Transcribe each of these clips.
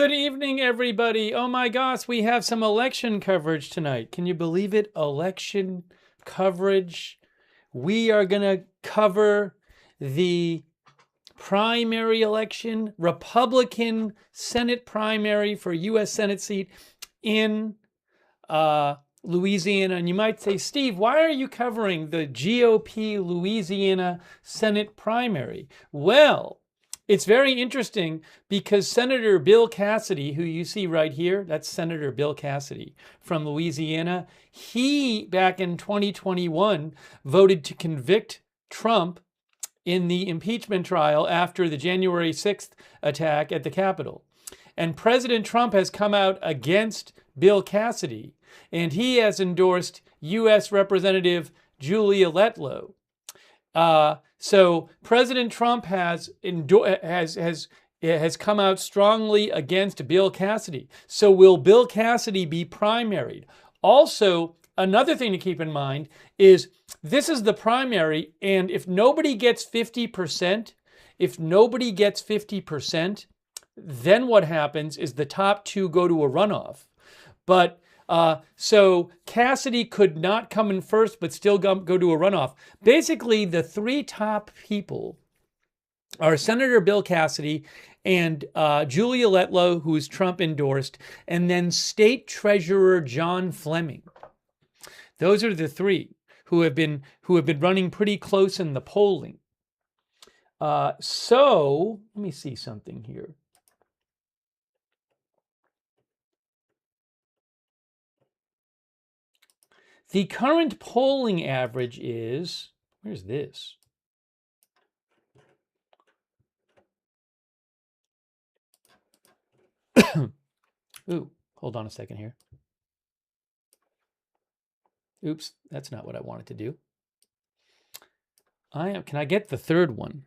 Good evening, everybody. Oh my gosh, we have some election coverage tonight. Can you believe it? Election coverage. We are going to cover the primary election, Republican Senate primary for U.S. Senate seat in Louisiana. And you might say, Steve, why are you covering the GOP Louisiana Senate primary? Well, it's very interesting because Senator Bill Cassidy, who you see right here, that's Senator Bill Cassidy from Louisiana, he, back in 2021, voted to convict Trump in the impeachment trial after the January 6th attack at the Capitol. And President Trump has come out against Bill Cassidy, and he has endorsed U.S. Representative Julia Letlow. So President Trump has come out strongly against Bill Cassidy. So will Bill Cassidy be primaried? Also, another thing to keep in mind is this is the primary, and if nobody gets 50%, then what happens is the top two go to a runoff. But so Cassidy could not come in first, but still go to a runoff. Basically, the three top people are Senator Bill Cassidy and Julia Letlow, who is Trump endorsed, and then State Treasurer John Fleming. Those are the three who have been running pretty close in the polling. So let me see something here. The current polling average is, where's this? Ooh, hold on a second here. Oops, that's not what I wanted to do. Can I get the third one?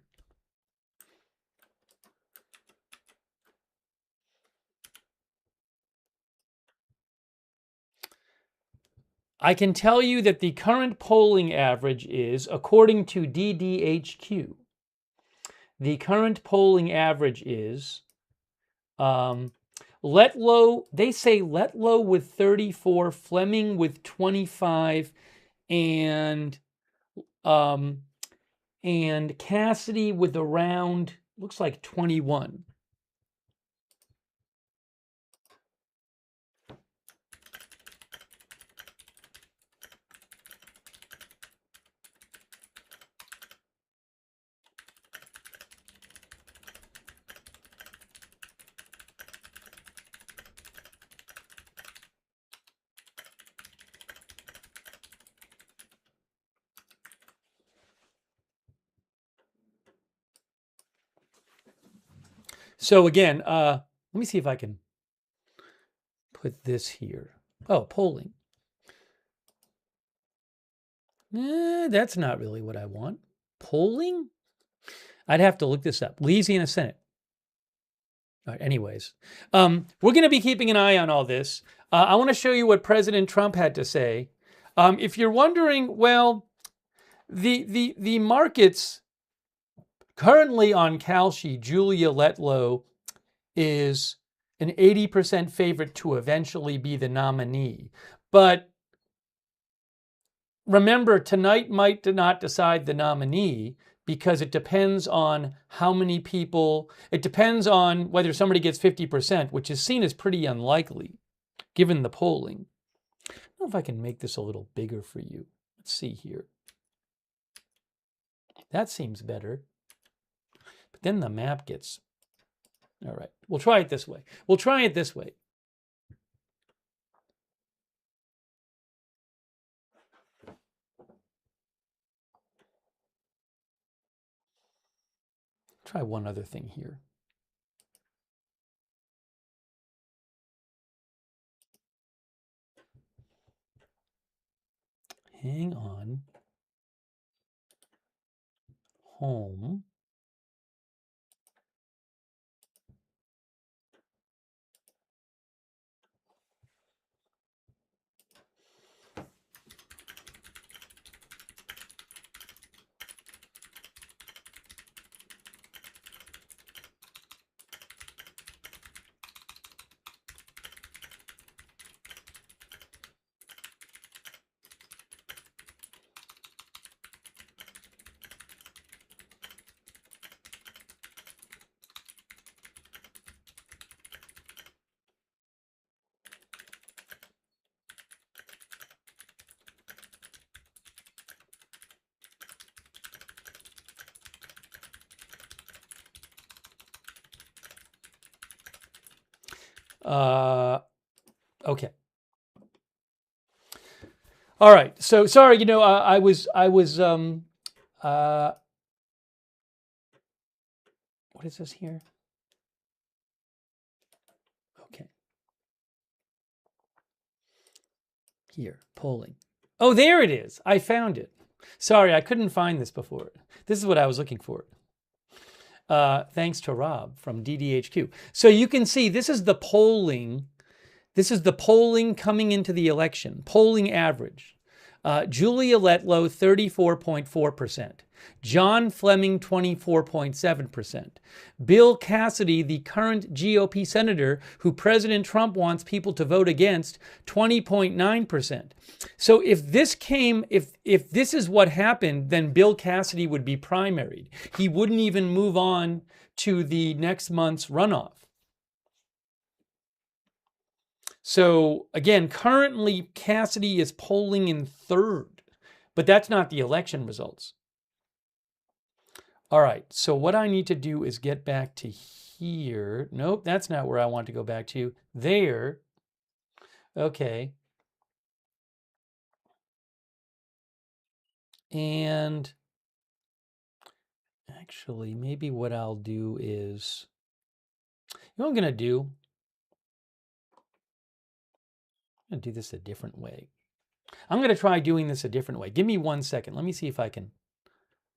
I can tell you that the current polling average is, according to DDHQ, the current polling average is Letlow, they say Letlow with 34, Fleming with 25, and Cassidy with around, looks like 21. So again, let me see if I can put this here. Oh, polling. That's not really what I want. Polling? I'd have to look this up. Louisiana Senate. All right, anyways, we're going to be keeping an eye on all this. I want to show you what President Trump had to say. If you're wondering, well, the markets currently on Kalshi, Julia Letlow is an 80% favorite to eventually be the nominee. But remember, tonight might not decide the nominee because it depends on how many people, it depends on whether somebody gets 50%, which is seen as pretty unlikely given the polling. I don't know if I can make this a little bigger for you. Let's see here. That seems better. But then the map gets, all right, we'll try it this way. Try one other thing here. Hang on. Home. Okay. All right. So sorry, I was what is this here? Okay. Here, polling. Oh, there it is. I found it. Sorry, I couldn't find this before. This is what I was looking for. Thanks to Rob from DDHQ. So you can see this is the polling. This is the polling coming into the election. Polling average. Julia Letlow, 34.4%. John Fleming, 24.7%. Bill Cassidy, the current GOP senator who President Trump wants people to vote against, 20.9%. So if this is what happened, then Bill Cassidy would be primaried. He wouldn't even move on to the next month's runoff. So again, currently Cassidy is polling in third, but that's not the election results. All right, so what I need to do is get back to here. Nope, that's not where I want to go back to. There. Okay. And actually, maybe what I'll do is, what I'm going to do? I'm going to do this a different way. I'm going to try doing this a different way. Give me 1 second. Let me see if I can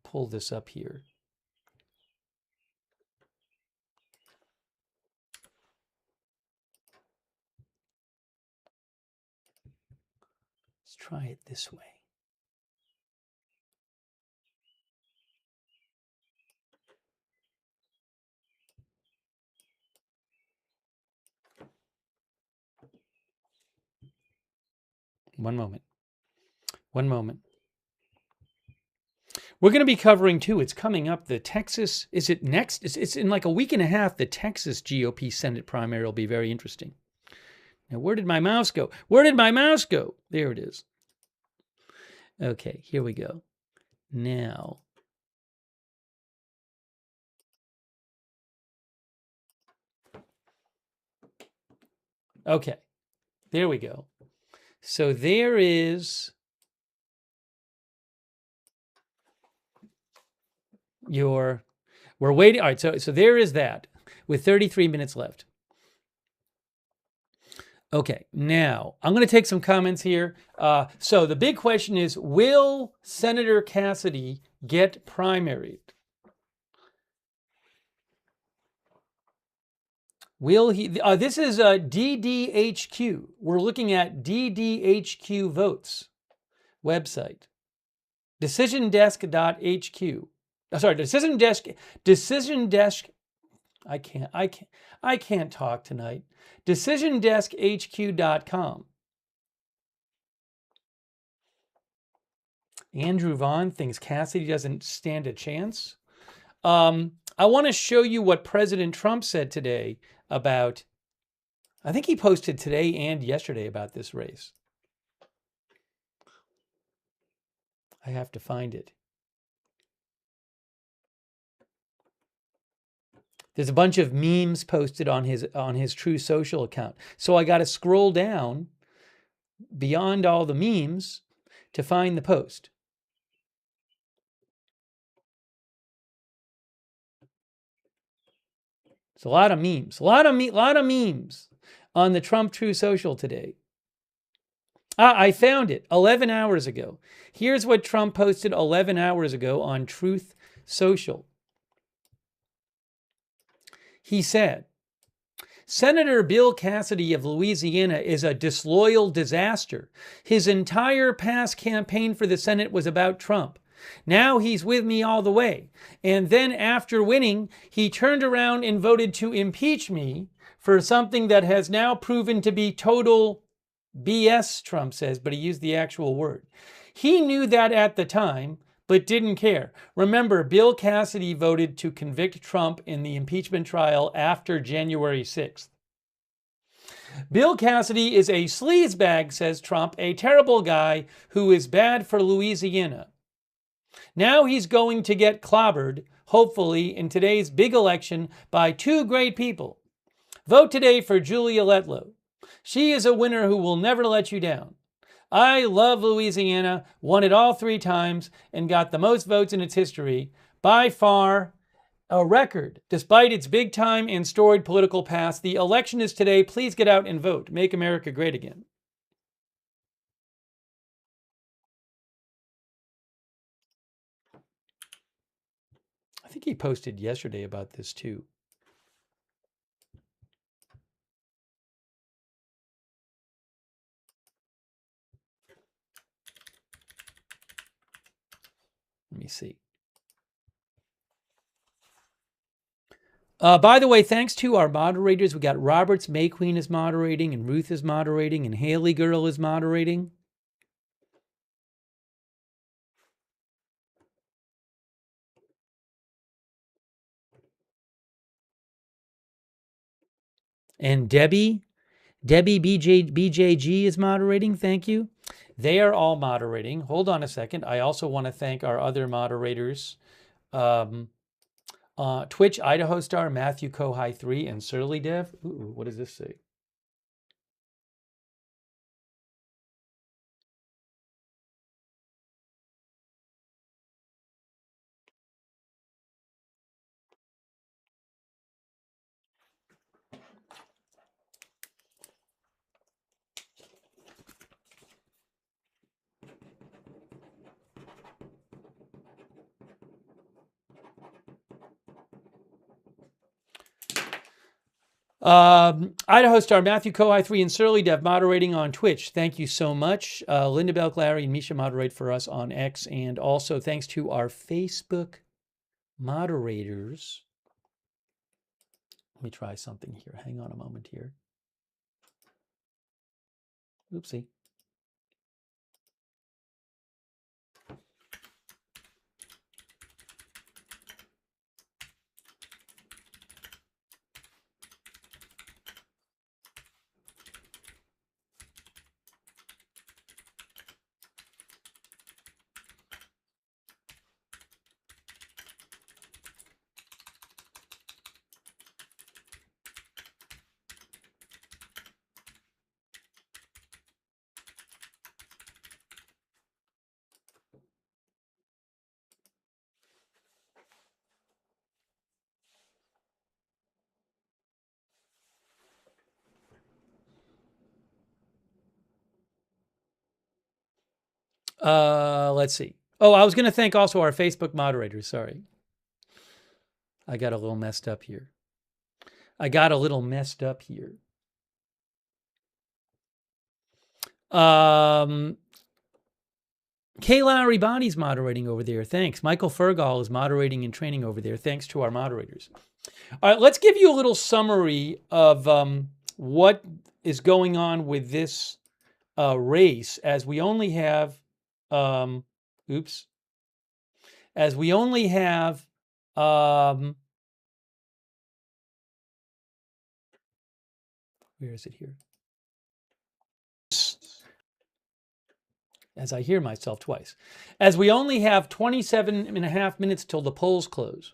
pull this up here. Let's try it this way. One moment. We're going to be covering too. It's coming up. The Texas, is it next? It's in like a week and a half. The Texas GOP Senate primary will be very interesting. Now, where did my mouse go? There it is. Okay, here we go. Now, okay, there we go. So there is we're waiting. All right, so there is that with 33 minutes left. Okay, now I'm going to take some comments here. So the big question is, will Senator Cassidy get primaried? Will he? This is DDHQ. We're looking at DDHQ votes website. DecisionDesk.hq. Sorry, Decision Desk. I can't talk tonight. DecisionDeskHQ.com. Andrew Vaughn thinks Cassidy doesn't stand a chance. I want to show you what President Trump said today about, I think he posted today and yesterday about this race. I have to find it. There's a bunch of memes posted on his True Social account. So I got to scroll down beyond all the memes to find the post. It's a lot of memes. A lot of memes on the Trump True Social today. I found it 11 hours ago. Here's what Trump posted 11 hours ago on Truth Social. He said, Senator Bill Cassidy of Louisiana is a disloyal disaster. His entire past campaign for the Senate was about Trump. Now he's with me all the way. And then after winning, he turned around and voted to impeach me for something that has now proven to be total BS, Trump says, but he used the actual word. He knew that at the time, but didn't care. Remember, Bill Cassidy voted to convict Trump in the impeachment trial after January 6th. Bill Cassidy is a sleazebag, says Trump, a terrible guy who is bad for Louisiana. Now he's going to get clobbered, hopefully, in today's big election by two great people. Vote today for Julia Letlow. She is a winner who will never let you down. I love Louisiana, won it all 3 times, and got the most votes in its history. By far, a record. Despite its big-time and storied political past, the election is today. Please get out and vote. Make America great again. I think he posted yesterday about this too. Let me see. By the way, thanks to our moderators, we got Roberts May Queen is moderating, and Ruth is moderating, and Haley Girl is moderating. And Debbie BJG is moderating. Thank you. They are all moderating. Hold on a second. I also want to thank our other moderators. Twitch, Idaho Star, Matthew Kohai 3, and Surly Dev. Ooh, what does this say? Idaho Star, Matthew Kohai 3, and Surly Dev moderating on Twitch. Thank you so much. Linda Belk, Larry, and Misha moderate for us on X. And also thanks to our Facebook moderators. Let me try something here. Hang on a moment here. Oopsie. Let's see. Oh, I was going to thank also our Facebook moderators. Sorry. I got a little messed up here. Kay Lowry Bonnie's moderating over there. Thanks. Michael Fergal is moderating and training over there. Thanks to our moderators. All right, let's give you a little summary of what is going on with this race, as we only have, where is it here? As I hear myself twice. As we only have 27 and a half minutes till the polls close.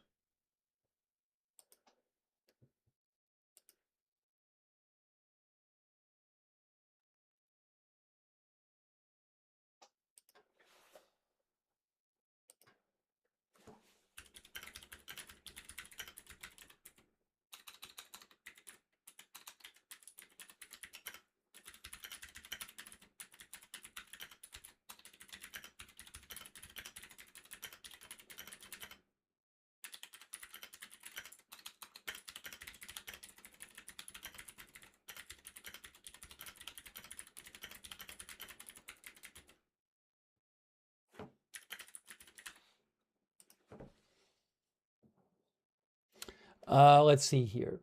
Let's see here.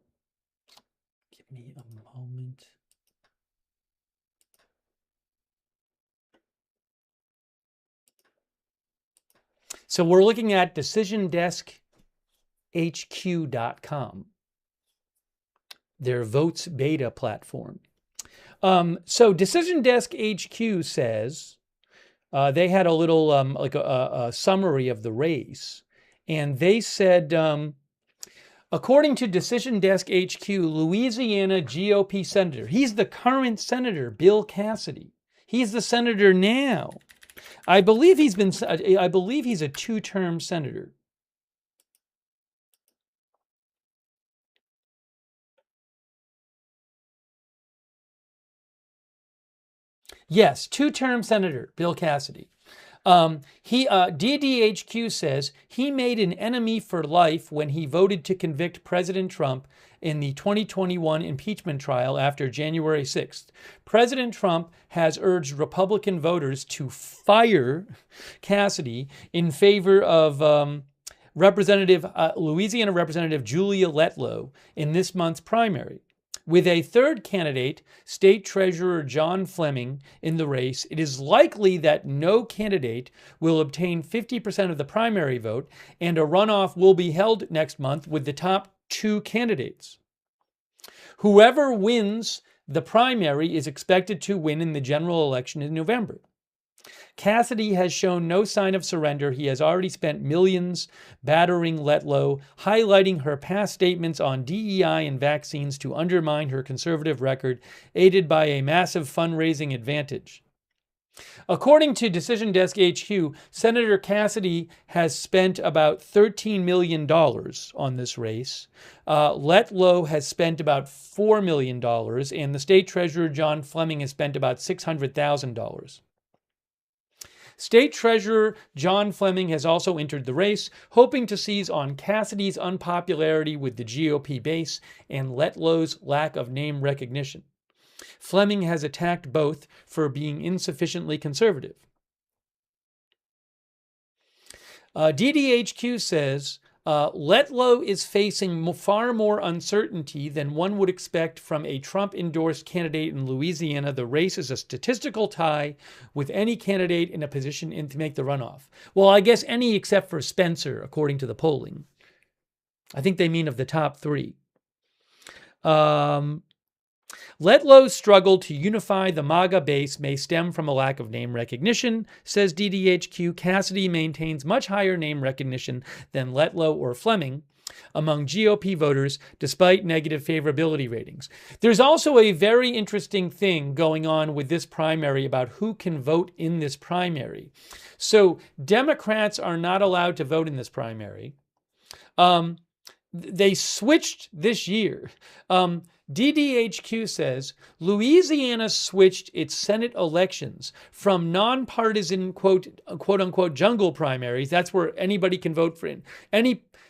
Give me a moment. So we're looking at DecisionDeskHQ.com, their votes beta platform. So Decision Desk HQ says they had a little like a summary of the race, and they said According to Decision Desk HQ, Louisiana GOP senator, he's the current senator, Bill Cassidy. He's the senator now. I believe he's a two-term senator. Yes, two-term senator, Bill Cassidy. DDHQ says he made an enemy for life when he voted to convict President Trump in the 2021 impeachment trial after January 6th. President Trump has urged Republican voters to fire Cassidy in favor of Louisiana Representative Julia Letlow in this month's primary. With a third candidate, State Treasurer John Fleming, in the race, it is likely that no candidate will obtain 50% of the primary vote, and a runoff will be held next month with the top two candidates. Whoever wins the primary is expected to win in the general election in November. Cassidy has shown no sign of surrender. He has already spent millions battering Letlow, highlighting her past statements on DEI and vaccines to undermine her conservative record, aided by a massive fundraising advantage. According to Decision Desk HQ, Senator Cassidy has spent about $13 million on this race. Letlow has spent about $4 million, and the State Treasurer John Fleming has spent about $600,000. State Treasurer John Fleming has also entered the race, hoping to seize on Cassidy's unpopularity with the GOP base and Letlow's lack of name recognition. Fleming has attacked both for being insufficiently conservative. DDHQ says Letlow is facing far more uncertainty than one would expect from a Trump-endorsed candidate in Louisiana. The race is a statistical tie with any candidate in a position to make the runoff. Well, I guess any except for Spencer, according to the polling. I think they mean of the top three. Letlow's struggle to unify the MAGA base may stem from a lack of name recognition, says DDHQ. Cassidy maintains much higher name recognition than Letlow or Fleming among GOP voters, despite negative favorability ratings. There's also a very interesting thing going on with this primary about who can vote in this primary. So Democrats are not allowed to vote in this primary. They switched this year. DDHQ says Louisiana switched its Senate elections from nonpartisan quote unquote jungle primaries. That's where anybody can vote for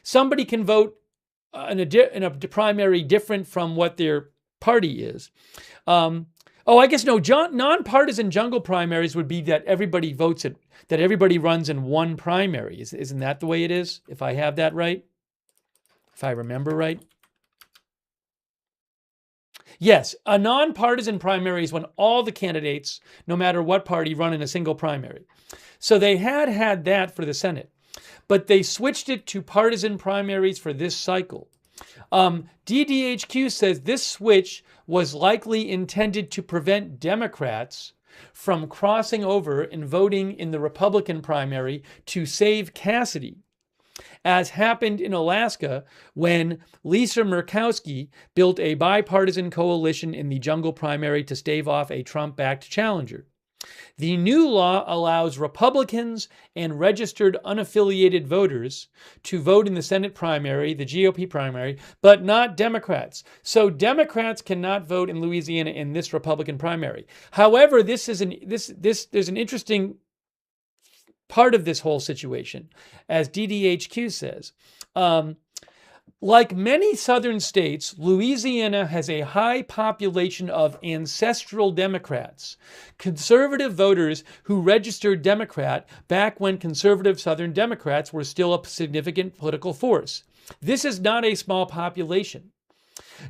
somebody can vote in a primary different from what their party is. I guess no. Nonpartisan jungle primaries would be that everybody that everybody runs in one primary. Isn't that the way it is? If I have that right, if I remember right. Yes, a nonpartisan primary is when all the candidates, no matter what party, run in a single primary. So they had that for the Senate, but they switched it to partisan primaries for this cycle. DDHQ says this switch was likely intended to prevent Democrats from crossing over and voting in the Republican primary to save Cassidy, as happened in Alaska when Lisa Murkowski built a bipartisan coalition in the jungle primary to stave off a Trump-backed challenger. The new law allows Republicans and registered unaffiliated voters to vote in the Senate primary, the GOP primary, but not Democrats. So Democrats cannot vote in Louisiana in this Republican primary. However, there's an interesting part of this whole situation, as DDHQ says. Like many southern states, Louisiana has a high population of ancestral Democrats, conservative voters who registered Democrat back when conservative Southern Democrats were still a significant political force. This is not a small population.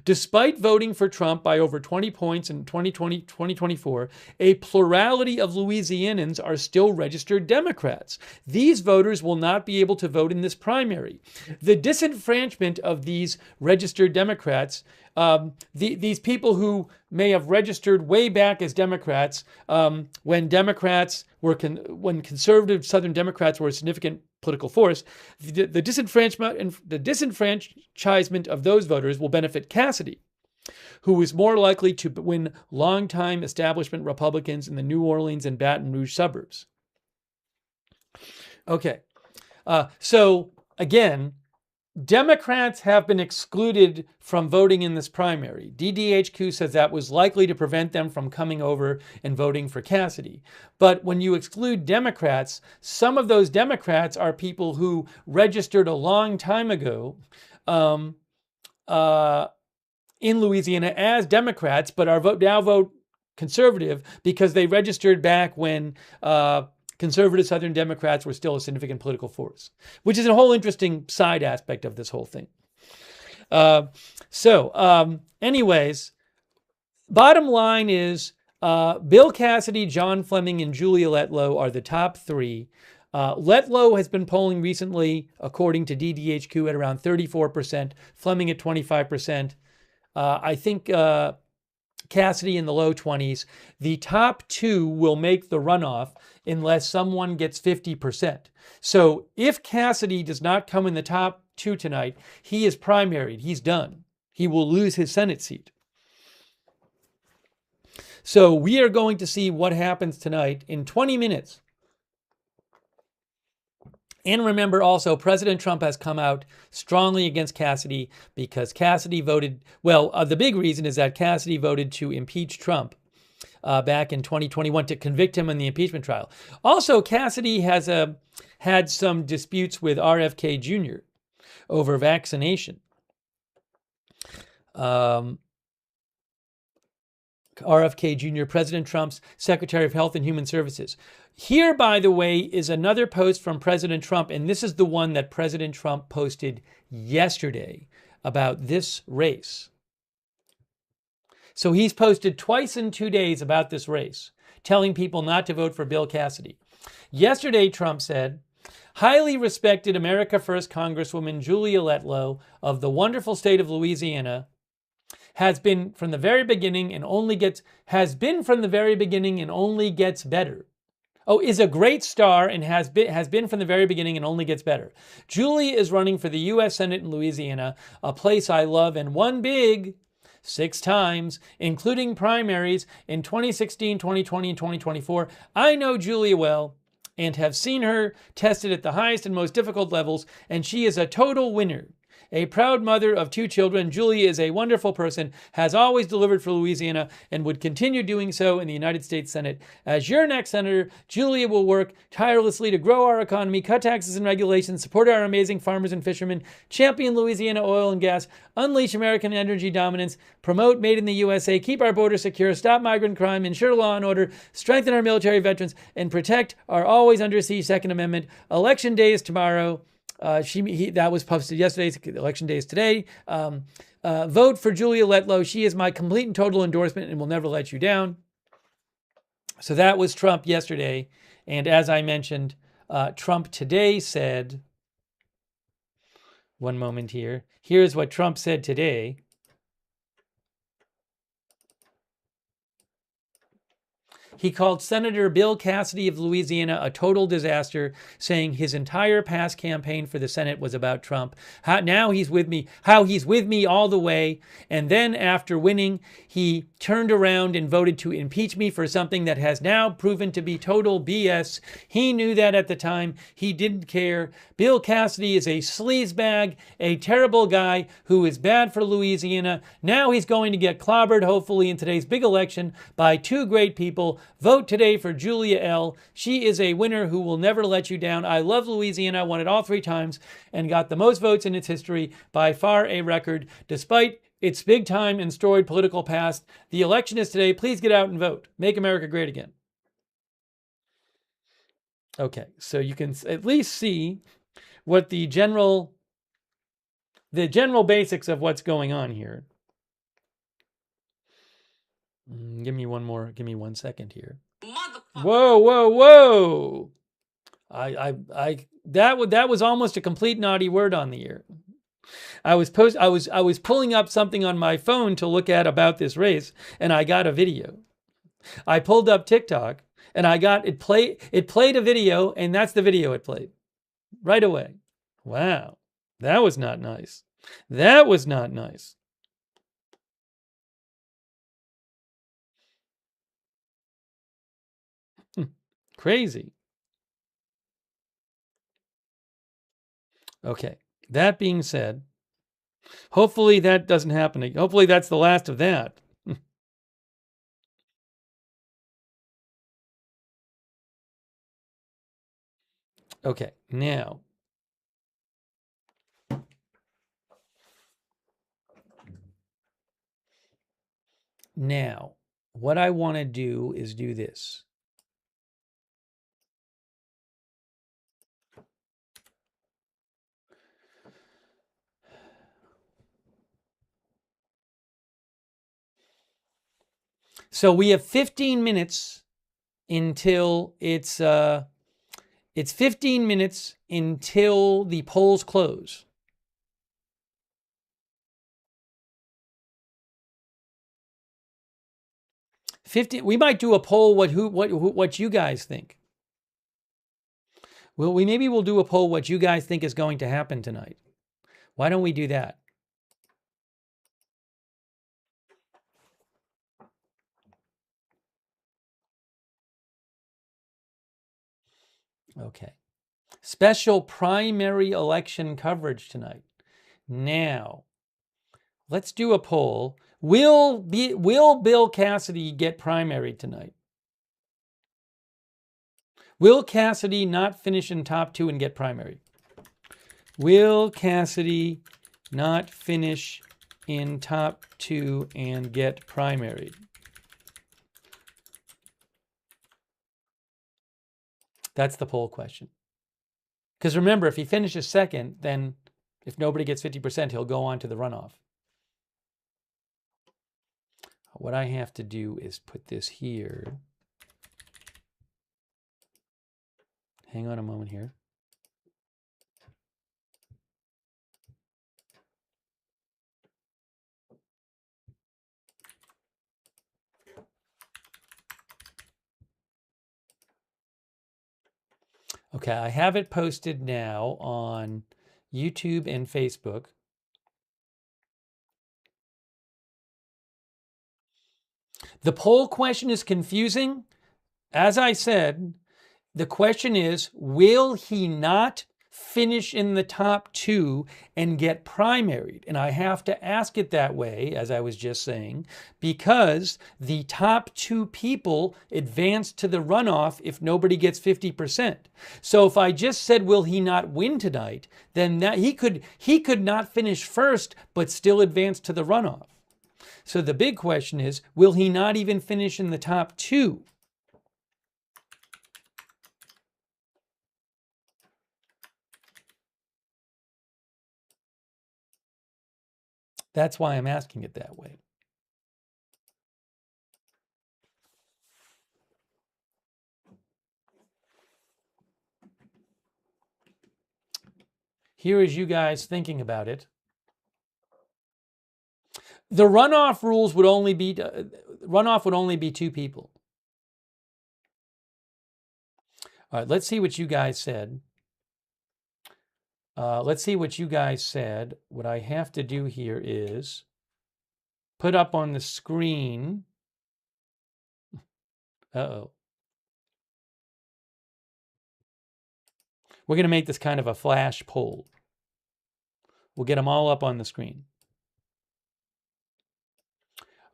Despite voting for Trump by over 20 points in 2024, a plurality of Louisianans are still registered Democrats. These voters will not be able to vote in this primary. The disenfranchisement of these registered Democrats these people who may have registered way back as Democrats when Democrats were when conservative Southern Democrats were a significant political force, the disenfranchisement of those voters will benefit Cassidy, who is more likely to win longtime establishment Republicans in the New Orleans and Baton Rouge suburbs. Okay, so again, Democrats have been excluded from voting in this primary. DDHQ says that was likely to prevent them from coming over and voting for Cassidy. But when you exclude Democrats, some of those Democrats are people who registered a long time ago in Louisiana as Democrats, but now vote conservative because they registered back when conservative Southern Democrats were still a significant political force, which is a whole interesting side aspect of this whole thing. Anyways, bottom line is Bill Cassidy, John Fleming, and Julia Letlow are the top three. Letlow has been polling recently, according to DDHQ, at around 34%, Fleming at 25%. I think Cassidy in the low 20s. The top two will make the runoff unless someone gets 50%. So if Cassidy does not come in the top two tonight, he is primaried. He's done. He will lose his Senate seat. So we are going to see what happens tonight in 20 minutes. And remember also, President Trump has come out strongly against Cassidy because Cassidy voted, the big reason is that Cassidy voted to impeach Trump back in 2021 to convict him in the impeachment trial. Also, Cassidy has had some disputes with RFK Jr. over vaccination. RFK Jr., President Trump's Secretary of Health and Human Services. Here, by the way, is another post from President Trump, and this is the one that President Trump posted yesterday about this race. So he's posted twice in 2 days about this race, telling people not to vote for Bill Cassidy. Yesterday, Trump said, highly respected America First Congresswoman Julia Letlow of the wonderful state of Louisiana has been from the very beginning and only gets better. Is a great star and has been from the very beginning and only gets better. Julie is running for the U.S. Senate in Louisiana, a place I love and won big 6 times, including primaries in 2016, 2020, and 2024. I know Julia well and have seen her tested at the highest and most difficult levels, and she is a total winner. A proud mother of 2 children, Julia is a wonderful person, has always delivered for Louisiana, and would continue doing so in the United States Senate. As your next senator, Julia will work tirelessly to grow our economy, cut taxes and regulations, support our amazing farmers and fishermen, champion Louisiana oil and gas, unleash American energy dominance, promote Made in the USA, keep our borders secure, stop migrant crime, ensure law and order, strengthen our military veterans, and protect our always under siege Second Amendment. Election day is tomorrow. That was posted yesterday. Election day is today. Vote for Julia Letlow. She is my complete and total endorsement and will never let you down. So that was Trump yesterday. And as I mentioned, Trump today said, one moment here. Here's what Trump said today. He called Senator Bill Cassidy of Louisiana a total disaster, saying his entire past campaign for the Senate was about Trump. How he's with me all the way. And then after winning, he turned around and voted to impeach me for something that has now proven to be total BS. He knew that at the time. He didn't care. Bill Cassidy is a sleazebag, a terrible guy who is bad for Louisiana. Now he's going to get clobbered, hopefully, in today's big election by 2 great people. Vote today for Julia L. She is a winner who will never let you down. I love Louisiana, won it all 3 times, and got the most votes in its history, by far a record, despite its big time and storied political past. The election is today. Please get out and vote. Make America great again. Okay, so you can at least see what the general basics of what's going on here. Give me 1 second here. Whoa. That was almost a complete naughty word on the air. I was pulling up something on my phone to look at about this race, and I got a video. I pulled up TikTok, and I got it played a video, and that's the video it played right away. Wow, that was not nice. That was not nice. Crazy. Okay. That being said, hopefully that doesn't happen again. Hopefully that's the last of that. Okay, now what I want to do is do this. So we have 15 minutes until it's 15 minutes until the polls close. We might do a poll what you guys think. Well, maybe we'll do a poll what you guys think is going to happen tonight. Why don't we do that? Okay. Special primary election coverage tonight. Now, let's do a poll. Will Bill Cassidy get primaried tonight? Will Cassidy not finish in top 2 and get primaried? Will Cassidy not finish in top 2 and get primaried? That's the poll question. Because remember, if he finishes second, then if nobody gets 50%, he'll go on to the runoff. What I have to do is put this here. Hang on a moment here. Okay, I have it posted now on YouTube and Facebook. The poll question is confusing. As I said, the question is, will he not finish in the top 2 and get primaried? And I have to ask it that way, as I was just saying, because the top 2 people advance to the runoff if nobody gets 50%. So if I just said, will he not win tonight, then that he could not finish first, but still advance to the runoff. So the big question is, will he not even finish in the top 2? That's why I'm asking it that way. Here is you guys thinking about it. The runoff rules would only be 2 people. All right, let's see what you guys said. Let's see what you guys said. What I have to do here is put up on the screen. Uh-oh. We're going to make this kind of a flash poll. We'll get them all up on the screen.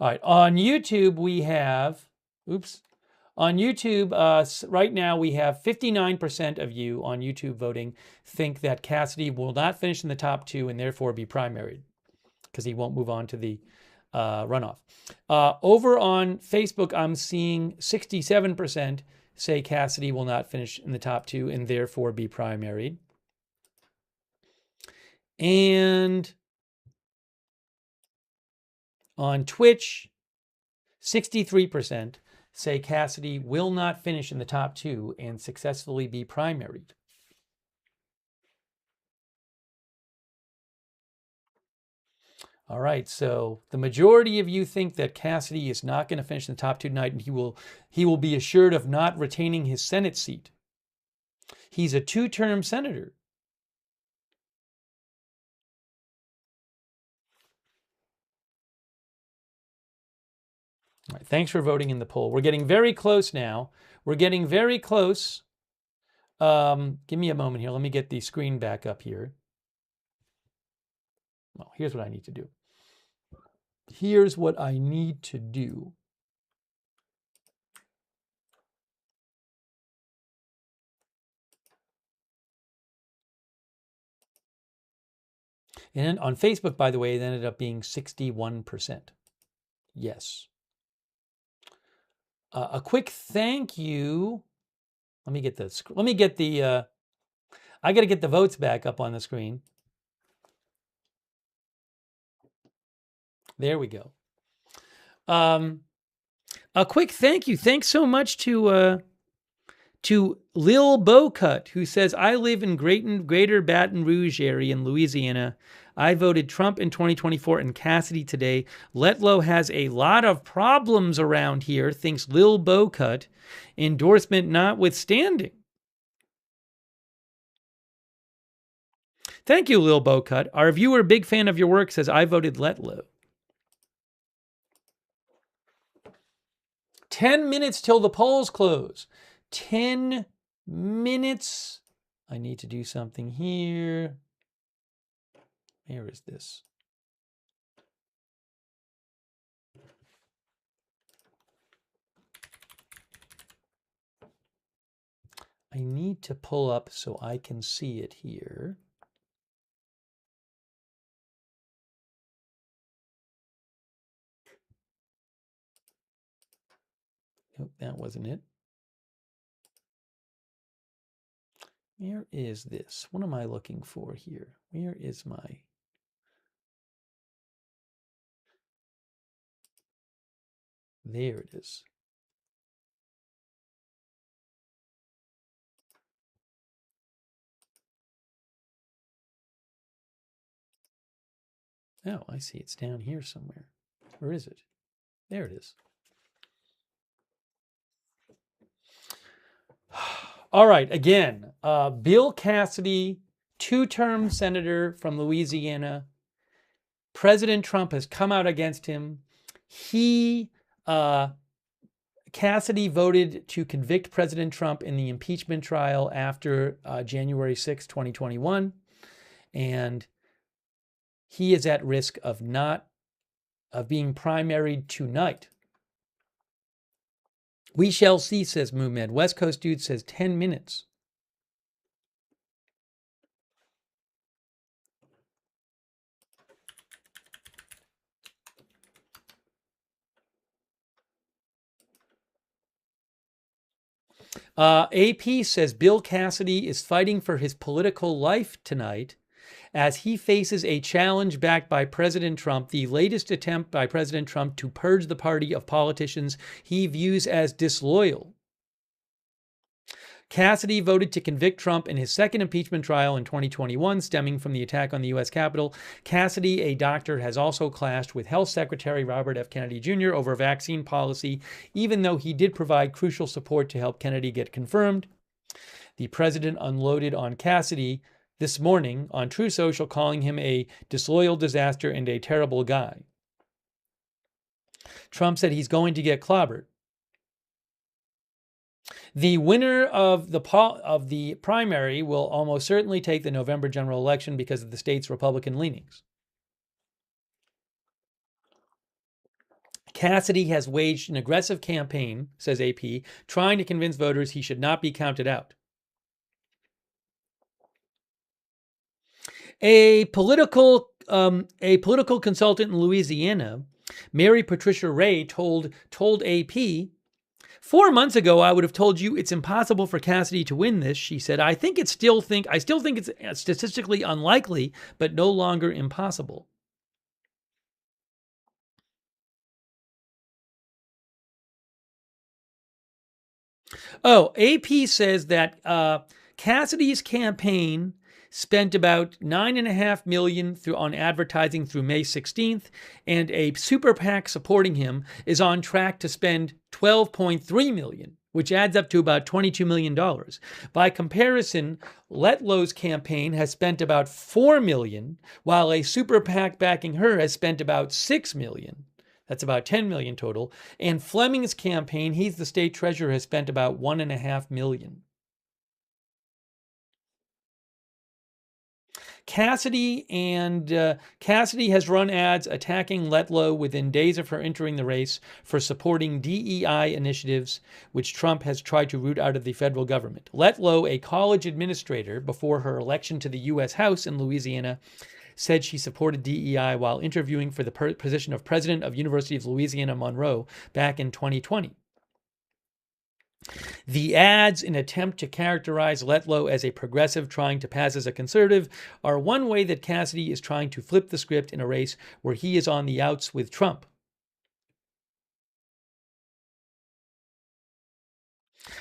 All right, on YouTube we have, on YouTube right now we have 59% of you on YouTube voting think that Cassidy will not finish in the top 2 and therefore be primaried because he won't move on to the runoff. Over on Facebook, I'm seeing 67% say Cassidy will not finish in the top 2 and therefore be primaried. And on Twitch, 63% say Cassidy will not finish in the top 2 and successfully be primaried. All right, so the majority of you think that Cassidy is not going to finish in the top two tonight, and he will be assured of not retaining his Senate seat. He's a two-term senator. All right, thanks for voting in the poll. We're getting very close now. We're getting very close. Give me a moment here. Let me get the screen back up here. Well, here's what I need to do. Here's what I need to do. And on Facebook, by the way, it ended up being 61%. Yes. A quick thank you. Let me get the, I got to get the votes back up on the screen. There we go. A quick thank you. Thanks so much to Lil Bowcut, who says, I live in Greater Baton Rouge area in Louisiana. I voted Trump in 2024 and Cassidy today. Letlow has a lot of problems around here, thinks Lil Bowcut, endorsement notwithstanding. Thank you, Lil Bowcut. Our viewer, big fan of your work, says, I voted Letlow. 10 minutes till the polls close. 10 minutes. I need to do something here. Where is this? I need to pull up so I can see it here. Nope, that wasn't it. Where is this? What am I looking for here? Where is my... There it is. Oh, I see. It's down here somewhere. Where is it? There it is. All right. Again, Bill Cassidy, two-term senator from Louisiana. President Trump has come out against him. Cassidy voted to convict President Trump in the impeachment trial after January 6, 2021. And he is at risk of being primaried tonight. We shall see, says Muhammad. West Coast Dude says 10 minutes. AP says Bill Cassidy is fighting for his political life tonight as he faces a challenge backed by President Trump, the latest attempt by President Trump to purge the party of politicians he views as disloyal. Cassidy voted to convict Trump in his second impeachment trial in 2021, stemming from the attack on the U.S. Capitol. Cassidy, a doctor, has also clashed with Health Secretary Robert F. Kennedy Jr. over vaccine policy, even though he did provide crucial support to help Kennedy get confirmed. The president unloaded on Cassidy this morning on True Social, calling him a disloyal disaster and a terrible guy. Trump said he's going to get clobbered. The winner of the primary will almost certainly take the November general election because of the state's Republican leanings. Cassidy has waged an aggressive campaign, says AP, trying to convince voters he should not be counted out. A political consultant in Louisiana, Mary Patricia Ray, told AP, 4 months ago, I would have told you it's impossible for Cassidy to win this, she said. I still think it's statistically unlikely, but no longer impossible. Oh, AP says that Cassidy's campaign spent about $9.5 million on advertising through May 16th, and a super PAC supporting him is on track to spend $12.3 million, which adds up to about $22 million. By comparison, Letlow's campaign has spent about $4 million, while a super PAC backing her has spent about $6 million. That's about $10 million total. And Fleming's campaign, he's the state treasurer, has spent about $1.5 million. Cassidy has run ads attacking Letlow within days of her entering the race for supporting DEI initiatives, which Trump has tried to root out of the federal government. Letlow, a college administrator before her election to the U.S. House in Louisiana, said she supported DEI while interviewing for the position of president of University of Louisiana Monroe back in 2020. The ads, in an attempt to characterize Letlow as a progressive trying to pass as a conservative, are one way that Cassidy is trying to flip the script in a race where he is on the outs with Trump.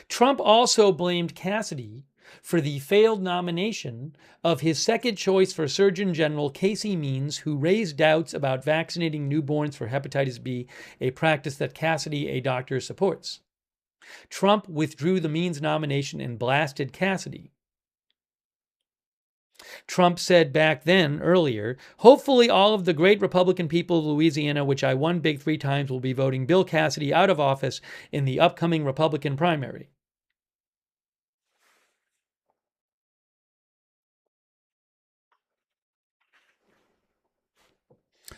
Trump also blamed Cassidy for the failed nomination of his second choice for Surgeon General Casey Means, who raised doubts about vaccinating newborns for hepatitis B, a practice that Cassidy, a doctor, supports. Trump withdrew the Means nomination and blasted Cassidy. Trump said back then, earlier, hopefully all of the great Republican people of Louisiana, which I won big 3 times, will be voting Bill Cassidy out of office in the upcoming Republican primary.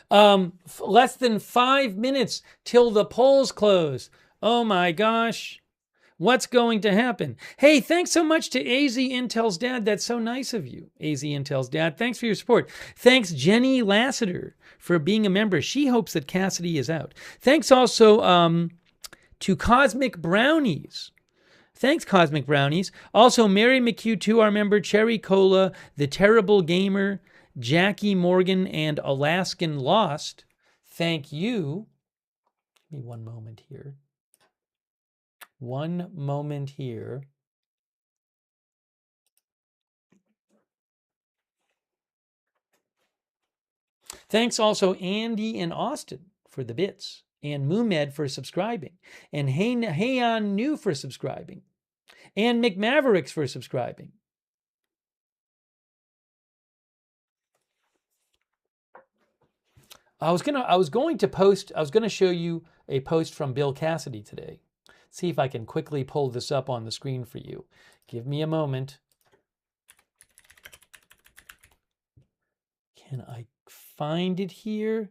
Less than 5 minutes till the polls close. Oh my gosh. What's going to happen? Hey, thanks so much to AZ Intel's dad. That's so nice of you, AZ Intel's dad. Thanks for your support. Thanks, Jenny Lassiter, for being a member. She hopes that Cassidy is out. Thanks also to Cosmic Brownies. Thanks, Cosmic Brownies. Also, Mary McHugh, our member, Cherry Cola, The Terrible Gamer, Jackie Morgan, and Alaskan Lost. Thank you. Give me one moment here. One moment here. Thanks also Andy and Austin for the bits, and Moomed for subscribing, and Heyan New for subscribing, and McMavericks for subscribing. I was going to show you a post from Bill Cassidy today. See if I can quickly pull this up on the screen for you. Give me a moment. Can I find it here?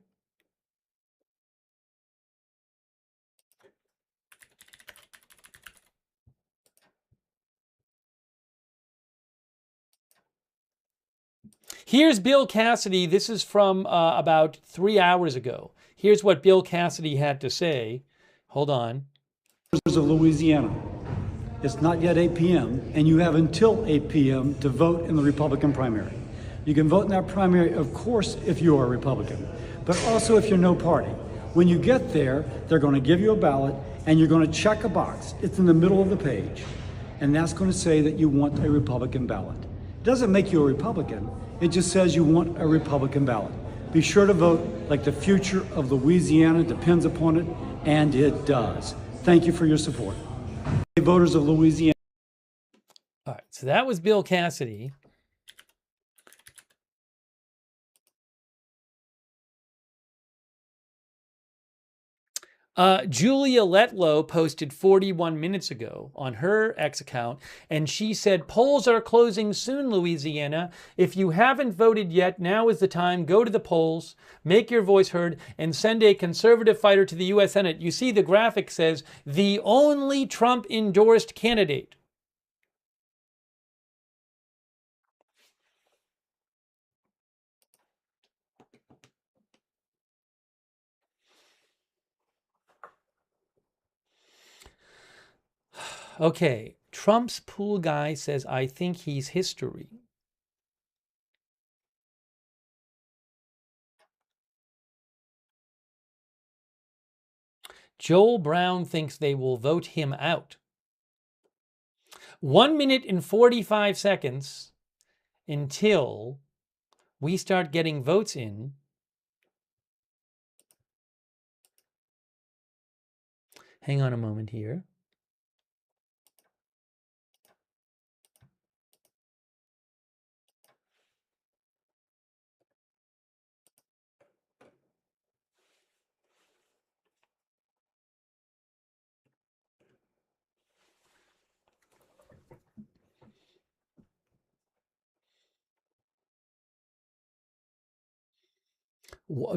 Here's Bill Cassidy. This is from about 3 hours ago. Here's what Bill Cassidy had to say. Hold on. Of Louisiana. It's not yet 8 p.m., and you have until 8 p.m. to vote in the Republican primary. You can vote in that primary, of course, if you are a Republican, but also if you're no party. When you get there, they're going to give you a ballot, and you're going to check a box. It's in the middle of the page, and that's going to say that you want a Republican ballot. It doesn't make you a Republican. It just says you want a Republican ballot. Be sure to vote like the future of Louisiana depends upon it, and it does. Thank you for your support. Voters of Louisiana. All right, so that was Bill Cassidy. Julia Letlow posted 41 minutes ago on her X account, and she said, polls are closing soon, Louisiana. If you haven't voted yet, now is the time. Go to the polls, make your voice heard, and send a conservative fighter to the U.S. Senate. You see the graphic says, the only Trump-endorsed candidate. Okay, Trump's pool guy says, I think he's history. Joel Brown thinks they will vote him out. 1 minute and 45 seconds, until we start getting votes in. Hang on a moment here.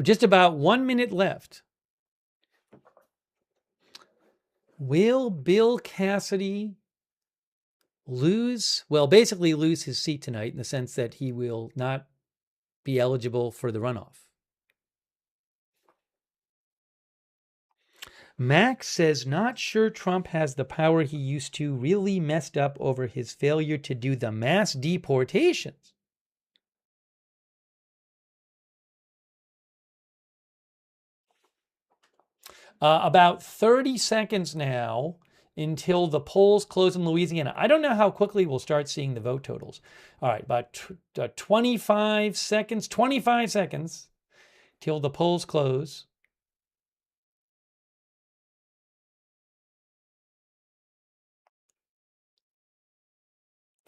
Just about 1 minute left. Will Bill Cassidy lose? Well, basically lose his seat tonight in the sense that he will not be eligible for the runoff. Max says, not sure Trump has the power he used to, really messed up over his failure to do the mass deportations. About 30 seconds now until the polls close in Louisiana. I don't know how quickly we'll start seeing the vote totals. All right, about 25 seconds till the polls close.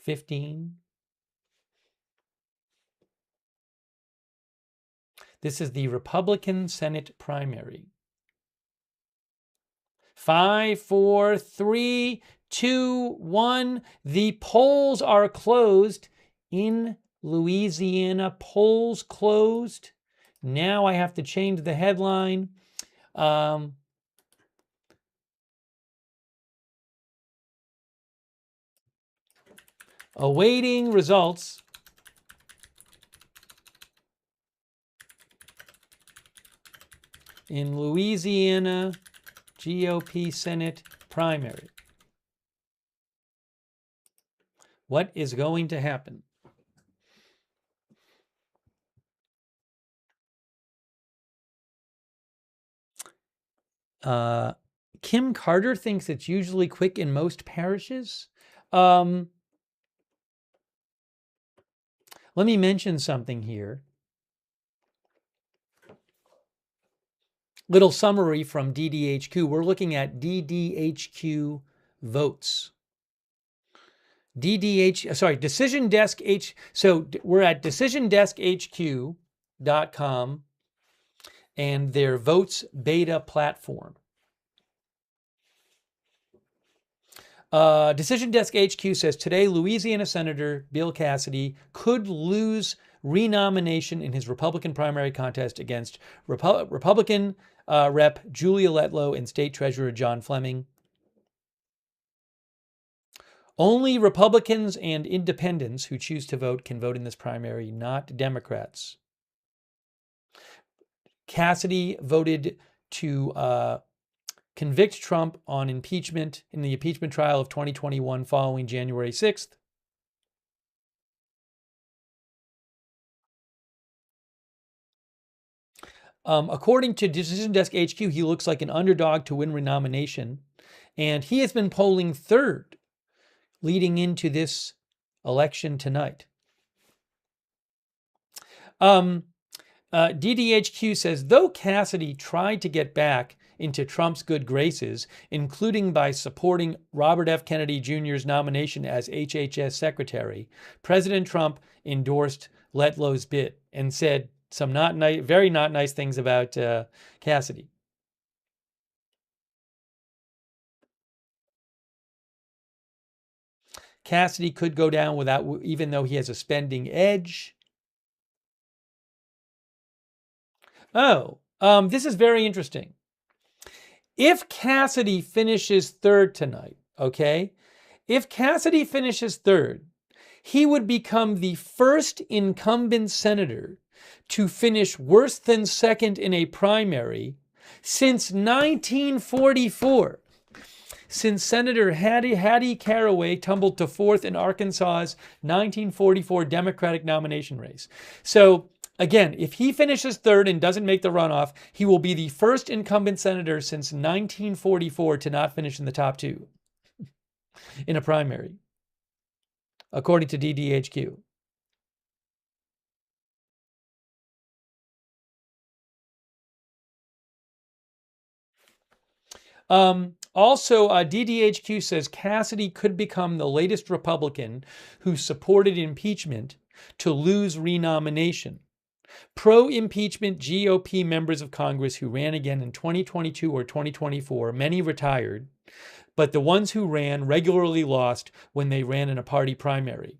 15. This is the Republican Senate primary. 5, 4, 3, 2, 1. The polls are closed in Louisiana. Polls closed. Now I have to change the headline. Awaiting results. In Louisiana GOP Senate primary. What is going to happen? Kim Carter thinks it's usually quick in most parishes. Let me mention something here. Little summary from DDHQ. We're looking at DDHQ votes. Decision Desk H. So we're at DecisionDeskHQ.com and their votes beta platform. Decision Desk HQ says today Louisiana Senator Bill Cassidy could lose renomination in his Republican primary contest against Republican Rep. Julia Letlow and State Treasurer John Fleming. Only Republicans and independents who choose to vote can vote in this primary, not Democrats. Cassidy voted to convict Trump on impeachment in the impeachment trial of 2021 following January 6th. According to Decision Desk HQ, he looks like an underdog to win renomination, and he has been polling third leading into this election tonight. DDHQ says, though Cassidy tried to get back into Trump's good graces, including by supporting Robert F. Kennedy Jr.'s nomination as HHS Secretary, President Trump endorsed Letlow's bid and said some very not nice things about Cassidy. Cassidy could go down even though he has a spending edge. This is very interesting. If Cassidy finishes third tonight, okay? If Cassidy finishes third, he would become the first incumbent senator to finish worse than second in a primary since 1944. Since Senator Hattie Caraway tumbled to fourth in Arkansas's 1944 Democratic nomination race. So again, if he finishes third and doesn't make the runoff, he will be the first incumbent senator since 1944 to not finish in the top two in a primary, according to DDHQ. Also, DDHQ says Cassidy could become the latest Republican who supported impeachment to lose renomination. Pro-impeachment GOP members of Congress who ran again in 2022 or 2024, many retired, but the ones who ran regularly lost when they ran in a party primary.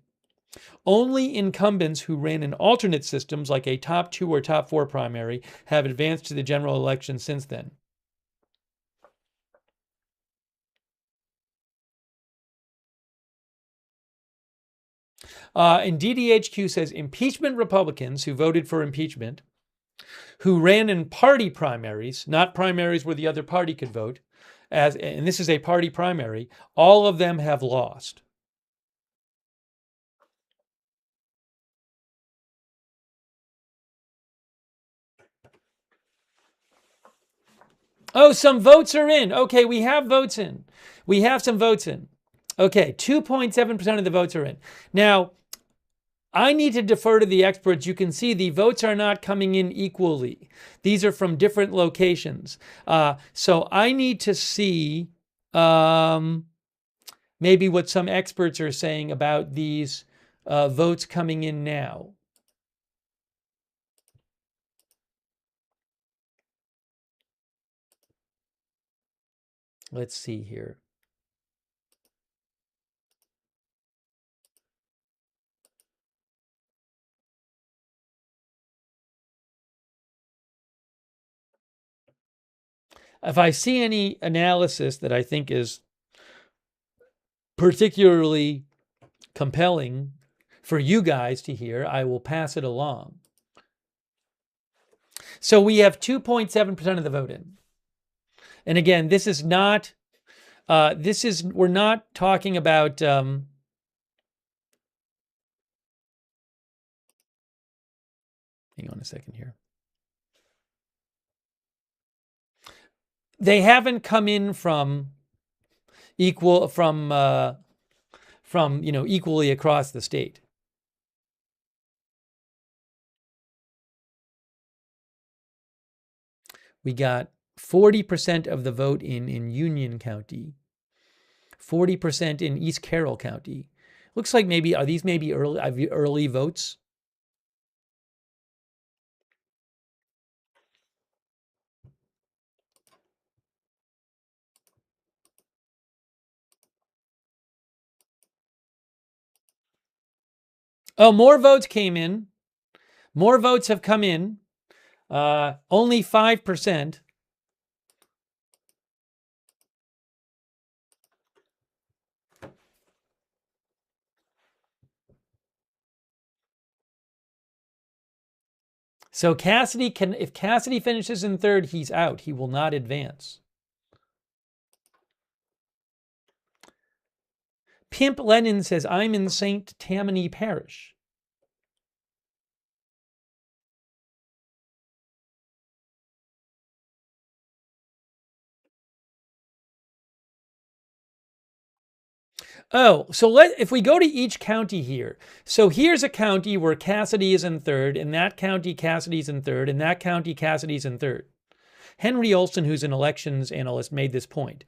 Only incumbents who ran in alternate systems like a top 2 or top 4 primary have advanced to the general election since then. And DDHQ says impeachment Republicans who voted for impeachment, who ran in party primaries, not primaries where the other party could vote, and this is a party primary, all of them have lost. Oh, some votes are in. Okay, we have votes in. We have some votes in. Okay, 2.7% of the votes are in. Now, I need to defer to the experts. You can see the votes are not coming in equally. These are from different locations. So I need to see maybe what some experts are saying about these votes coming in now. Let's see here. If I see any analysis that I think is particularly compelling for you guys to hear, I will pass it along. So we have 2.7% of the vote in. And again, this is not, we're not talking about, hang on a second here. They haven't come in from equally across the state. We got 40% of the vote in Union County, 40% in East Carroll County. Looks like are these early votes? Oh, more votes came in. More votes have come in. Only 5%. So if Cassidy finishes in third, he's out. He will not advance. Pimp Lennon says, I'm in St. Tammany Parish. Oh, so if we go to each county here. So here's a county where Cassidy is in third, in that county Cassidy's in third, in that county Cassidy's in third. Henry Olson, who's an elections analyst, made this point.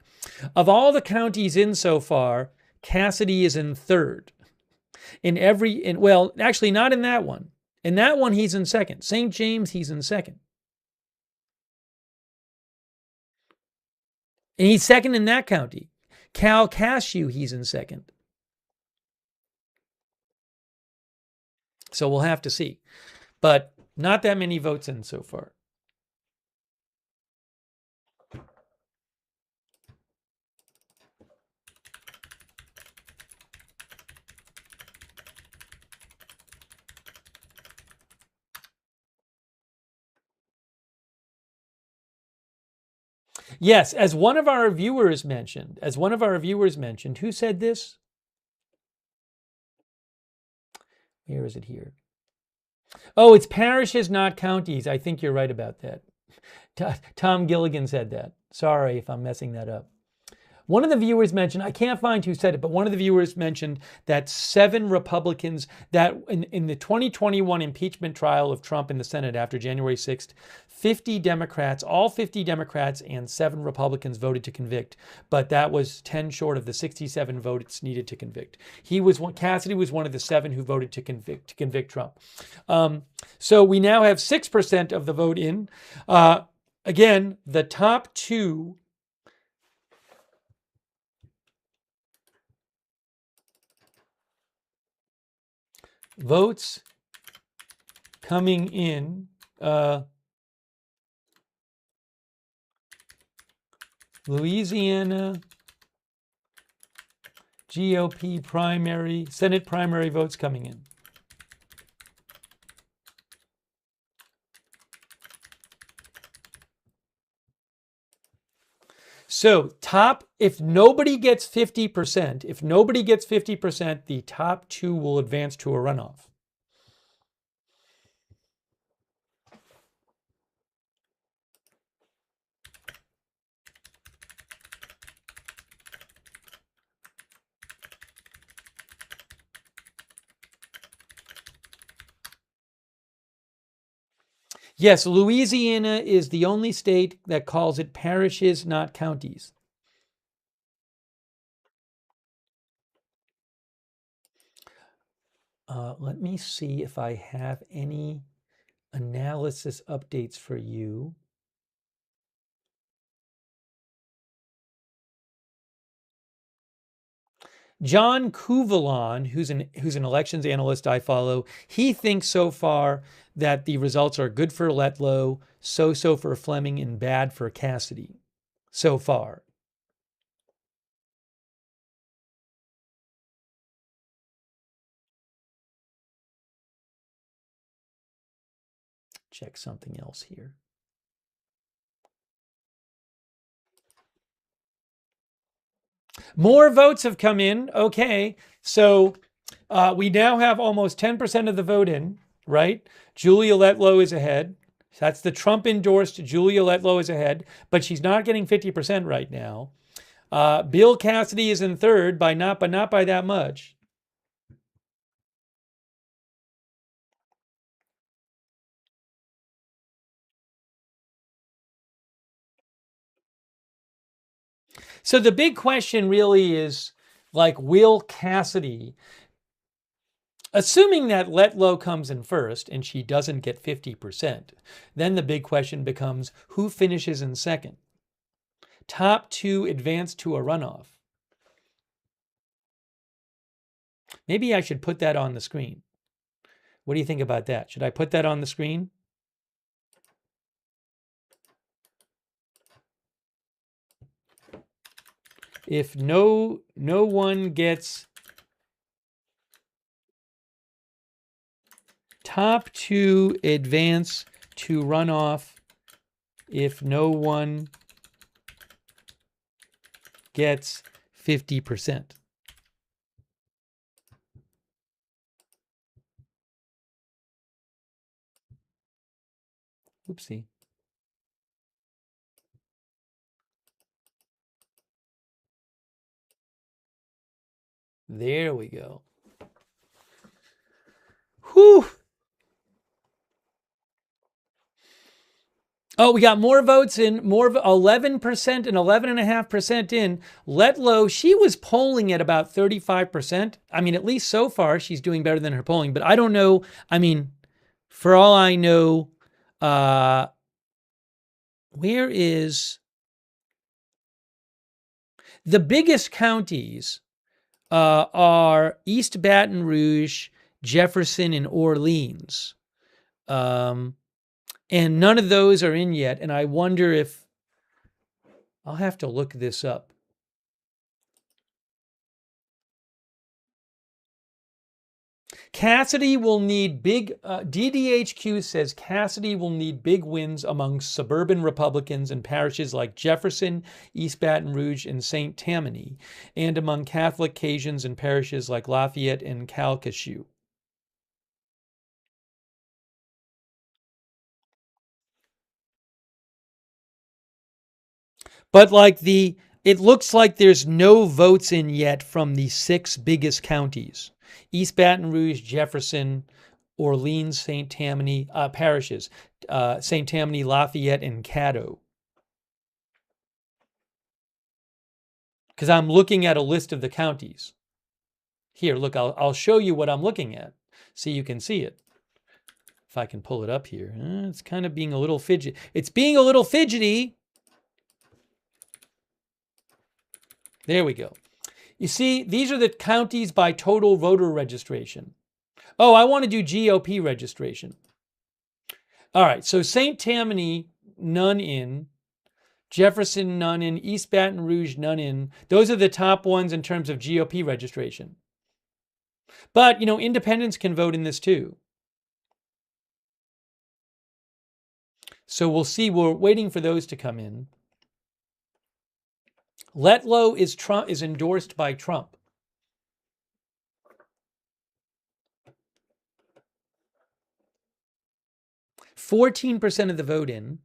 Of all the counties in so far, Cassidy is in third. Well, actually not in that one. In that one, he's in second. St. James, he's in second. And he's second in that county. Calcasieu, he's in second. So we'll have to see. But not that many votes in so far. Yes, as one of our viewers mentioned, who said this? Where is it here? Oh, it's parishes, not counties. I think you're right about that. Tom Gilligan said that. Sorry if I'm messing that up. One of the viewers mentioned, I can't find who said it, but one of the viewers mentioned that 7 Republicans, that in the 2021 impeachment trial of Trump in the Senate after January 6th, 50 Democrats, all 50 Democrats and 7 Republicans voted to convict, but that was 10 short of the 67 votes needed to convict. Cassidy was one of the 7 who voted to convict Trump. So we now have 6% of the vote in. Again, the top 2 votes coming in, Louisiana GOP primary, Senate primary votes coming in. So if nobody gets 50%, the top 2 will advance to a runoff. Yes, Louisiana is the only state that calls it parishes, not counties. Let me see if I have any analysis updates for you. John Kuvalon, who's an elections analyst I follow, he thinks so far that the results are good for Letlow, so for Fleming, and bad for Cassidy. So far. Check something else here. More votes have come in. Okay, so we now have almost 10% of the vote in, right? Julia Letlow is ahead. That's the Trump-endorsed Julia Letlow is ahead, but she's not getting 50% right now. Bill Cassidy is in third, but not by that much. So the big question really is, like, will Cassidy, assuming that Letlow comes in first and she doesn't get 50%, then the big question becomes, who finishes in second? Top 2 advance to a runoff. Maybe I should put that on the screen. What do you think about that? Should I put that on the screen? If no one gets top 2 advance to runoff, if no one gets 50%. Oopsie. There we go. Whew. Oh, we got more votes in, more of 11% and 11.5% in. Letlow, she was polling at about 35%. I mean, at least so far, she's doing better than her polling, but I don't know. I mean, for all I know, where is the biggest counties are East Baton Rouge, Jefferson, and Orleans. And none of those are in yet. And I wonder if, I'll have to look this up. Cassidy will need DDHQ says Cassidy will need big wins among suburban Republicans in parishes like Jefferson, East Baton Rouge, and St. Tammany, and among Catholic Cajuns in parishes like Lafayette and Calcasieu. But like It looks like there's no votes in yet from the 6 biggest counties: East Baton Rouge, Jefferson, Orleans, St. Tammany parishes, St. Tammany, Lafayette, and Caddo. Because I'm looking at a list of the counties. Here, look, I'll show you what I'm looking at so you can see it. If I can pull it up here. It's kind of being a little fidgety. It's being a little fidgety. There we go. You see, these are the counties by total voter registration. Oh, I want to do GOP registration. All right, so St. Tammany, none in. Jefferson, none in. East Baton Rouge, none in. Those are the top ones in terms of GOP registration. But, independents can vote in this too. So we'll see. We're waiting for those to come in. Letlow is endorsed by Trump. %14 of the vote in.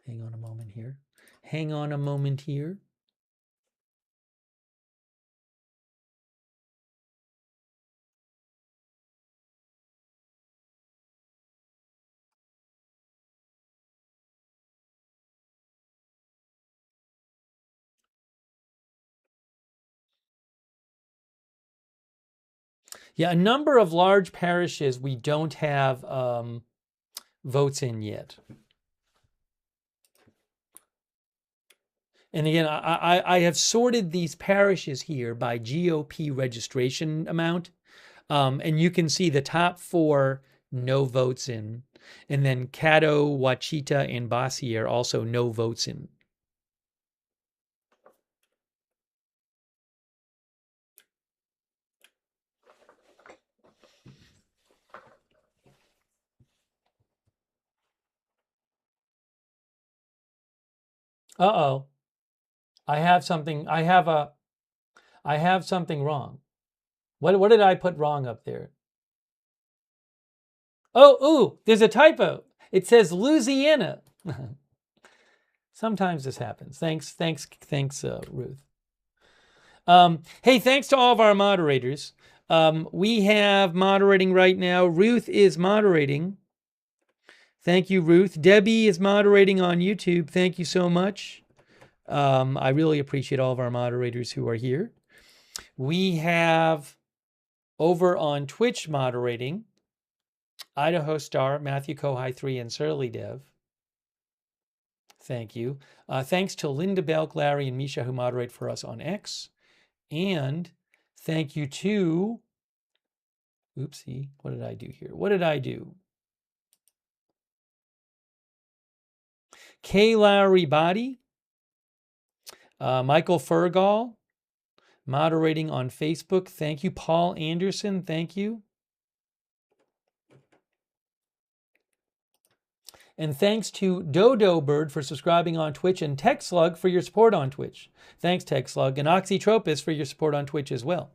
Hang on a moment here. Hang on a moment here. Yeah, a number of large parishes we don't have votes in yet. And again, I have sorted these parishes here by GOP registration amount. And you can see the top 4, no votes in. And then Caddo, Ouachita, and Bossier also no votes in. Uh-oh. I have something wrong. What did I put wrong up there? Oh, there's a typo. It says Louisiana. Sometimes this happens. Thanks, Ruth. Hey, thanks to all of our moderators. We have moderating right now. Ruth is moderating. Thank you, Ruth. Debbie is moderating on YouTube. Thank you so much. I really appreciate all of our moderators who are here. We have over on Twitch moderating Idaho Star, Matthew Kohai 3, and Surly Dev. Thank you. Thanks to Linda Belk, Larry, and Misha who moderate for us on X. And thank you to, oopsie, what did I do here? What did I do? K. Lowry Body, Michael Fergal, moderating on Facebook. Thank you. Paul Anderson, thank you. And thanks to Dodo Bird for subscribing on Twitch, and TechSlug for your support on Twitch. Thanks, TechSlug. And Oxytropis for your support on Twitch as well.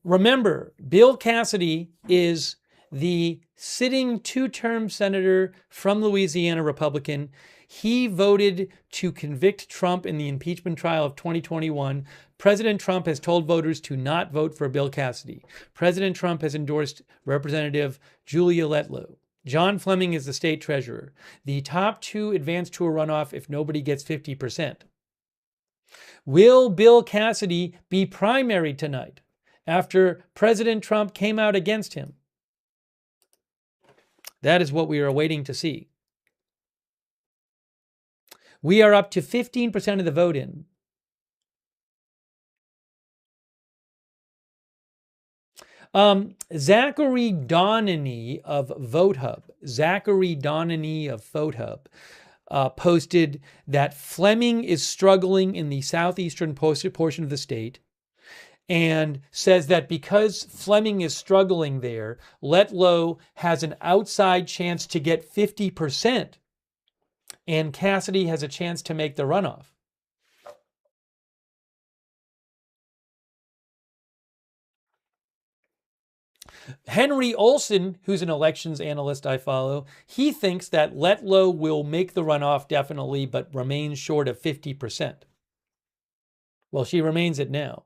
Remember, Bill Cassidy is the sitting 2-term senator from Louisiana, Republican. He voted to convict Trump in the impeachment trial of 2021. President Trump has told voters to not vote for Bill Cassidy. President Trump has endorsed Representative Julia Letlow. John Fleming is the state treasurer. The top 2 advance to a runoff if nobody gets 50%. Will Bill Cassidy be primaried tonight after President Trump came out against him? That is what we are waiting to see. We are up to 15% of the vote in. Zachary Donany of VoteHub, posted that Fleming is struggling in the southeastern portion of the state, and says that because Fleming is struggling there, Letlow has an outside chance to get 50%, and Cassidy has a chance to make the runoff. Henry Olson, who's an elections analyst I follow, he thinks that Letlow will make the runoff definitely, but remains short of 50%. Well, she remains it now.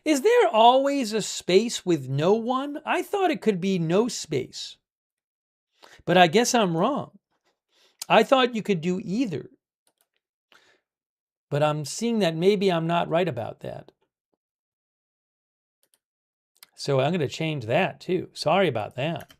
Is there always a space with no one? I thought it could be no space. But I guess I'm wrong. I thought you could do either. But I'm seeing that maybe I'm not right about that. So I'm going to change that too. Sorry about that.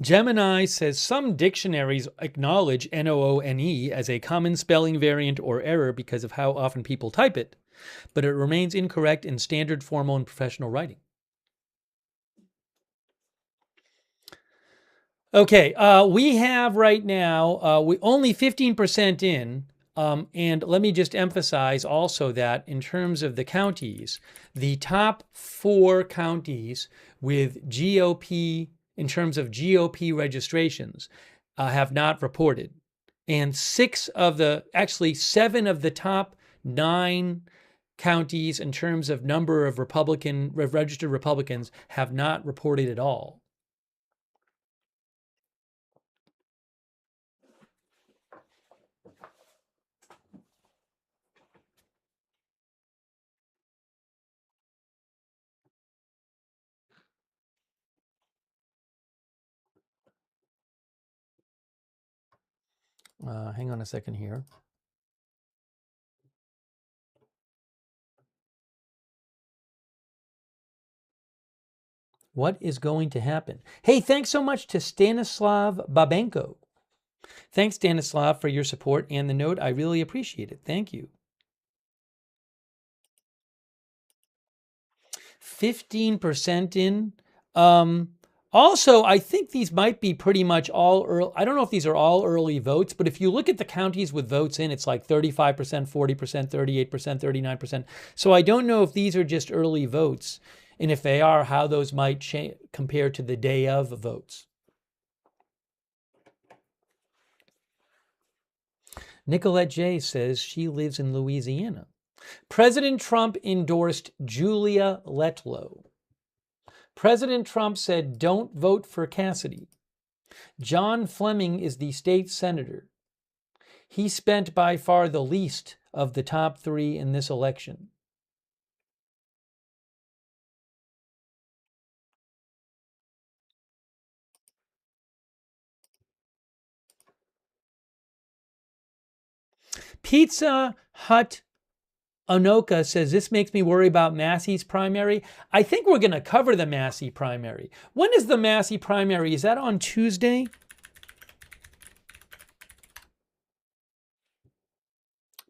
Gemini says some dictionaries acknowledge Noone as a common spelling variant or error because of how often people type it, but it remains incorrect in standard formal and professional writing. Okay, we have right now, we only 15% in, and let me just emphasize also that in terms of the counties, the top 4 counties with GOP, in terms of GOP registrations, have not reported. And 7 of the top 9 counties in terms of number of registered Republicans have not reported at all. Hang on a second here. What is going to happen? Hey, thanks so much to Stanislav Babenko. Thanks, Stanislav, for your support and the note. I really appreciate it. Thank you. 15% in. Also, I think these might be pretty much all early. I don't know if these are all early votes, but if you look at the counties with votes in, it's like 35%, 40%, 38%, 39%. So I don't know if these are just early votes, and if they are, how those might compare to the day of votes. Nicolette J says she lives in Louisiana. President Trump endorsed Julia Letlow. President Trump said, don't vote for Cassidy. John Fleming is the state senator. He spent by far the least of the top 3 in this election. Pizza Hut Anoka says, this makes me worry about Massey's primary. I think we're going to cover the Massey primary. When is the Massey primary? Is that on Tuesday?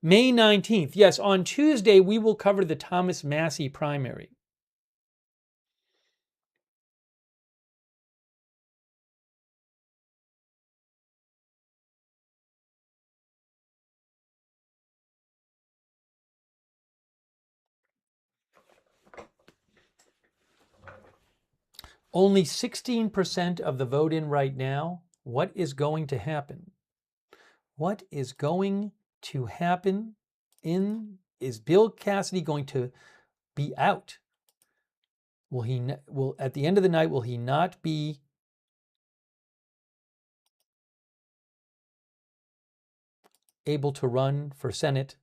May 19th. Yes, on Tuesday, we will cover the Thomas Massey primary. Only 16% of the vote in right now. What is going to happen? What is going to happen? Is Bill Cassidy going to be out? Will at the end of the night, will he not be able to run for Senate?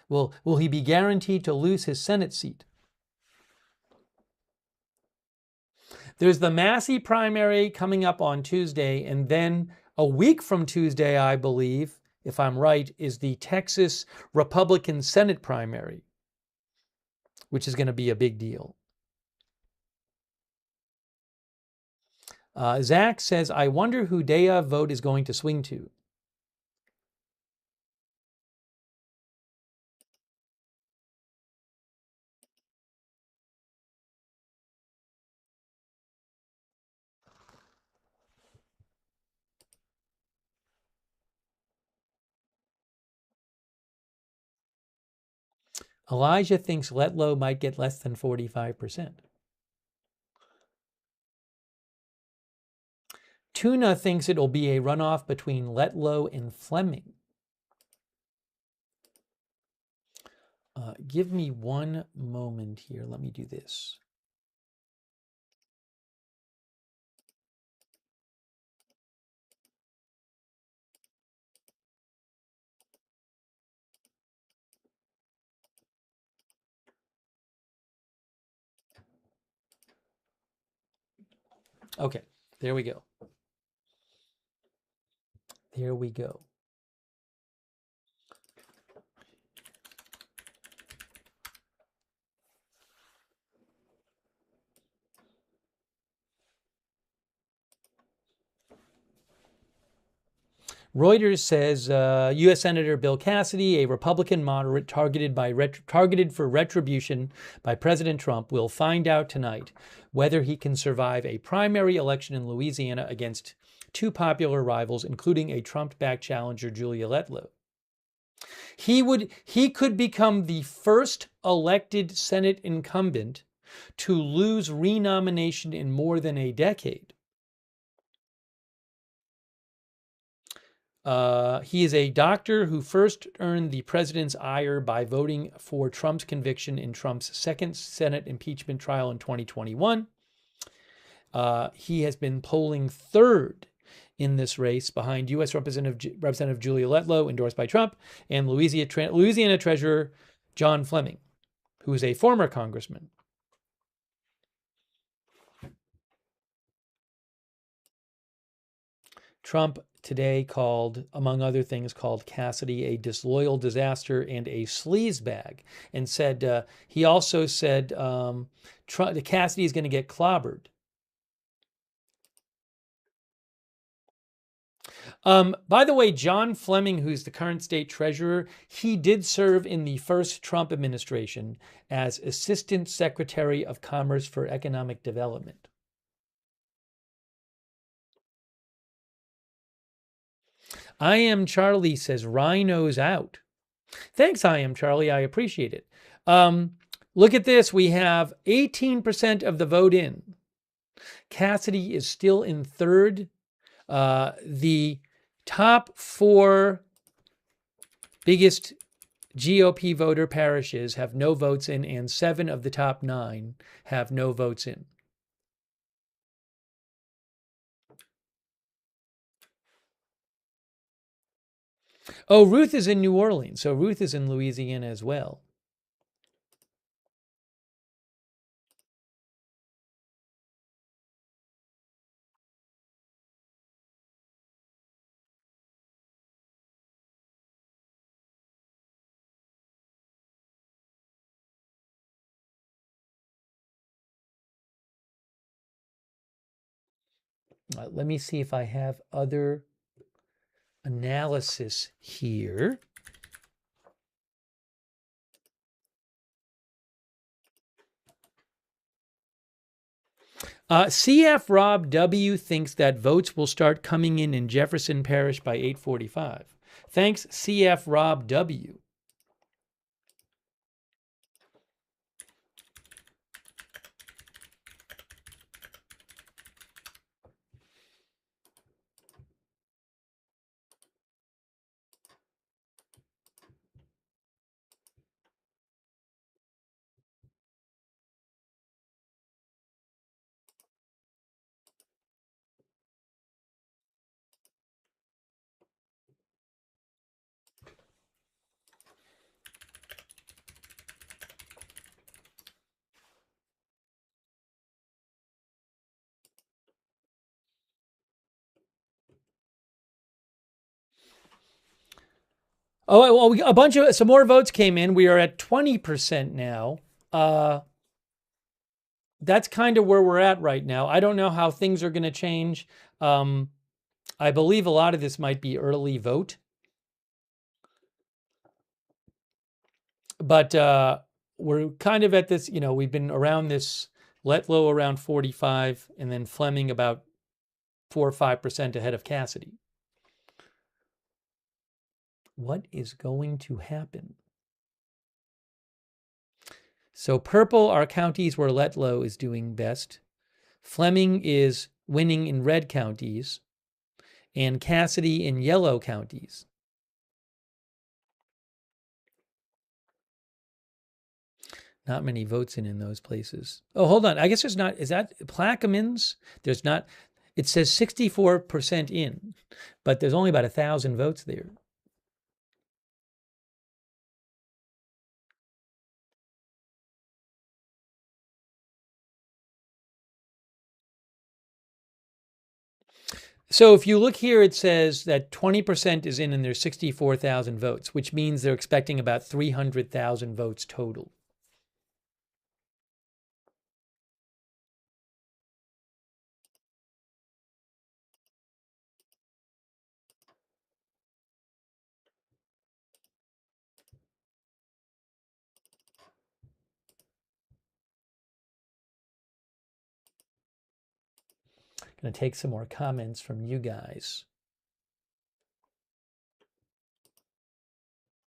Will he be guaranteed to lose his Senate seat? There's the Massey primary coming up on Tuesday, and then a week from Tuesday, I believe, if I'm right, is the Texas Republican Senate primary, which is going to be a big deal. Zach says, I wonder who day of vote is going to swing to. Elijah thinks Letlow might get less than 45%. Tuna thinks it'll be a runoff between Letlow and Fleming. Give me one moment here. Let me do this. Okay, there we go. There we go. Reuters says U.S. Senator Bill Cassidy, a Republican moderate targeted for retribution by President Trump, will find out tonight whether he can survive a primary election in Louisiana against two popular rivals, including a Trump-backed challenger, Julia Letlow. He could become the first elected Senate incumbent to lose renomination in more than a decade. He is a doctor who first earned the president's ire by voting for Trump's conviction in Trump's second Senate impeachment trial in 2021. He has been polling third in this race behind U.S. Representative Julia Letlow, endorsed by Trump, and Louisiana Treasurer John Fleming, who is a former congressman. Trump today called, among other things, called Cassidy a disloyal disaster and a sleazebag, and said he also said Cassidy is going to get clobbered. By the way, John Fleming, who's the current state treasurer, he did serve in the first Trump administration as Assistant Secretary of Commerce for Economic Development. I Am Charlie says rhinos out. Thanks, I Am Charlie. I appreciate it. Look at this. We have 18% of the vote in. Cassidy is still in third. The top four biggest GOP voter parishes have no votes in, and 7 of the top 9 have no votes in. Oh, Ruth is in New Orleans, so Ruth is in Louisiana as well. Let me see if I have other analysis here. CF Rob W thinks that votes will start coming in Jefferson Parish by 8:45. Thanks, CF Rob W. Oh, well, some more votes came in. We are at 20% now. That's kind of where we're at right now. I don't know how things are going to change. I believe a lot of this might be early vote. But we're kind of at this, we've been around this, Letlow around 45, and then Fleming about 4 or 5% ahead of Cassidy. What is going to happen? So purple are counties where Letlow is doing best. Fleming is winning in red counties, and Cassidy in yellow counties. Not many votes in those places. Oh, hold on. I guess there's not. Is that Plaquemines? There's not. It says 64% in, but there's only about 1,000 votes there. So if you look here, it says that 20% is in and there's 64,000 votes, which means they're expecting about 300,000 votes total. Going to take some more comments from you guys.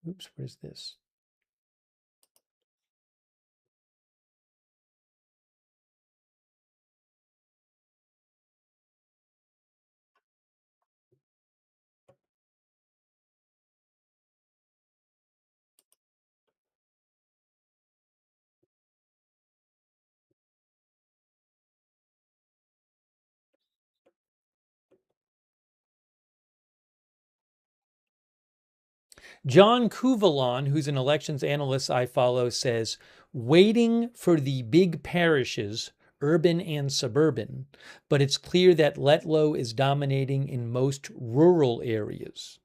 Oops, where's this? John Kuvalon, who's an elections analyst I follow, says, waiting for the big parishes, urban and suburban, but it's clear that Letlow is dominating in most rural areas.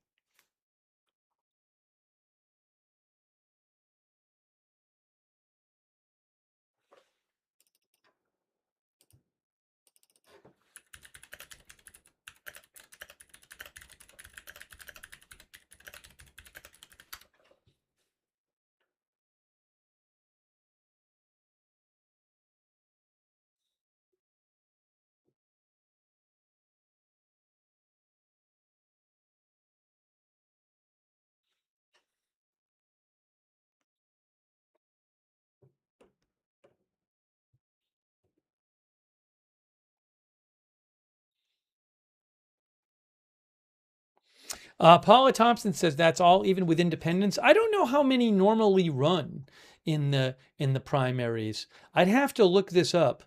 Paula Thompson says that's all even with independents. I don't know how many normally run in the primaries. I'd have to look this up.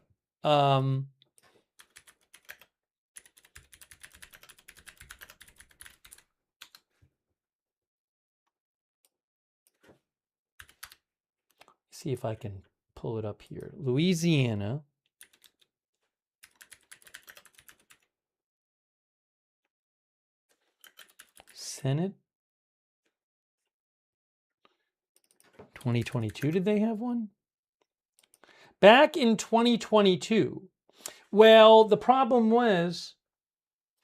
See if I can pull it up here. Louisiana. Senate 2022, did they have one? Back in 2022, well, the problem was,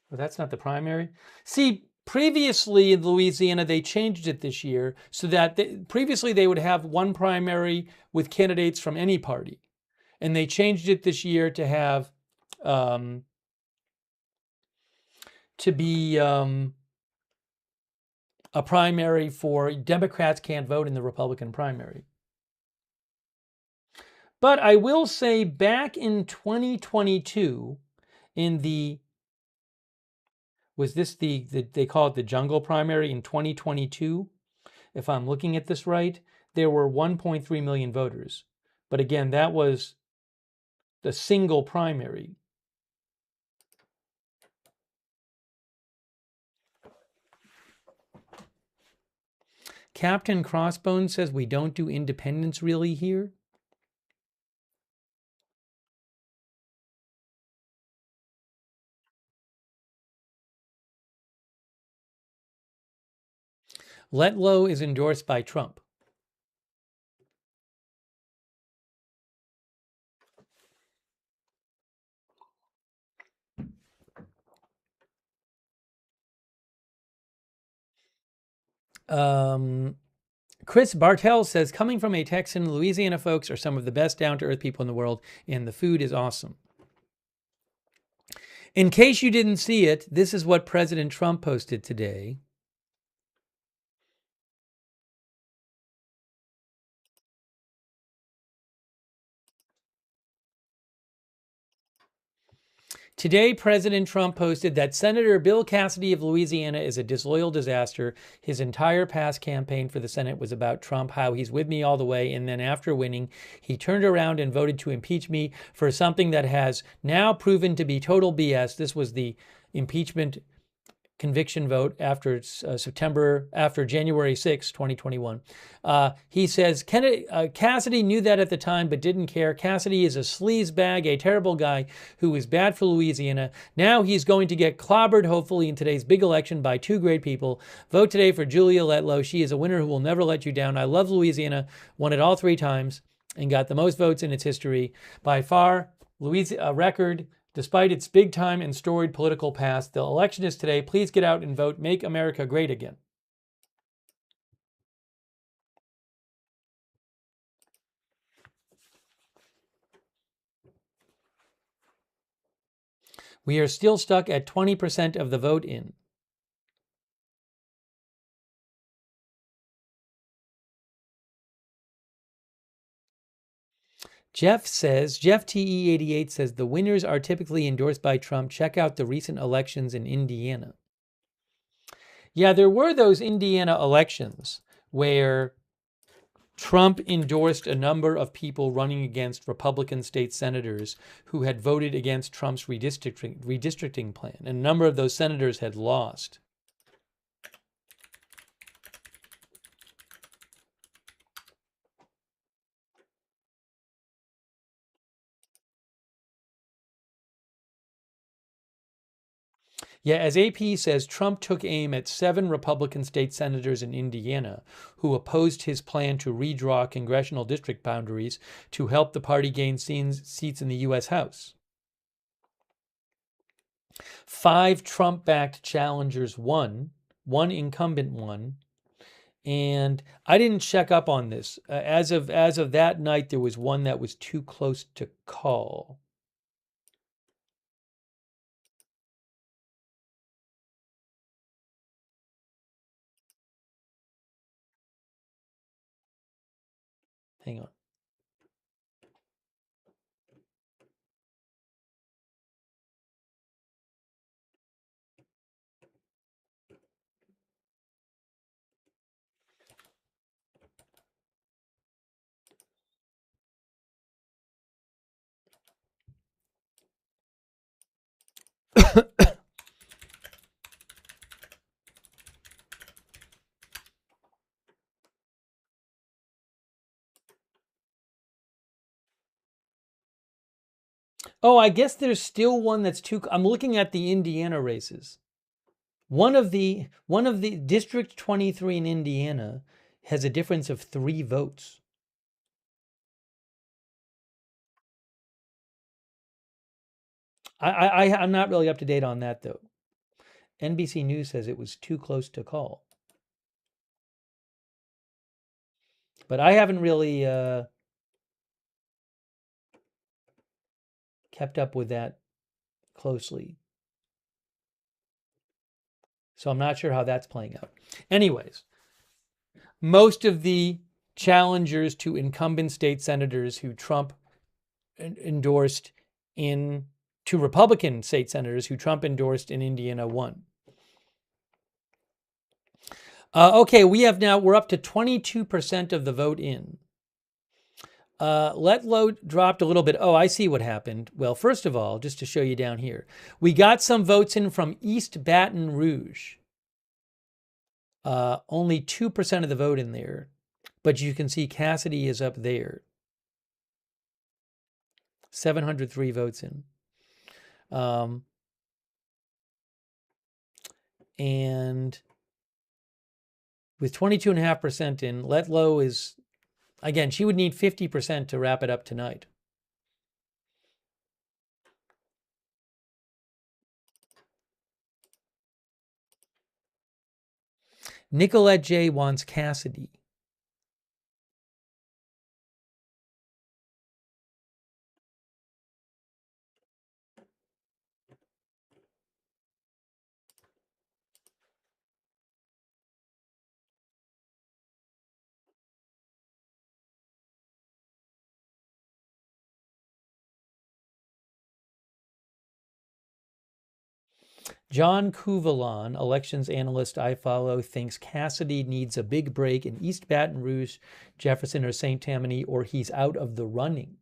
well, that's not the primary. See, previously in Louisiana, they changed it this year so that previously they would have one primary with candidates from any party. And they changed it this year to have, to be a primary for Democrats can't vote in the Republican primary. But I will say back in 2022, in the, was this they call it the jungle primary in 2022? If I'm looking at this right, there were 1.3 million voters. But again, that was the single primary. Captain Crossbones says we don't do independents really here. Letlow is endorsed by Trump. Chris Bartel says, coming from a Texan, Louisiana folks are some of the best down-to-earth people in the world, and the food is awesome. In case you didn't see it, this is what President Trump posted today. Today, President Trump posted that Senator Bill Cassidy of Louisiana is a disloyal disaster. His entire past campaign for the Senate was about Trump, how he's with me all the way, and then after winning, he turned around and voted to impeach me for something that has now proven to be total BS. This was the impeachment conviction vote after January 6, 2021. He says, Cassidy knew that at the time, but didn't care. Cassidy is a sleazebag, a terrible guy who is bad for Louisiana. Now he's going to get clobbered, hopefully, in today's big election by two great people. Vote today for Julia Letlow. She is a winner who will never let you down. I love Louisiana, won it all 3 times, and got the most votes in its history. By far, Louisiana record. Despite its big-time and storied political past, the election is today. Please get out and vote. Make America great again. We are still stuck at 20% of the vote in. Jeff TE88 says, the winners are typically endorsed by Trump. Check out the recent elections in Indiana. Yeah, there were those Indiana elections where Trump endorsed a number of people running against Republican state senators who had voted against Trump's redistricting plan. And a number of those senators had lost. Yeah, as AP says, Trump took aim at 7 Republican state senators in Indiana who opposed his plan to redraw congressional district boundaries to help the party gain seats in the U.S. House. 5 Trump-backed challengers won, 1 incumbent won, and I didn't check up on this. As of that night, there was one that was too close to call. Hang on. Oh, I guess there's still one that's too. I'm looking at the Indiana races. One of the District 23 in Indiana has a difference of 3 votes. I'm not really up to date on that though. NBC News says it was too close to call, but I haven't really kept up with that closely. So I'm not sure how that's playing out. Anyways, most of the challengers to incumbent state senators who Trump endorsed to Republican state senators who Trump endorsed in Indiana won. Okay, we're up to 22% of the vote in. Letlow dropped a little bit. Oh, I see what happened. Well, first of all, just to show you down here, we got some votes in from East Baton Rouge. Only 2% of the vote in there, but you can see Cassidy is up there. 703 votes in. And with 22.5% in. Letlow is, again, she would need 50% to wrap it up tonight. Nicolette J. wants Cassidy. John Kuvalon, elections analyst I follow, thinks Cassidy needs a big break in East Baton Rouge, Jefferson, or St. Tammany, or he's out of the running.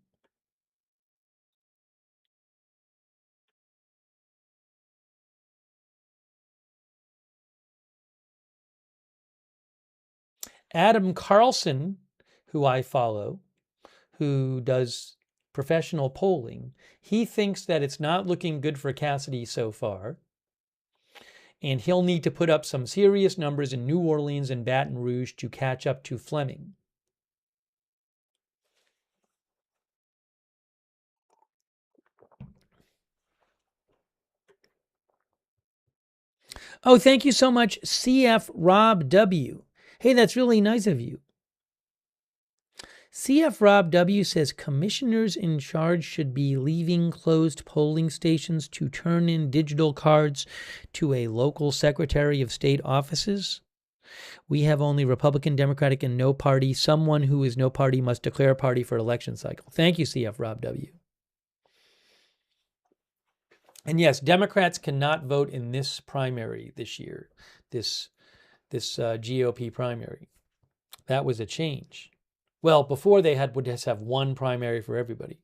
Adam Carlson, who I follow, who does professional polling, he thinks that it's not looking good for Cassidy so far, and he'll need to put up some serious numbers in New Orleans and Baton Rouge to catch up to Fleming. Oh, thank you so much, CF Rob W. Hey, that's really nice of you. CF Rob W says commissioners in charge should be leaving closed polling stations to turn in digital cards to a local secretary of state offices. We have only Republican, Democratic, and no party. Someone who is no party must declare a party for election cycle. Thank you, CF Rob W. And yes, Democrats cannot vote in this primary this year, this GOP primary. That was a change. Well, before they would just have one primary for everybody.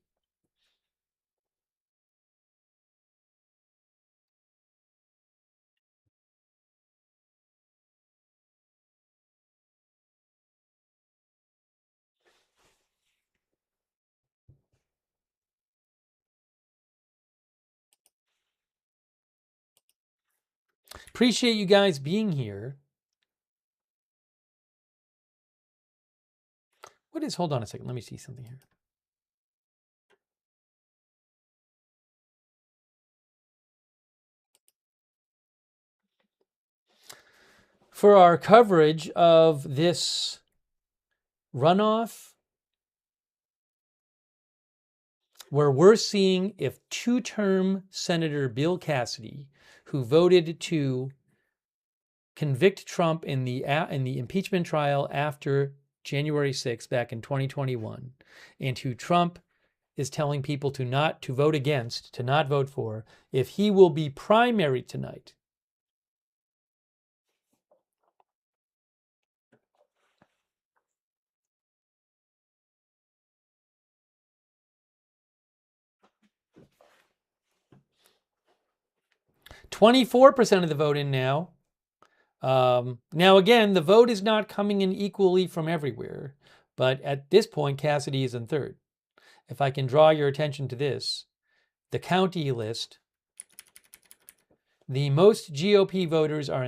Appreciate you guys being here. Hold on a second, let me see something here. For our coverage of this runoff, where we're seeing if two-term Senator Bill Cassidy, who voted to convict Trump in the impeachment trial after January 6th back in 2021, and who Trump is telling people to not vote for, if he will be primaried tonight. %24% of the vote in now. Now, again, the vote is not coming in equally from everywhere, but at this point, Cassidy is in third. If I can draw your attention to this, the county list, the most GOP voters are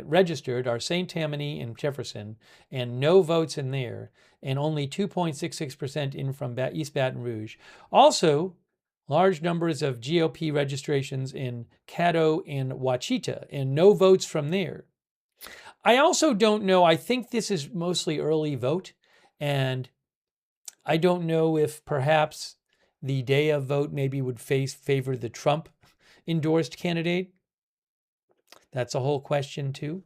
registered are St. Tammany and Jefferson, and no votes in there, and only 2.66% in from East Baton Rouge. Also, large numbers of GOP registrations in Caddo and Ouachita, and no votes from there. I also don't know, I think this is mostly early vote, and I don't know if perhaps the day of vote maybe would favor the Trump endorsed candidate. That's a whole question too.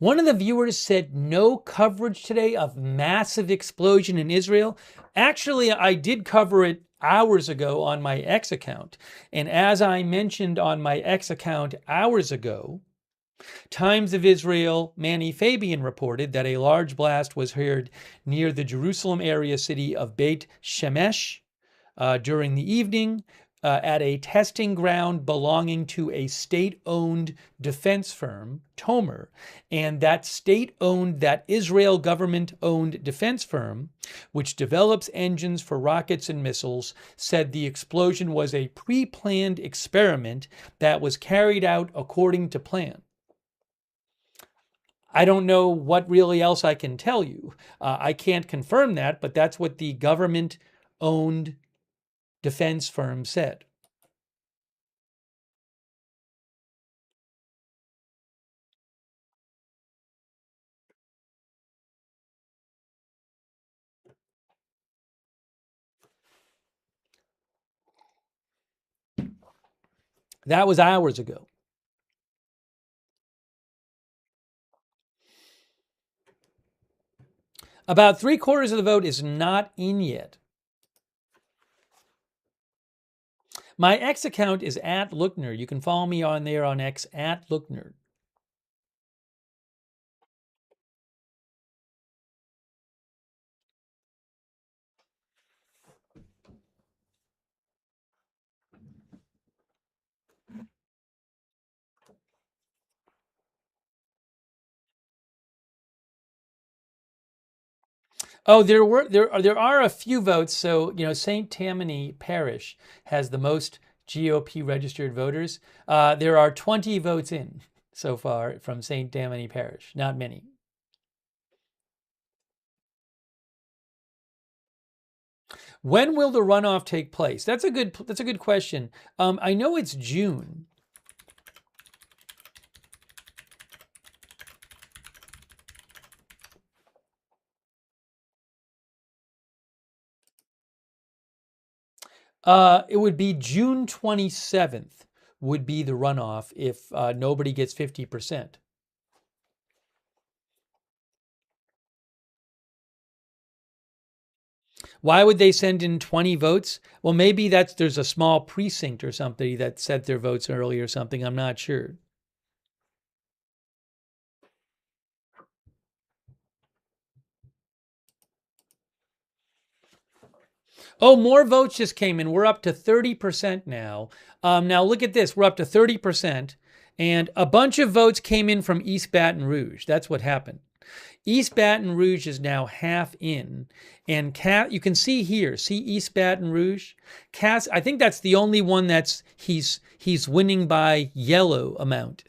One of the viewers said no coverage today of massive explosion in Israel. Actually, I did cover it hours ago on my X account. And as I mentioned on my X account hours ago, Times of Israel, Manny Fabian reported that a large blast was heard near the Jerusalem area city of Beit Shemesh during the evening at a testing ground belonging to a state-owned defense firm, Tomer. And that state-owned, that Israel government-owned defense firm, which develops engines for rockets and missiles, said the explosion was a pre-planned experiment that was carried out according to plan. I don't know what really else I can tell you. I can't confirm that, but that's what the government-owned defense firm said. That was hours ago. About 3/4 of the vote is not in yet. My X account is at Lookner. You can follow me on there on X at Lookner. Oh, there are a few votes. So, St. Tammany Parish has the most GOP registered voters. There are 20 votes in so far from St. Tammany Parish. Not many. When will the runoff take place? That's a good question. I know it's June. It would be June 27th would be the runoff if nobody gets 50%. Why would they send in 20 votes? Well, maybe there's a small precinct or something that sent their votes early or something. I'm not sure. Oh, more votes just came in. We're up to 30% now. Now look at this. We're up to 30%. And a bunch of votes came in from East Baton Rouge. That's what happened. East Baton Rouge is now half in. And you can see here, see East Baton Rouge? I think that's the only one he's winning by yellow amount.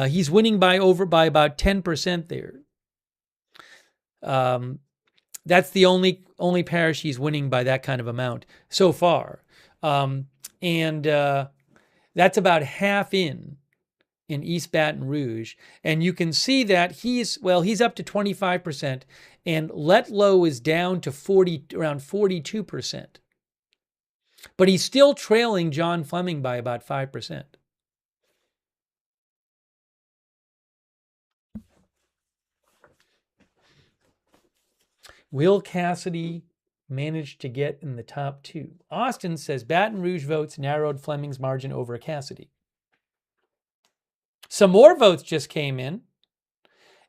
He's winning by about 10% there. That's the only parish he's winning by that kind of amount so far. And that's about half in East Baton Rouge. And you can see that he's up to 25%, and Letlow is down to around 42%. But he's still trailing John Fleming by about 5%. Will Cassidy manage to get in the top 2? Austin says Baton Rouge votes narrowed Fleming's margin over Cassidy. Some more votes just came in,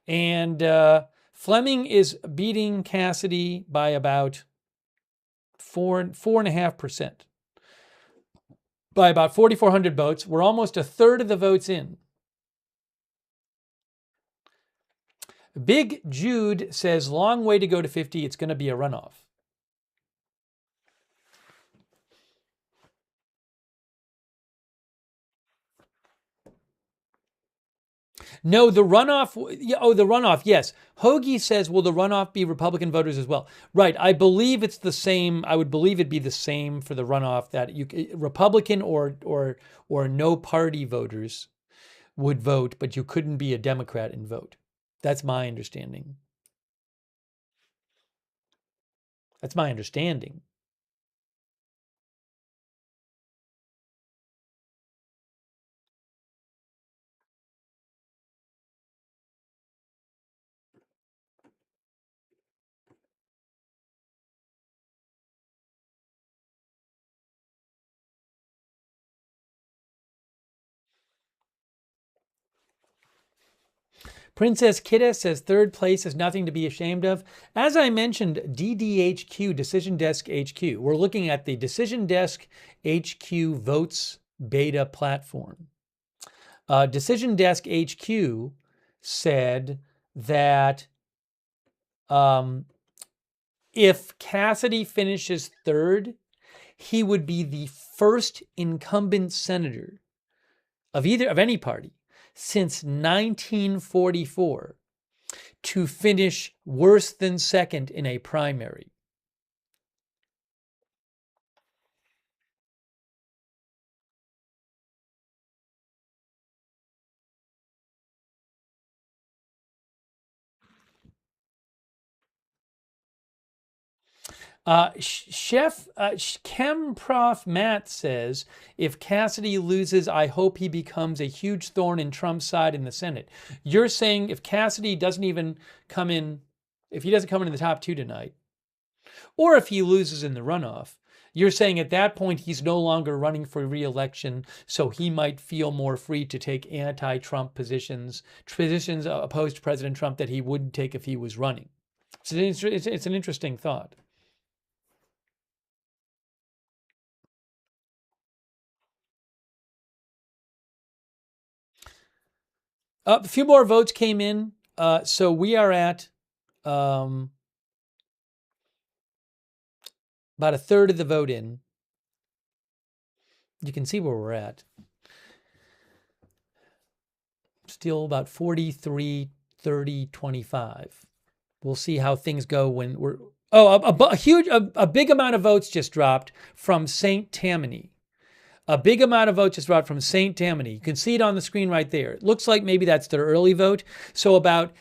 and Fleming is beating Cassidy by about 4.5%. By about 4,400 votes. We're almost a third of the votes in. Big Jude says, long way to go to 50. It's going to be a runoff. No, the runoff. Oh, the runoff. Yes. Hoagie says, will the runoff be Republican voters as well? Right. I believe it's the same. I would believe it'd be the same for the runoff, that Republican or no party voters would vote, but you couldn't be a Democrat and vote. That's my understanding. That's my understanding. Princess Kidda says third place is nothing to be ashamed of. As I mentioned, DDHQ, Decision Desk HQ. We're looking at the Decision Desk HQ Votes beta platform. Decision Desk HQ said that if Cassidy finishes third, he would be the first incumbent senator of any party since 1944 to finish worse than second in a primary. Chem Prof Matt says, if Cassidy loses, I hope he becomes a huge thorn in Trump's side in the Senate. You're saying if Cassidy doesn't even come in, if he doesn't come in the top two tonight, or if he loses in the runoff, you're saying at that point he's no longer running for re-election, so he might feel more free to take anti-Trump positions opposed to President Trump that he wouldn't take if he was running. So it's an interesting thought. A few more votes came in, so we are at about a third of the vote in. You can see where we're at. Still about 43, 30, 25. We'll see how things go when we're... Oh, a big amount of votes just dropped from St. Tammany. A big amount of votes just dropped from St. Tammany. You can see it on the screen right there. It looks like maybe that's their early vote. So about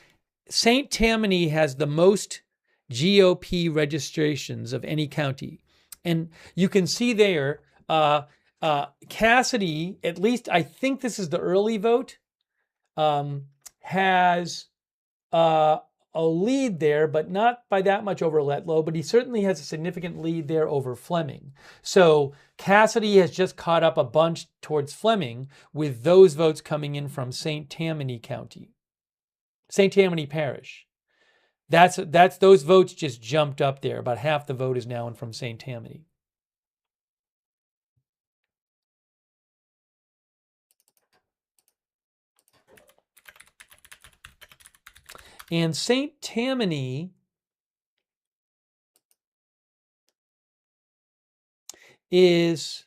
St. Tammany has the most GOP registrations of any county. And you can see there, Cassidy, at least I think this is the early vote, has a lead there, but not by that much over Letlow, but he certainly has a significant lead there over Fleming. So Cassidy has just caught up a bunch towards Fleming with those votes coming in from St. Tammany County, St. Tammany Parish. That's those votes just jumped up there. About half the vote is now in from St. Tammany. And St. Tammany is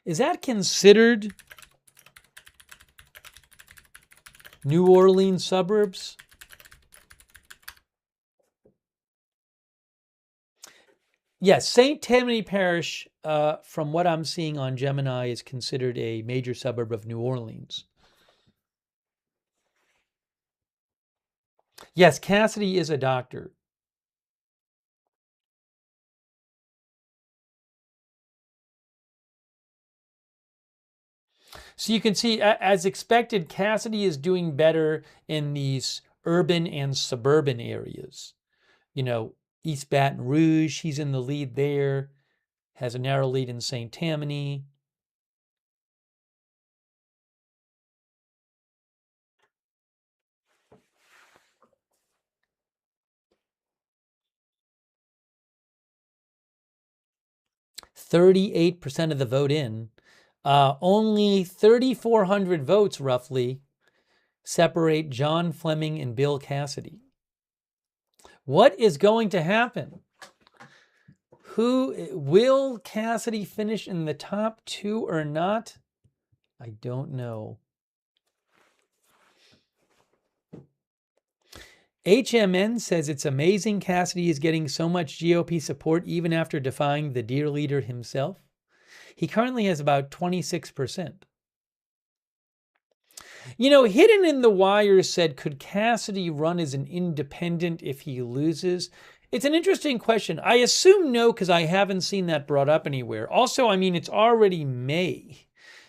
that considered New Orleans suburbs? Yes, St. Tammany Parish, from what I'm seeing on Gemini, is considered a major suburb of New Orleans. Yes, Cassidy is a doctor. So you can see, as expected, Cassidy is doing better in these urban and suburban areas. You know, East Baton Rouge, he's in the lead there, has a narrow lead in St. Tammany. %38% of the vote in. Only 3,400 votes, roughly, separate John Fleming and Bill Cassidy. What is going to happen? Will Cassidy finish in the top two or not? I don't know. HMN says it's amazing Cassidy is getting so much GOP support even after defying the dear leader himself. He currently has about 26%. You know, Hidden in the Wire said, could Cassidy run as an independent if he loses? It's an interesting question. I assume no, because I haven't seen that brought up anywhere. Also, I mean, it's already May.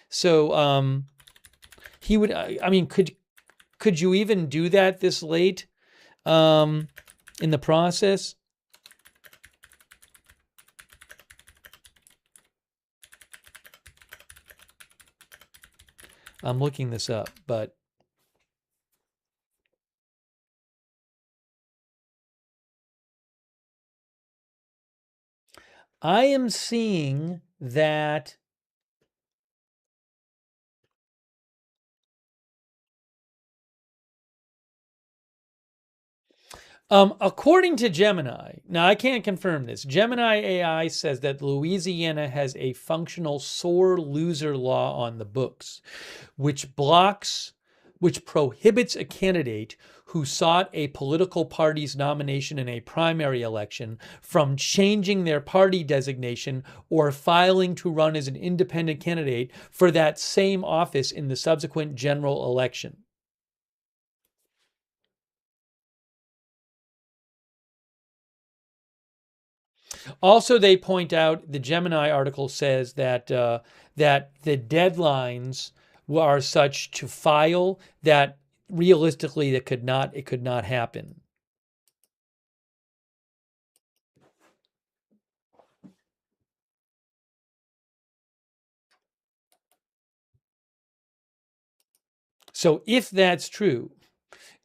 So he would, I mean, could you even do that this late in the process? I'm looking this up, but I am seeing that according to Gemini, now I can't confirm this. Gemini AI says that Louisiana has a functional sore loser law on the books, which prohibits a candidate who sought a political party's nomination in a primary election from changing their party designation or filing to run as an independent candidate for that same office in the subsequent general election. Also, they point out, the Gemini article says that that the deadlines are such to file that realistically it could not happen. So if that's true,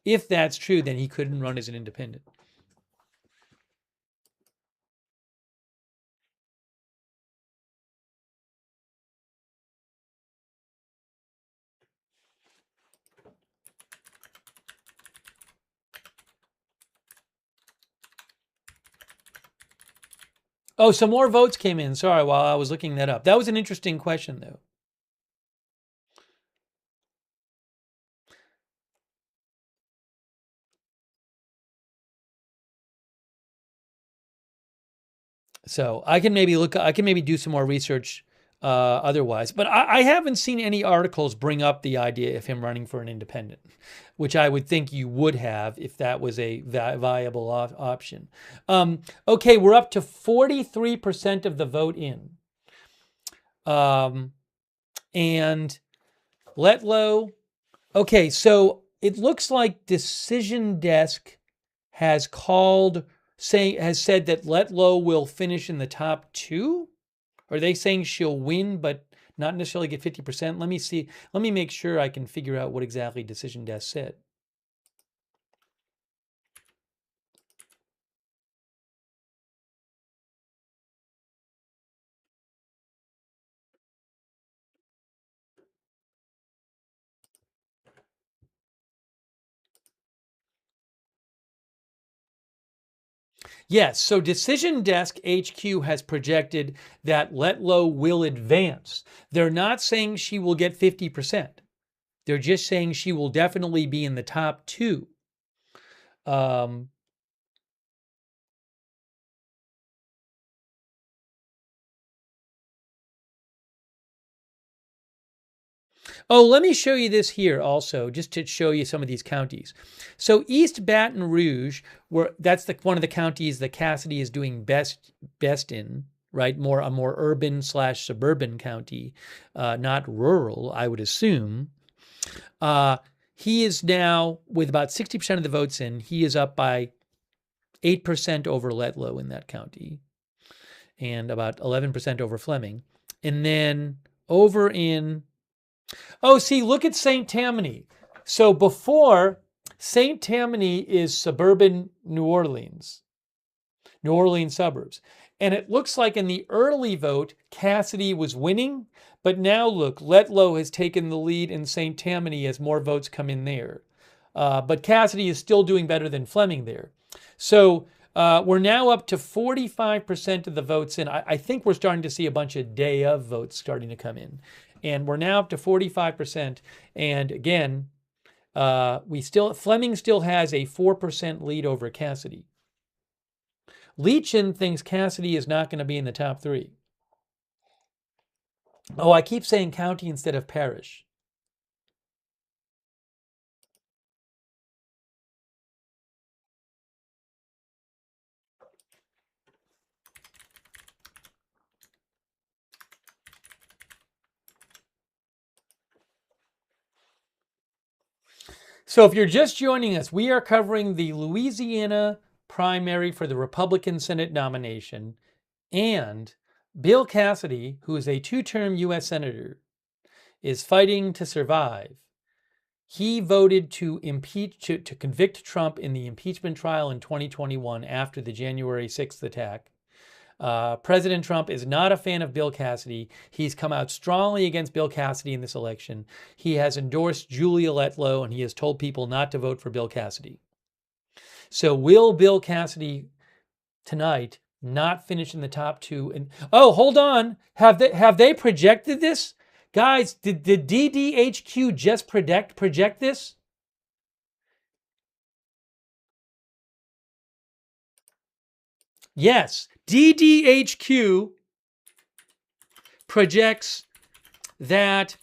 then he couldn't run as an independent. Oh, some more votes came in. Sorry, while I was looking that up. That was an interesting question, though. So I can maybe do some more research otherwise. But I haven't seen any articles bring up the idea of him running for an independent, which I would think you would have if that was a viable option. Okay, we're up to 43% of the vote in. And Letlow. Okay, so it looks like Decision Desk has said that Letlow will finish in the top 2. Are they saying she'll win but not necessarily get 50%? Let me see. Let me make sure I can figure out what exactly Decision Desk said. Yes, so Decision Desk HQ has projected that Letlow will advance. They're not saying she will get 50%. They're just saying she will definitely be in the top 2. Oh, let me show you this here also, just to show you some of these counties. So East Baton Rouge, that's one of the counties that Cassidy is doing best in, right? A more urban / suburban county, not rural, I would assume. He is now, with about 60% of the votes in, he is up by 8% over Letlow in that county, and about 11% over Fleming. And then over in Oh, see, look at St. Tammany. So before, St. Tammany is suburban New Orleans suburbs. And it looks like in the early vote, Cassidy was winning. But now look, Letlow has taken the lead in St. Tammany as more votes come in there. But Cassidy is still doing better than Fleming there. So we're now up to 45% of the votes in. I think we're starting to see a bunch of day of votes starting to come in. And we're now up to 45%. And again, Fleming still has a 4% lead over Cassidy. Leachin thinks Cassidy is not going to be in the top 3. Oh, I keep saying county instead of parish. So if you're just joining us, we are covering the Louisiana primary for the Republican Senate nomination, and Bill Cassidy, who is a 2-term U.S. Senator, is fighting to survive. He voted to convict Trump in the impeachment trial in 2021 after the January 6th attack. President Trump is not a fan of Bill Cassidy. He's come out strongly against Bill Cassidy in this election. He has endorsed Julia Letlow, and he has told people not to vote for Bill Cassidy. So will Bill Cassidy tonight not finish in the top two? And oh, hold on. Have they projected this? Guys, did DDHQ just project this? Yes, DDHQ projects that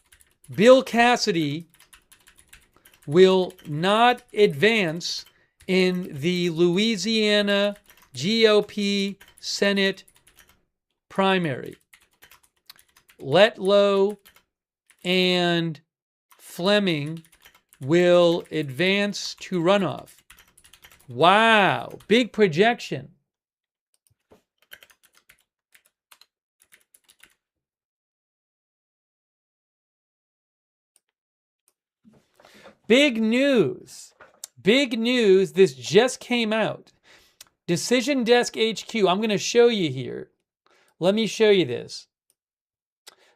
Bill Cassidy will not advance in the Louisiana GOP Senate primary. Letlow and Fleming will advance to runoff. Wow, big projection. Big news. Big news. This just came out. Decision Desk HQ. I'm going to show you here. Let me show you this.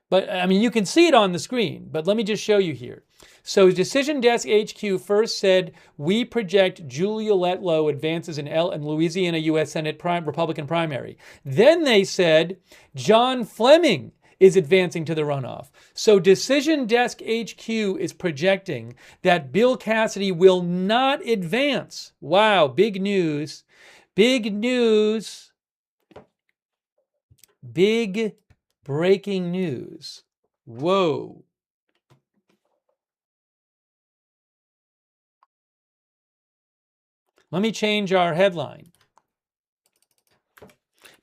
But I mean, you can see it on the screen, but let me just show you here. So Decision Desk HQ first said, we project Julia Letlow advances in Louisiana U.S. Senate Republican primary. Then they said, John Fleming is advancing to the runoff. So Decision Desk HQ is projecting that Bill Cassidy will not advance. Wow, big news. Big news. Big breaking news. Whoa. Let me change our headline.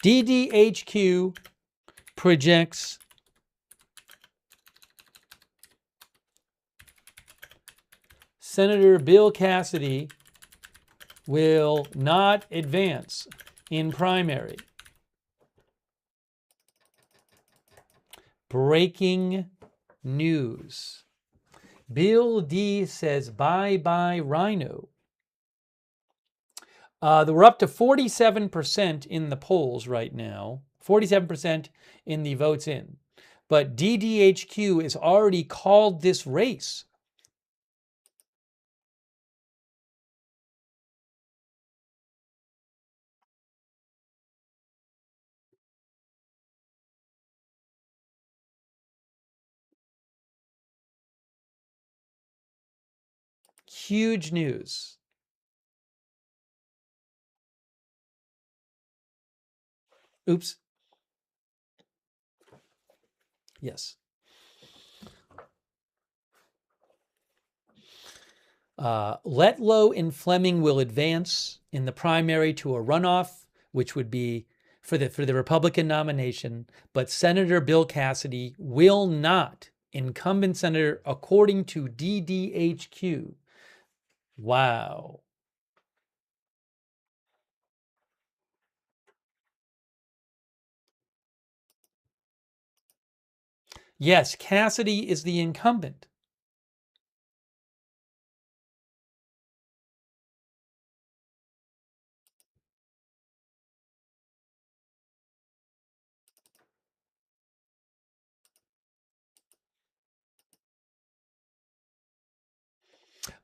DDHQ projects Senator Bill Cassidy will not advance in primary. Breaking news. Bill D says bye-bye Rhino. We're up to 47% in the polls right now. 47% in the votes in. But DDHQ has already called this race. Huge news. Oops. Yes. Letlow and Fleming will advance in the primary to a runoff, which would be for the Republican nomination, but Senator Bill Cassidy will not. Incumbent senator, according to DDHQ. Wow. Yes, Cassidy is the incumbent.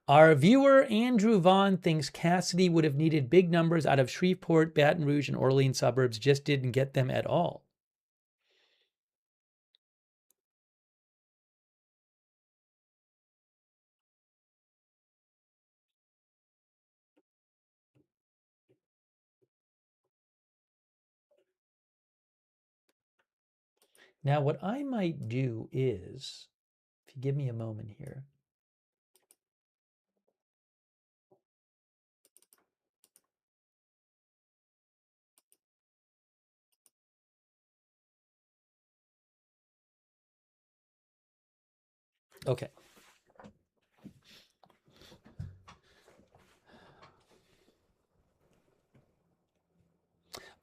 Our viewer, Andrew Vaughn, thinks Cassidy would have needed big numbers out of Shreveport, Baton Rouge, and Orleans suburbs, just didn't get them at all. Now, what I might do is, if you give me a moment here, okay.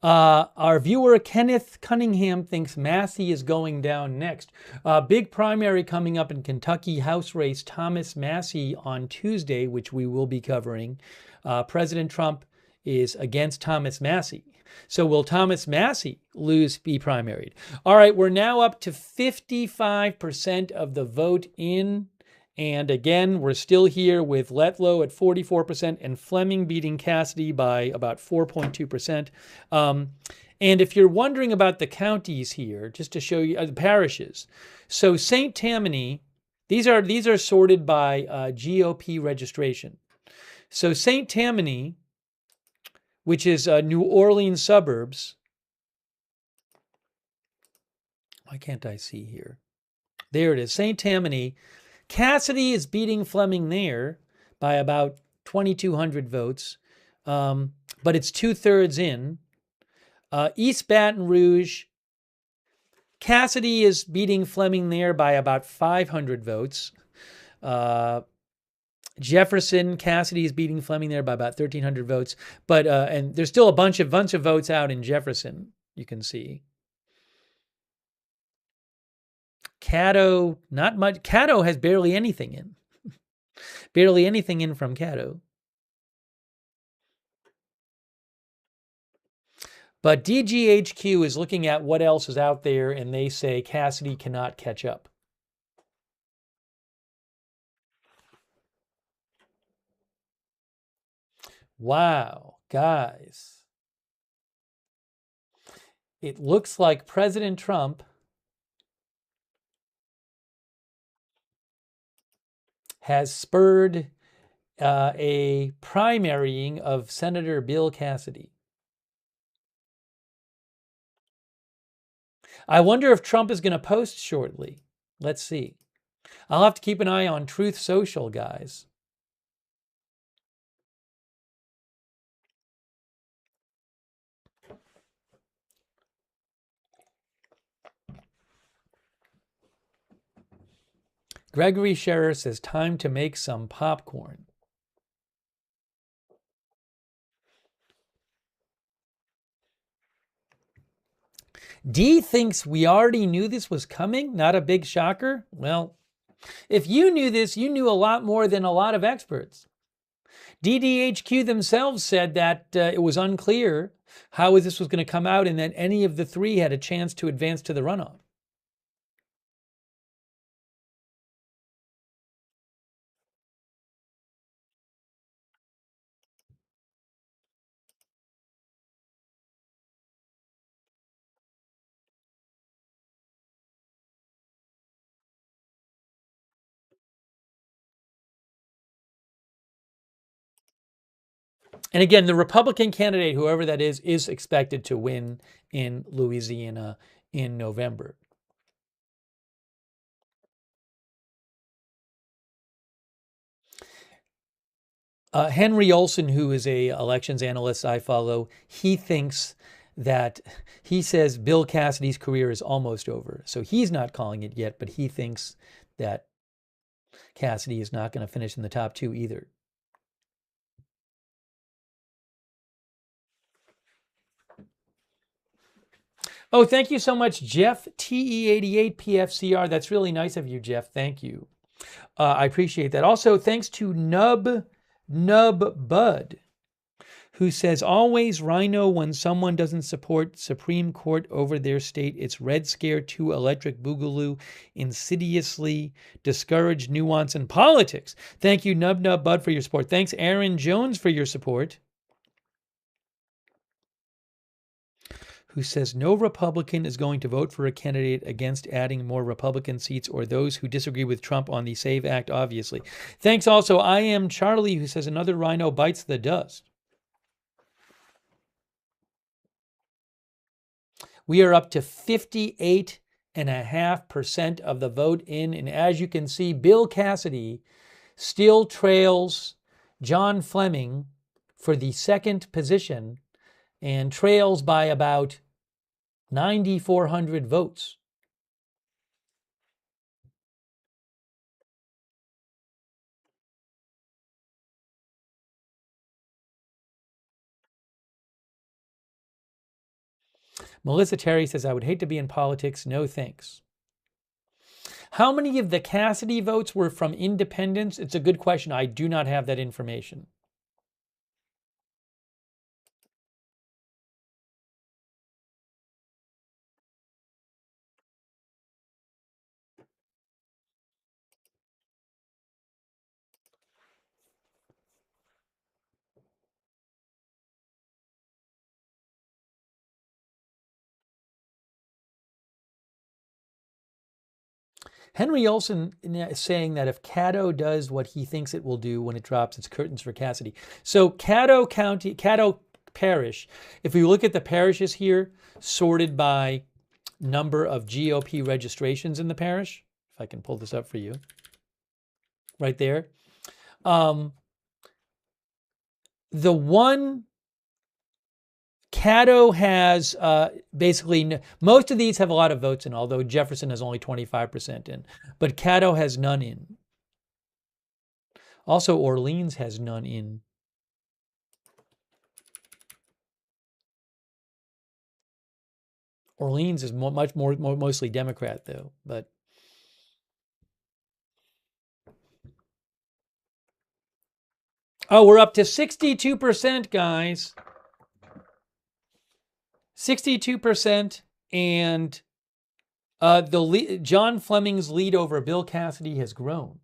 Our viewer Kenneth Cunningham thinks Massey is going down next. Big primary coming up in Kentucky, House race Thomas Massey on Tuesday, which we will be covering. President Trump is against Thomas Massey. So will Thomas Massey be primaried? All right, we're now up to 55% of the vote in. And again, we're still here with Letlow at 44% and Fleming beating Cassidy by about 4.2%. And if you're wondering about the counties here, just to show you the parishes. So St. Tammany, these are sorted by GOP registration. So St. Tammany, which is New Orleans suburbs. Why can't I see here? There it is, St. Tammany. Cassidy is beating Fleming there by about 2,200 votes, but it's 2/3 in. East Baton Rouge, Cassidy is beating Fleming there by about 500 votes. Jefferson, Cassidy is beating Fleming there by about 1,300 votes, but and there's still a bunch of votes out in Jefferson, you can see. Caddo, not much. Caddo has barely anything in. Barely anything in from Caddo. But DGHQ is looking at what else is out there, and they say Cassidy cannot catch up. Wow, guys. It looks like President Trump has spurred a primarying of Senator Bill Cassidy. I wonder if Trump is going to post shortly. Let's see. I'll have to keep an eye on Truth Social, guys. Gregory Scherer says, time to make some popcorn. D thinks we already knew this was coming, not a big shocker. Well, if you knew this, you knew a lot more than a lot of experts. DDHQ themselves said that it was unclear how this was going to come out and that any of the three had a chance to advance to the runoff. And again, the Republican candidate, whoever that is expected to win in Louisiana in November. Henry Olson, who is a elections analyst I follow, he says Bill Cassidy's career is almost over. So he's not calling it yet, but he thinks that Cassidy is not going to finish in the top two either. Oh, thank you so much, Jeff, TE88PFCR. That's really nice of you, Jeff. Thank you. I appreciate that. Also, thanks to Nub Bud, who says, always rhino when someone doesn't support Supreme Court over their state. It's Red Scare 2 electric boogaloo, insidiously discourage nuance in politics. Thank you, Nub Bud, for your support. Thanks, Aaron Jones, for your support, who says no Republican is going to vote for a candidate against adding more Republican seats or those who disagree with Trump on the SAVE Act, obviously. Thanks also, I am Charlie, who says another rhino bites the dust. We are up to 58.5% of the vote in, and as you can see, Bill Cassidy still trails John Fleming for the second position and trails by about 9,400 votes. Melissa Terry says, I would hate to be in politics. No thanks. How many of the Cassidy votes were from independents? It's a good question. I do not have that information. Henry Olson is saying that if Caddo does what he thinks it will do when it drops its curtains for Cassidy. So Caddo County, Caddo Parish, if we look at the parishes here, sorted by number of GOP registrations in the parish, if I can pull this up for you, right there. The one Caddo has basically, most of these have a lot of votes in, although Jefferson has only 25% in. But Caddo has none in. Also, Orleans has none in. Orleans is mostly Democrat, though. But oh, we're up to 62%, guys. 62%, and John Fleming's lead over Bill Cassidy has grown.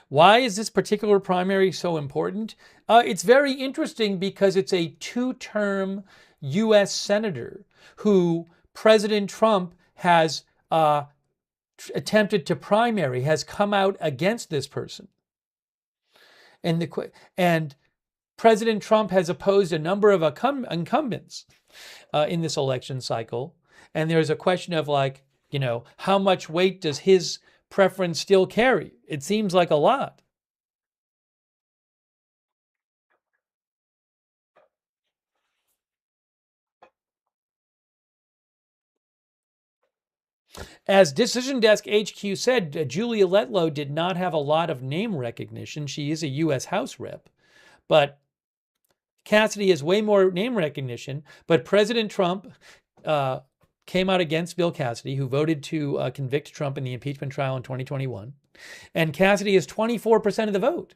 Why is this particular primary so important? It's very interesting because it's a two-term U.S. senator who President Trump has attempted to primary, has come out against this person. And President Trump has opposed a number of incumbents in this election cycle. And there's a question of, like, you know, how much weight does his preference still carry? It seems like a lot. As Decision Desk HQ said, Julia Letlow did not have a lot of name recognition. She is a U.S. House rep, but Cassidy has way more name recognition. But President Trump came out against Bill Cassidy, who voted to convict Trump in the impeachment trial in 2021. And Cassidy is 24% of the vote.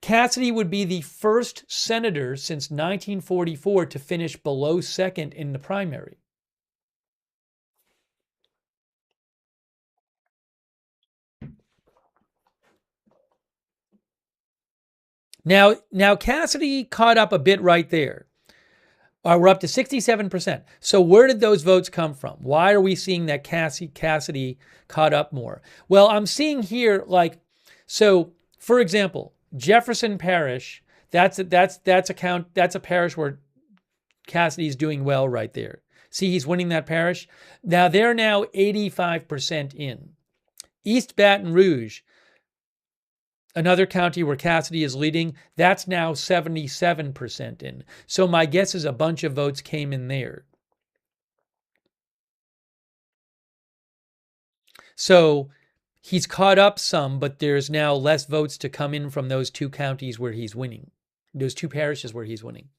Cassidy would be the first senator since 1944 to finish below second in the primary. Now Cassidy caught up a bit right there. We're up to 67%. So where did those votes come from? Why are we seeing that Cassidy caught up more? Well, I'm seeing here, like, so for example, Jefferson Parish, that's a parish where Cassidy's doing well right there. See, he's winning that parish. Now they're now 85% in. East Baton Rouge, another county where Cassidy is leading, that's now 77% in. So my guess is a bunch of votes came in there. So he's caught up some, but there's now less votes to come in from those two counties where he's winning, those two parishes where he's winning.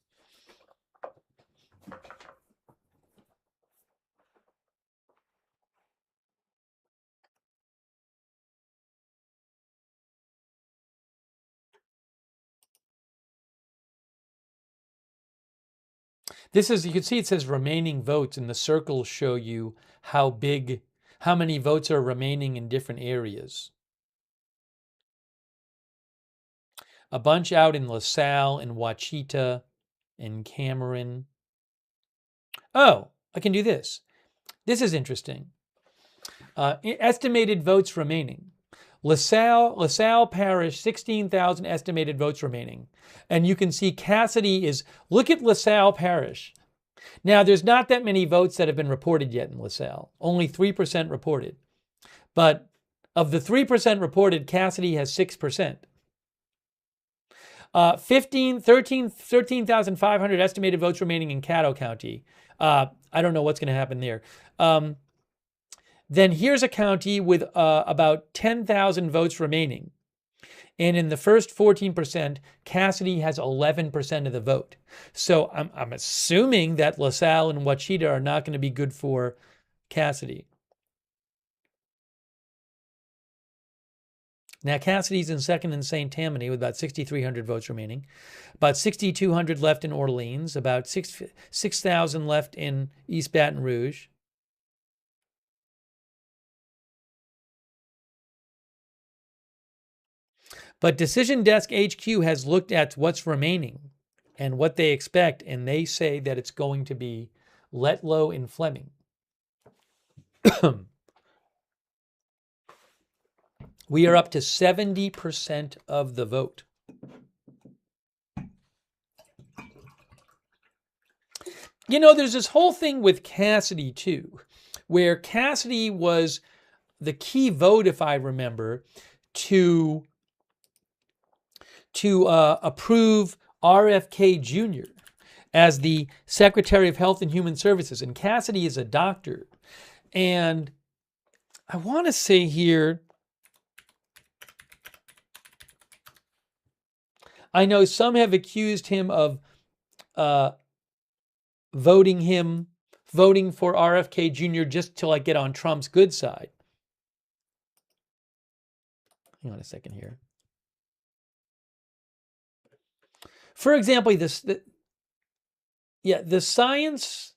This is, you can see it says remaining votes, and the circles show you how many votes are remaining in different areas. A bunch out in LaSalle and Ouachita and Cameron. Oh, I can do this. This is interesting. Estimated votes remaining. LaSalle Parish, 16,000 estimated votes remaining. And you can see Cassidy is, look at LaSalle Parish. Now, there's not that many votes that have been reported yet in LaSalle. Only 3% reported. But of the 3% reported, Cassidy has 6%. 13,500 estimated votes remaining in Caddo County. I don't know what's going to happen there. Then here's a county with about 10,000 votes remaining. And in the first 14%, Cassidy has 11% of the vote. So I'm assuming that LaSalle and Ouachita are not going to be good for Cassidy. Now, Cassidy's in second in St. Tammany with about 6,300 votes remaining, about 6,200 left in Orleans, about 6,000 left in East Baton Rouge. But Decision Desk HQ has looked at what's remaining and what they expect, and they say that it's going to be Letlow and Fleming. We are up to 70% of the vote. You know, there's this whole thing with Cassidy, too, where Cassidy was the key vote, if I remember, to approve RFK Jr. as the Secretary of Health and Human Services. And Cassidy is a doctor. And I want to say here, I know some have accused him of voting for RFK Jr. just to like get on Trump's good side. Hang on a second here. For example, the science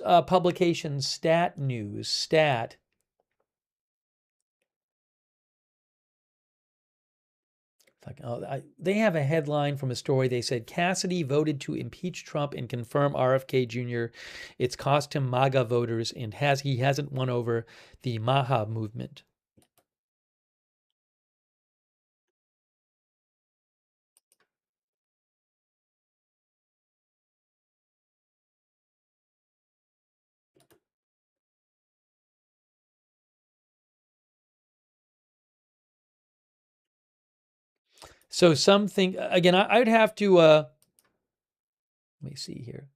publication Stat News, they have a headline from a story. They said Cassidy voted to impeach Trump and confirm RFK Jr. It's cost him MAGA voters, and he hasn't won over the MAHA movement. So some think, again, I'd have to, let me see here.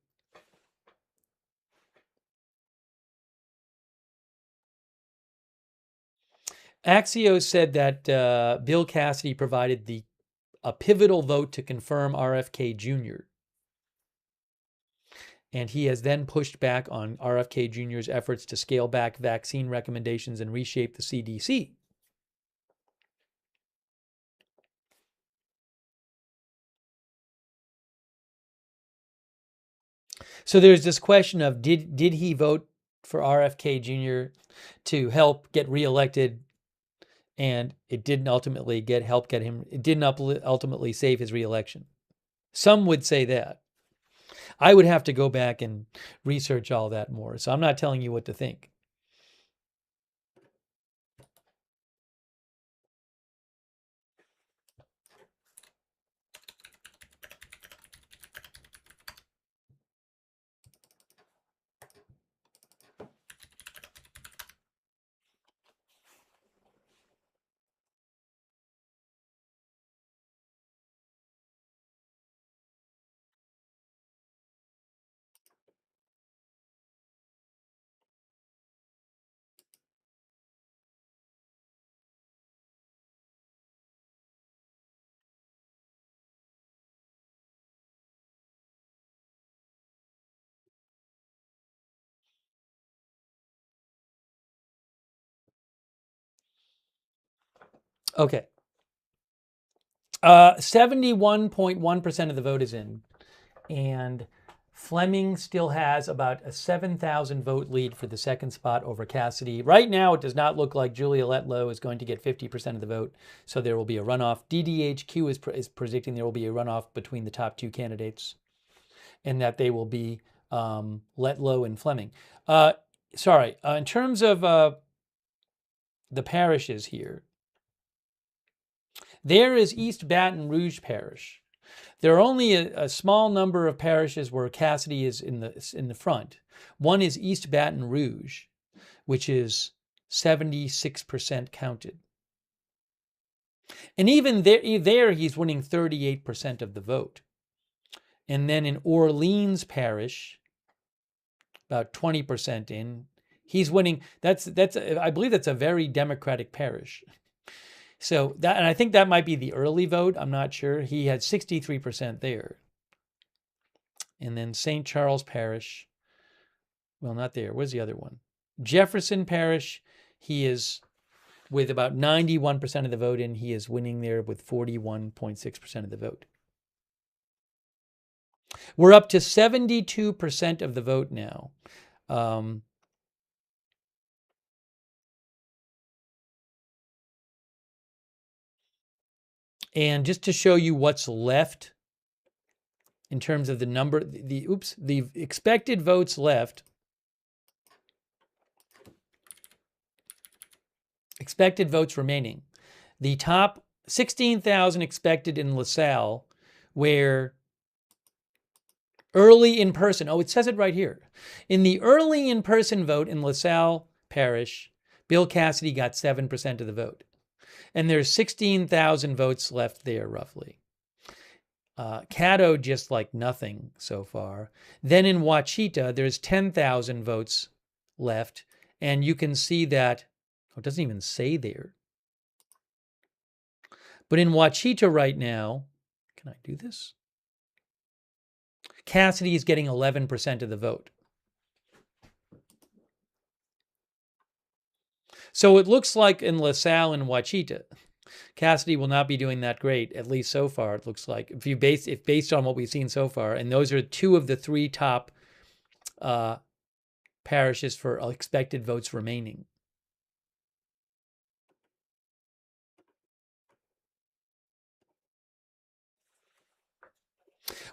Axios said that Bill Cassidy provided a pivotal vote to confirm RFK Jr. And he has then pushed back on RFK Jr.'s efforts to scale back vaccine recommendations and reshape the CDC. So there's this question of did he vote for RFK Jr. to help get reelected, and it didn't ultimately ultimately save his reelection. Some would say that. I would have to go back and research all that more. So I'm not telling you what to think. Okay. 71.1% of the vote is in. And Fleming still has about a 7,000 vote lead for the second spot over Cassidy. Right now, it does not look like Julia Letlow is going to get 50% of the vote, so there will be a runoff. DDHQ is predicting there will be a runoff between the top two candidates, and that they will be Letlow and Fleming. In terms of the parishes here, there is East Baton Rouge Parish. There are only a small number of parishes where Cassidy is in the front. One is East Baton Rouge, which is 76% counted. And even there he's winning 38% of the vote. And then in Orleans Parish, about 20% in, he's winning. I believe that's a very Democratic parish. So that, and I think that might be the early vote. I'm not sure. He had 63% there. And then St. Charles Parish. Well, not there. Where's the other one? Jefferson Parish. He is with about 91% of the vote in. He is winning there with 41.6% of the vote. We're up to 72% of the vote now. And just to show you what's left in terms of the number, the expected votes left. Expected votes remaining. The top 16,000 expected in LaSalle, where early in person, oh, it says it right here. In the early in person vote in LaSalle Parish, Bill Cassidy got 7% of the vote. And there's 16,000 votes left there, roughly. Caddo, just like nothing so far. Then in Ouachita, there's 10,000 votes left. And you can see that, oh, it doesn't even say there. But in Ouachita right now, can I do this? Cassidy is getting 11% of the vote. So it looks like in LaSalle and Ouachita, Cassidy will not be doing that great, at least so far. It looks like if based on what we've seen so far, and those are two of the three top parishes for expected votes remaining.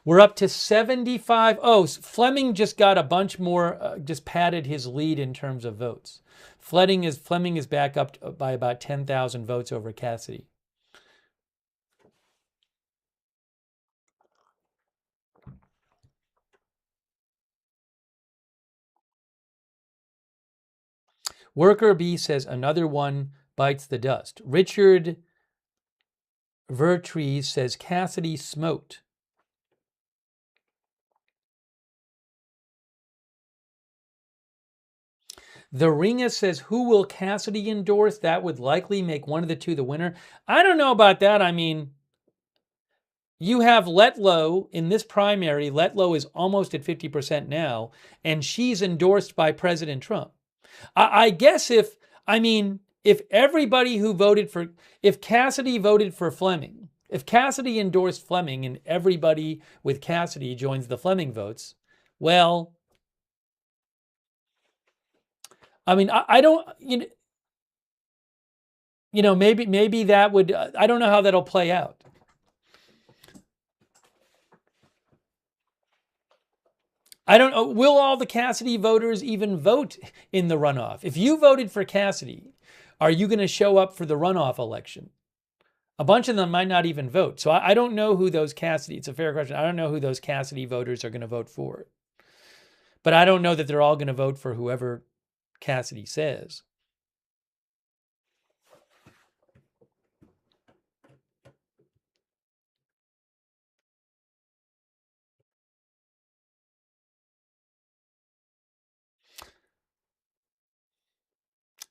We're up to 75. Oh, Fleming just got a bunch more, just padded his lead in terms of votes. Fleming is back up by about 10,000 votes over Cassidy. Worker B says another one bites the dust. Richard Vertrees says Cassidy smoked. The Ringer says, who will Cassidy endorse? That would likely make one of the two the winner. I don't know about that. I mean, you have Letlow in this primary. Letlow is almost at 50% now, and she's endorsed by President Trump. I guess if everybody who voted for, if Cassidy voted for Fleming, if Cassidy endorsed Fleming and everybody with Cassidy joins the Fleming votes, well, I mean, I don't, maybe that would, I don't know how that'll play out. I don't know, will all the Cassidy voters even vote in the runoff? If you voted for Cassidy, are you going to show up for the runoff election? A bunch of them might not even vote. So I don't know who those Cassidy, it's a fair question. I don't know who those Cassidy voters are going to vote for. But I don't know that they're all going to vote for whoever Cassidy says.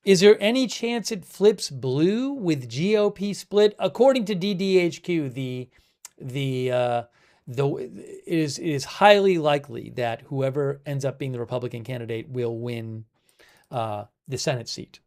Is there any chance it flips blue with GOP split? According to DDHQ, it is highly likely that whoever ends up being the Republican candidate will win the Senate seat.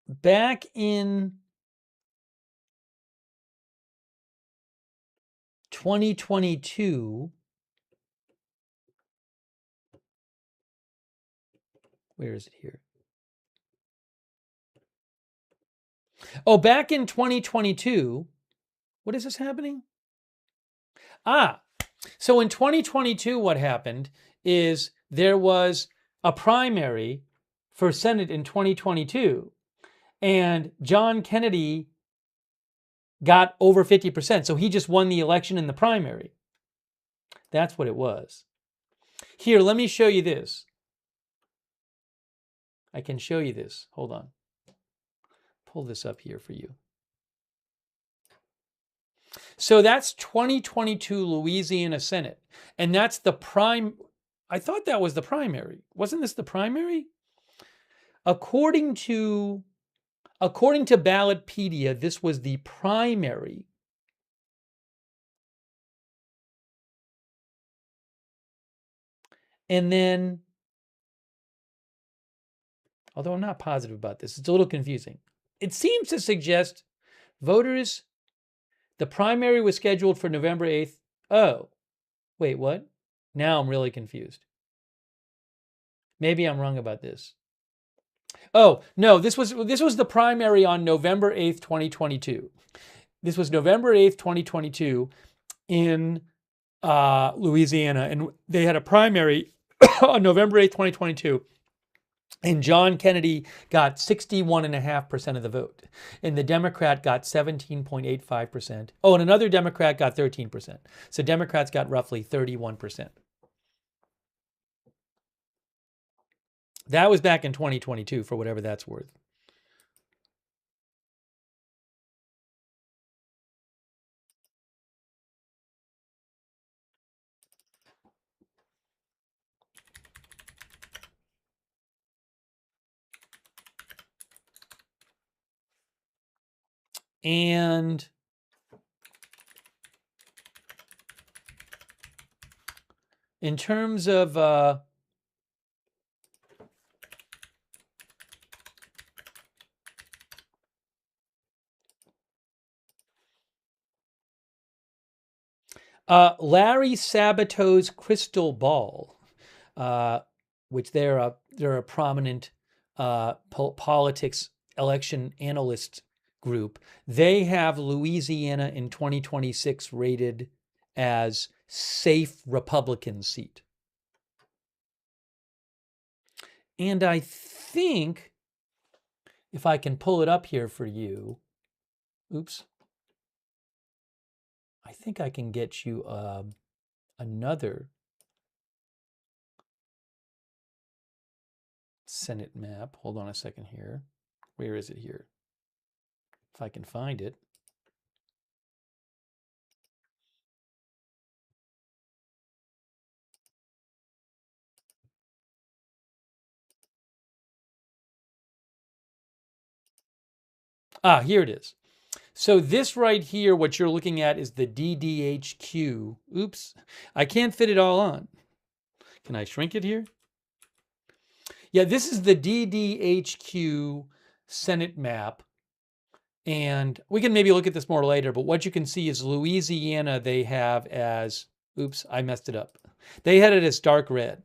Back in 2022, where is it here? Oh, back in 2022, what is this happening? So in 2022, what happened is there was a primary for Senate in 2022, and John Kennedy got over 50%. So he just won the election in the primary. That's what it was. Here, let me show you this. I can show you this. Hold on. Pull this up here for you. So that's 2022 Louisiana Senate. And that's the I thought that was the primary. Wasn't this the primary? According to Ballotpedia, this was the primary. And then, although I'm not positive about this, it's a little confusing. It seems to suggest voters, the primary was scheduled for November 8th. Oh, wait, what? Now I'm really confused. Maybe I'm wrong about this. Oh, no, this was the primary on November 8th, 2022. This was November 8th, 2022 in Louisiana. And they had a primary on November 8th, 2022. And John Kennedy got 61.5% of the vote. And the Democrat got 17.85%. Oh, and another Democrat got 13%. So Democrats got roughly 31%. That was back in 2022, for whatever that's worth. And in terms of Larry Sabato's crystal ball, which they're a prominent politics election analyst group. They have Louisiana in 2026 rated as safe Republican seat. And I think, if I can pull it up here for you, oops, I think I can get you another Senate map. Hold on a second here. Where is it here? If I can find it. Ah, here it is. So this right here, what you're looking at is the DDHQ. Oops, I can't fit it all on. Can I shrink it here? Yeah, this is the DDHQ Senate map. And we can maybe look at this more later, but what you can see is Louisiana, they have as, oops, I messed it up. They had it as dark red.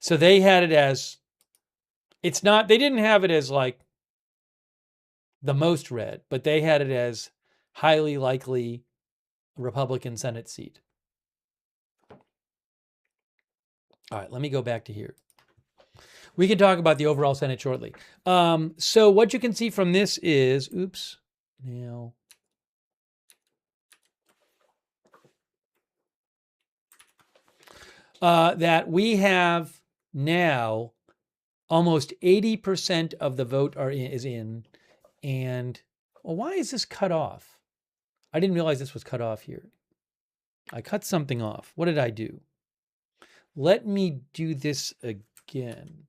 So they had it as, it's not, they didn't have it as like the most red, but they had it as highly likely Republican Senate seat. All right, let me go back to here. We can talk about the overall Senate shortly. So what you can see from this is, oops, now. That we have now almost 80% of the vote is in. And well, why is this cut off? I didn't realize this was cut off here. I cut something off. What did I do? Let me do this again.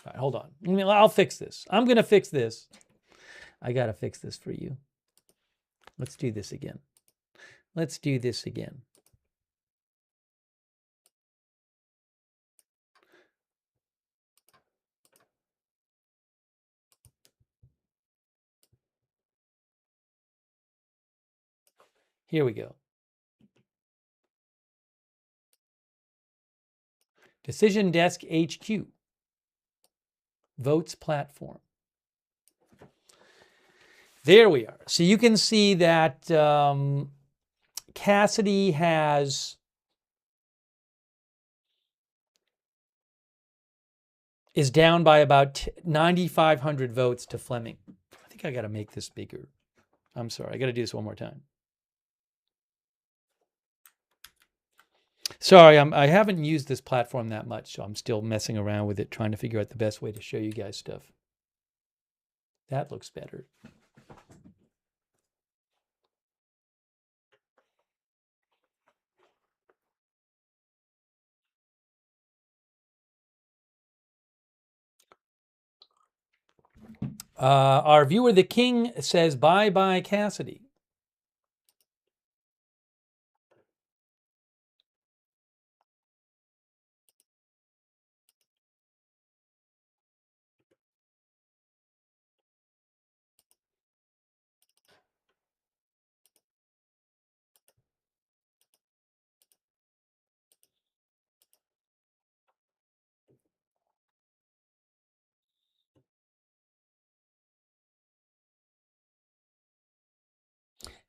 All right, hold on. I'll fix this. I'm going to fix this. I got to fix this for you. Let's do this again. Let's do this again. Here we go. Decision Desk HQ. Votes platform. There we are. So you can see that Cassidy is down by about 9,500 votes to Fleming. I think I got to make this bigger. I'm sorry. I got to do this one more time. Sorry, I haven't used this platform that much, so I'm still messing around with it, trying to figure out the best way to show you guys stuff. That looks better. Our viewer, the King, says, bye-bye, Cassidy.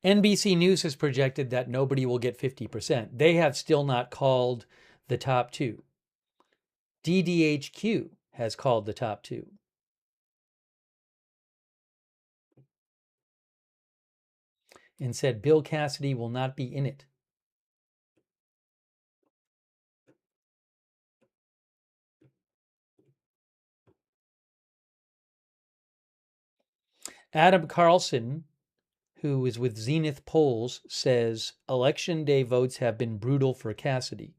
NBC News has projected that nobody will get 50%. They have still not called the top two. DDHQ has called the top two. And said Bill Cassidy will not be in it. Adam Carlson, who is with Zenith Polls, says election day votes have been brutal for Cassidy.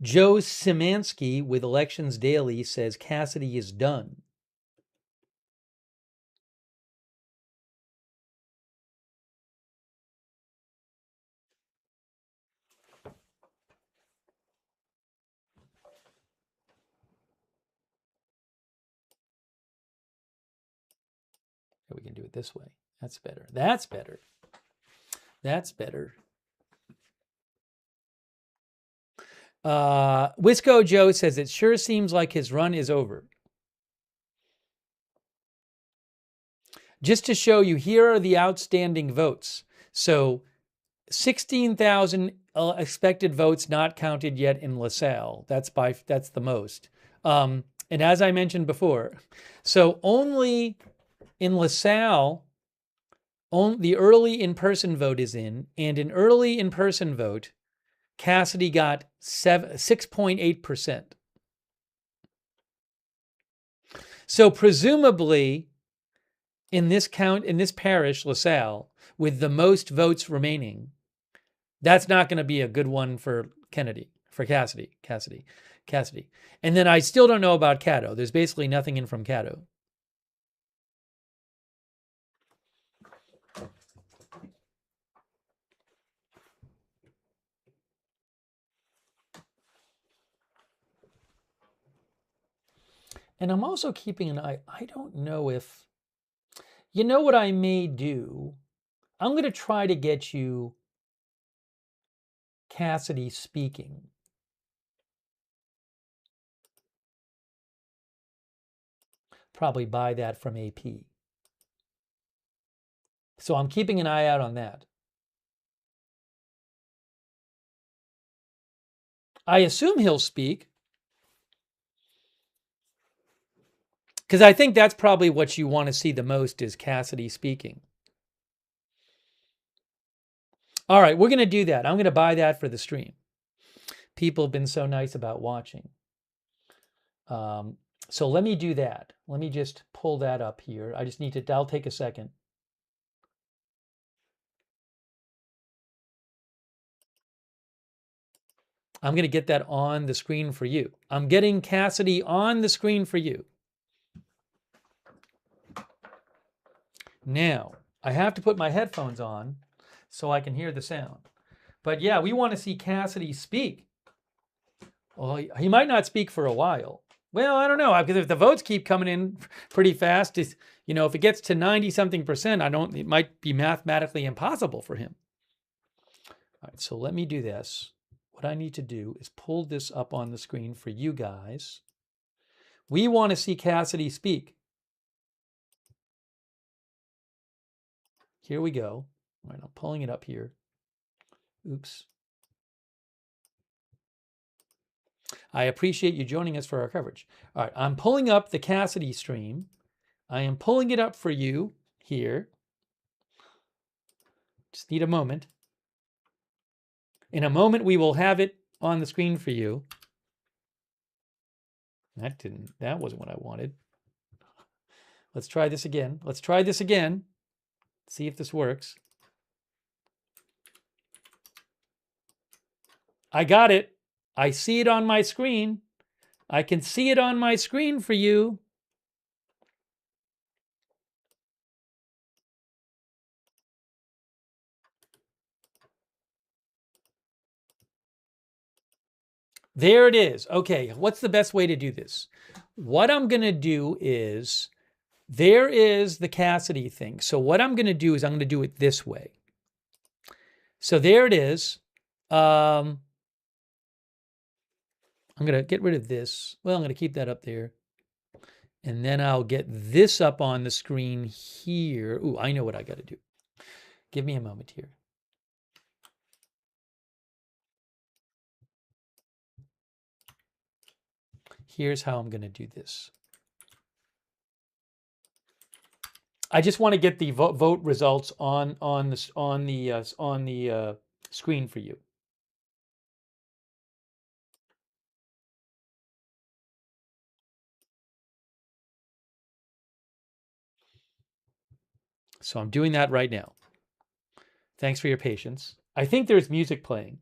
Joe Szymanski with Elections Daily says Cassidy is done. We can do it this way. That's better. That's better. That's better. Wisco Joe says it sure seems like his run is over. Just to show you, here are the outstanding votes. So 16,000 expected votes not counted yet in LaSalle. That's the most. And as I mentioned before, so only in LaSalle, the early in-person vote is in, and in early in-person vote, Cassidy got 6.8%. So presumably, in this parish, LaSalle, with the most votes remaining, that's not going to be a good one for Cassidy. And then I still don't know about Caddo. There's basically nothing in from Caddo. And I'm also keeping an eye. I don't know if, you know what I may do? I'm going to try to get you Cassidy speaking. Probably buy that from AP. So I'm keeping an eye out on that. I assume he'll speak, because I think that's probably what you want to see the most, is Cassidy speaking. All right, we're going to do that. I'm going to buy that for the stream. People have been so nice about watching. So let me do that. Let me just pull that up here. I just need to, that'll take a second. I'm going to get that on the screen for you. I'm getting Cassidy on the screen for you. Now, I have to put my headphones on so I can hear the sound. But yeah, we want to see Cassidy speak. Well, he might not speak for a while. Well, I don't know, because if the votes keep coming in pretty fast, if it gets to 90-something%, it might be mathematically impossible for him. All right, so let me do this. What I need to do is pull this up on the screen for you guys. We want to see Cassidy speak. Here we go. All right, I'm pulling it up here. Oops. I appreciate you joining us for our coverage. All right, I'm pulling up the Cassidy stream. I am pulling it up for you here. Just need a moment. In a moment, we will have it on the screen for you. That wasn't what I wanted. Let's try this again. Let's try this again. See if this works. I got it. I see it on my screen. I can see it on my screen for you. There it is. Okay, what's the best way to do this? What I'm going to do is, there is the Cassidy thing. So what I'm going to do is I'm going to do it this way. So there it is. I'm going to get rid of this. Well, I'm going to keep that up there. And then I'll get this up on the screen here. Ooh, I know what I got to do. Give me a moment here. Here's how I'm going to do this. I just want to get the vote results on the screen for you. So I'm doing that right now. Thanks for your patience. I think there's music playing.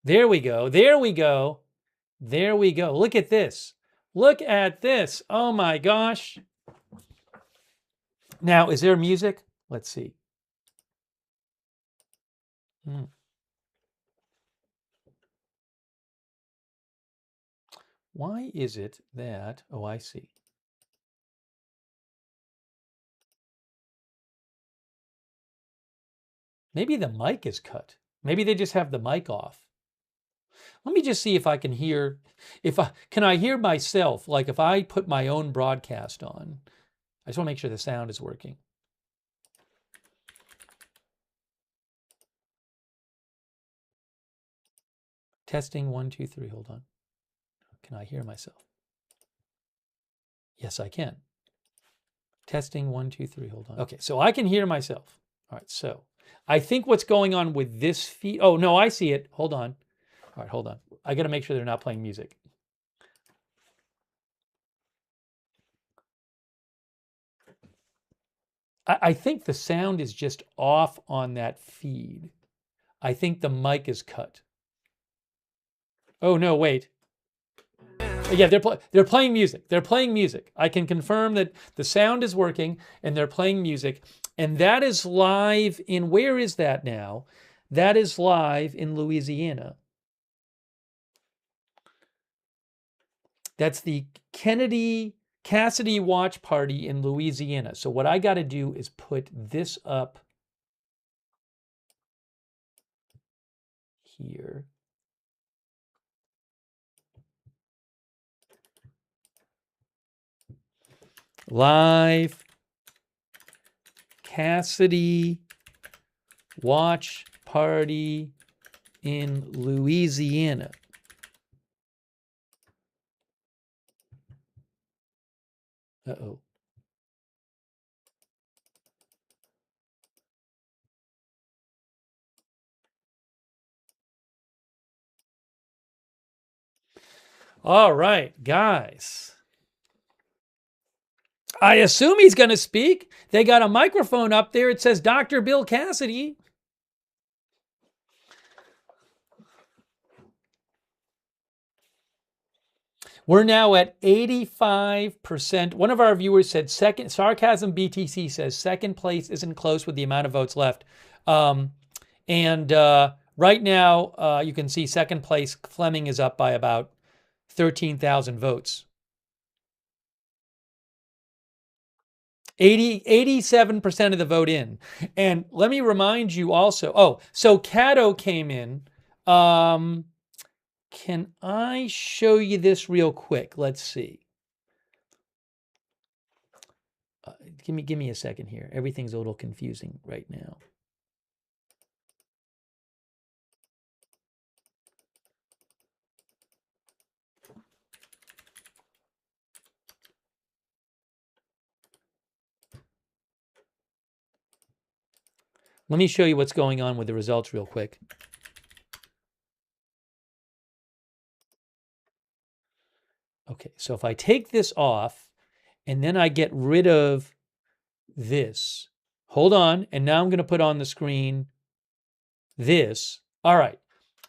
There we go. There we go. There we go. Look at this. Look at this. Oh my gosh. Now, is there music? Let's see. Why is it that, oh, I see. Maybe the mic is cut. Maybe they just have the mic off. Let me just see if I can hear, can I hear myself? Like if I put my own broadcast on, I just want to make sure the sound is working. Testing 1, 2, 3, hold on. Can I hear myself? Yes, I can. Testing 1, 2, 3, hold on. Okay, so I can hear myself. All right, so I think what's going on with this feed, oh no, I see it, hold on. All right, hold on. I gotta make sure they're not playing music. I think the sound is just off on that feed. I think the mic is cut. Oh no, wait. Yeah, they're playing music. They're playing music. I can confirm that the sound is working and they're playing music. And that is live in, where is that now? That is live in Louisiana. That's the Cassidy watch party in Louisiana. So what I got to do is put this up here. Live Cassidy watch party in Louisiana. Uh-oh. All right, guys. I assume he's going to speak. They got a microphone up there. It says Dr. Bill Cassidy. We're now at 85%. One of our viewers said second, Sarcasm BTC says second place isn't close with the amount of votes left. Right now, you can see second place, Fleming is up by about 13,000 votes. 87% of the vote in. And let me remind you also, so Cato came in. Can I show you this real quick? Let's see. Give me a second here. Everything's a little confusing right now. Let me show you what's going on with the results real quick. Okay, so if I take this off and then I get rid of this, hold on, and now I'm going to put on the screen this. All right,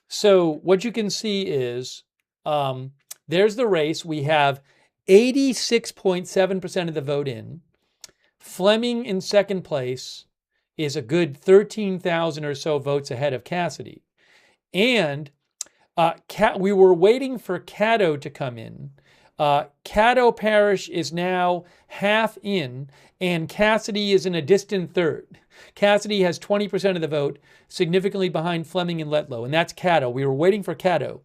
so what you can see is there's the race. We have 86.7% of the vote in. Fleming in second place is a good 13,000 or so votes ahead of Cassidy. And we were waiting for Caddo to come in. Caddo Parish is now half in, and Cassidy is in a distant third. Cassidy has 20% of the vote, significantly behind Fleming and Letlow, and that's Caddo. We were waiting for Caddo.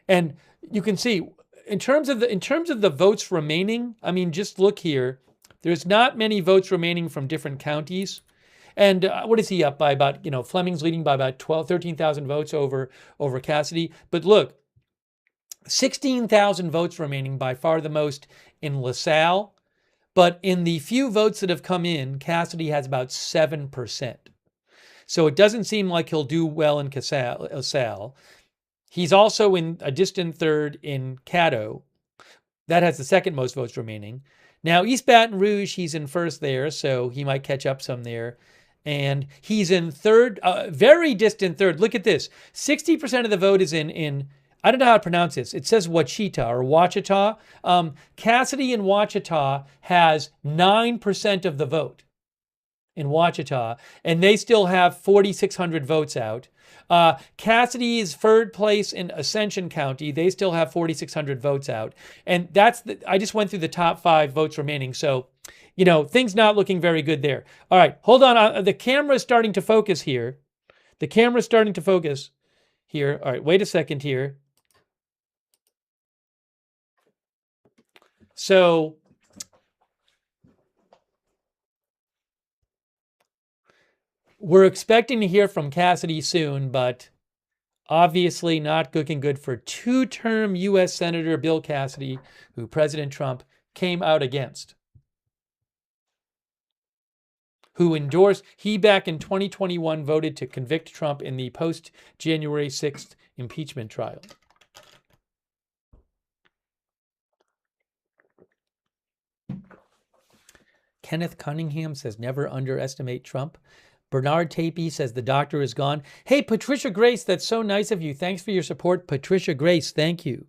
And you can see, in terms of the votes remaining, I mean, just look here. There's not many votes remaining from different counties. And what is he up by about, Fleming's leading by about 13,000 votes over Cassidy. But look, 16,000 votes remaining, by far the most in LaSalle. But in the few votes that have come in, Cassidy has about 7%. So it doesn't seem like he'll do well in LaSalle. He's also in a distant third in Caddo. That has the second most votes remaining. Now, East Baton Rouge, he's in first there, so he might catch up some there. And he's in third, very distant third. Look at this. 60% of the vote is in I don't know how to pronounce this. It says Wachita or Wachita. Cassidy in Wachita has 9% of the vote in Wachita, and they still have 4,600 votes out. Cassidy is third place in Ascension County. They still have 4,600 votes out. And I just went through the top 5 votes remaining. So, things not looking very good there. All right, hold on. The camera's starting to focus here. All right, wait a second here. So we're expecting to hear from Cassidy soon, but obviously not looking good for two-term U.S. Senator Bill Cassidy, who President Trump came out against, who endorsed, he back in 2021 voted to convict Trump in the post-January 6th impeachment trial. Kenneth Cunningham says, never underestimate Trump. Bernard Tapey says, the doctor is gone. Hey, Patricia Grace, that's so nice of you. Thanks for your support, Patricia Grace. Thank you.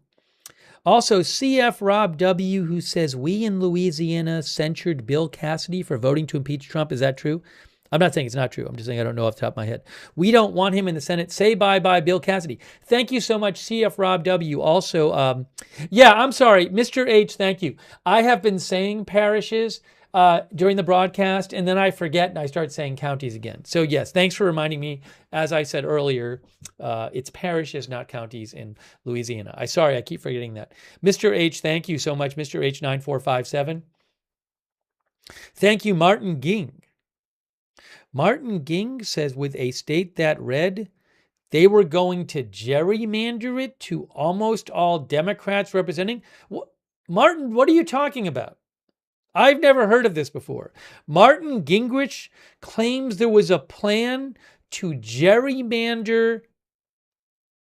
Also, CF Rob W., who says, we in Louisiana censured Bill Cassidy for voting to impeach Trump. Is that true? I'm not saying it's not true. I'm just saying I don't know off the top of my head. We don't want him in the Senate. Say bye-bye, Bill Cassidy. Thank you so much, CF Rob W. Also, I'm sorry, Mr. H, thank you. I have been saying parishes during the broadcast, and then I forget and I start saying counties again. So yes, thanks for reminding me. As I said earlier, it's parishes, not counties in Louisiana. I keep forgetting that. Mr. H, thank you so much, Mr. H9457. Thank you, Martin Ging. Martin Ging says, with a state that red, they were going to gerrymander it to almost all Democrats representing. Martin, what are you talking about? I've never heard of this before. Martin Gingrich claims there was a plan to gerrymander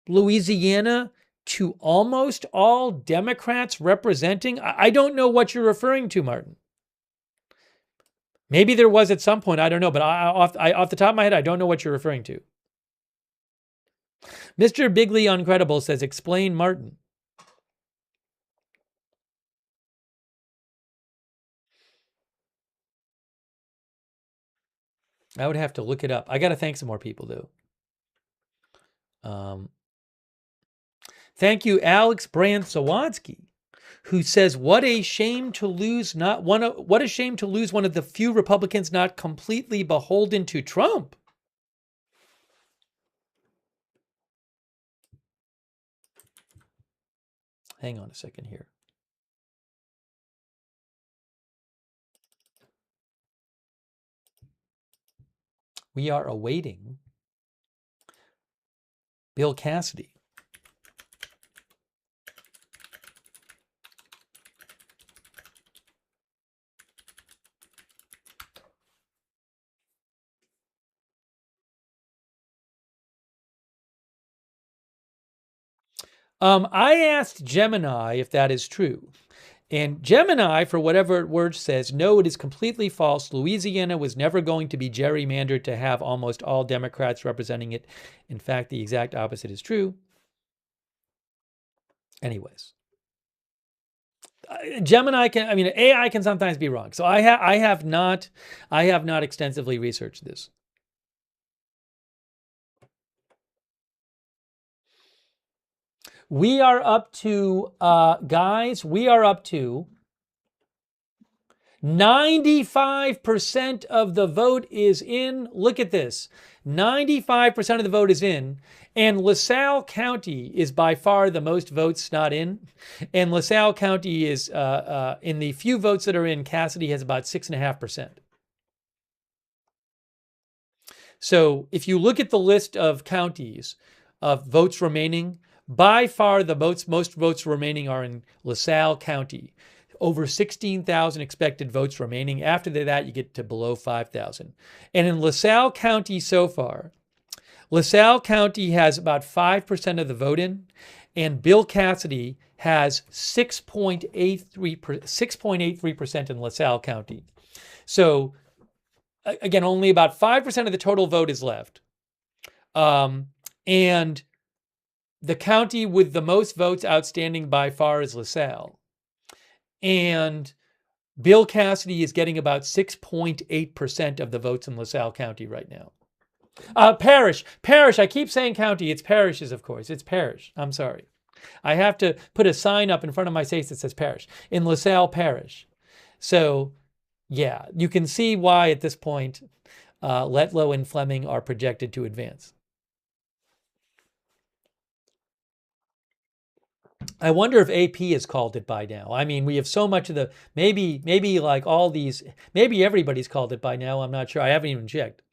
Louisiana to almost all Democrats representing. I don't know what you're referring to, Martin. Maybe there was at some point. I don't know. But off the top of my head, I don't know what you're referring to. Mr. Bigley Uncredible says, explain Martin. I would have to look it up. I got to thank some more people, though. Thank you, Alex Brand-Sawadsky, who says, what a shame to lose one of the few Republicans not completely beholden to Trump. Hang on a second here. We are awaiting Bill Cassidy. I asked Gemini if that is true. And Gemini, for whatever word, says, no, it is completely false. Louisiana was never going to be gerrymandered to have almost all Democrats representing it. In fact, the exact opposite is true. Anyways, Gemini can, I mean, AI can sometimes be wrong. So I have not extensively researched this. We are up to, guys, we are up to 95% of the vote is in. Look at this. 95% of the vote is in. And LaSalle County is by far the most votes not in. And LaSalle County is, in the few votes that are in, Cassidy has about 6.5%. So if you look at the list of counties of votes remaining, by far the most votes remaining are in LaSalle County. Over 16,000 expected votes remaining. After that, you get to below 5,000. And in LaSalle County so far, LaSalle County has about 5% of the vote in, and Bill Cassidy has 6.83% in LaSalle County. So again, only about 5% of the total vote is left. And the county with the most votes outstanding by far is LaSalle. And Bill Cassidy is getting about 6.8% of the votes in LaSalle County right now. Parish. I keep saying county. It's parishes, of course. It's parish. I'm sorry. I have to put a sign up in front of my face that says parish. In LaSalle Parish. So, yeah, you can see why at this point Letlow and Fleming are projected to advance. I wonder if AP has called it by now. I mean, we have so much of the, maybe like all these, maybe everybody's called it by now. I'm not sure. I haven't even checked.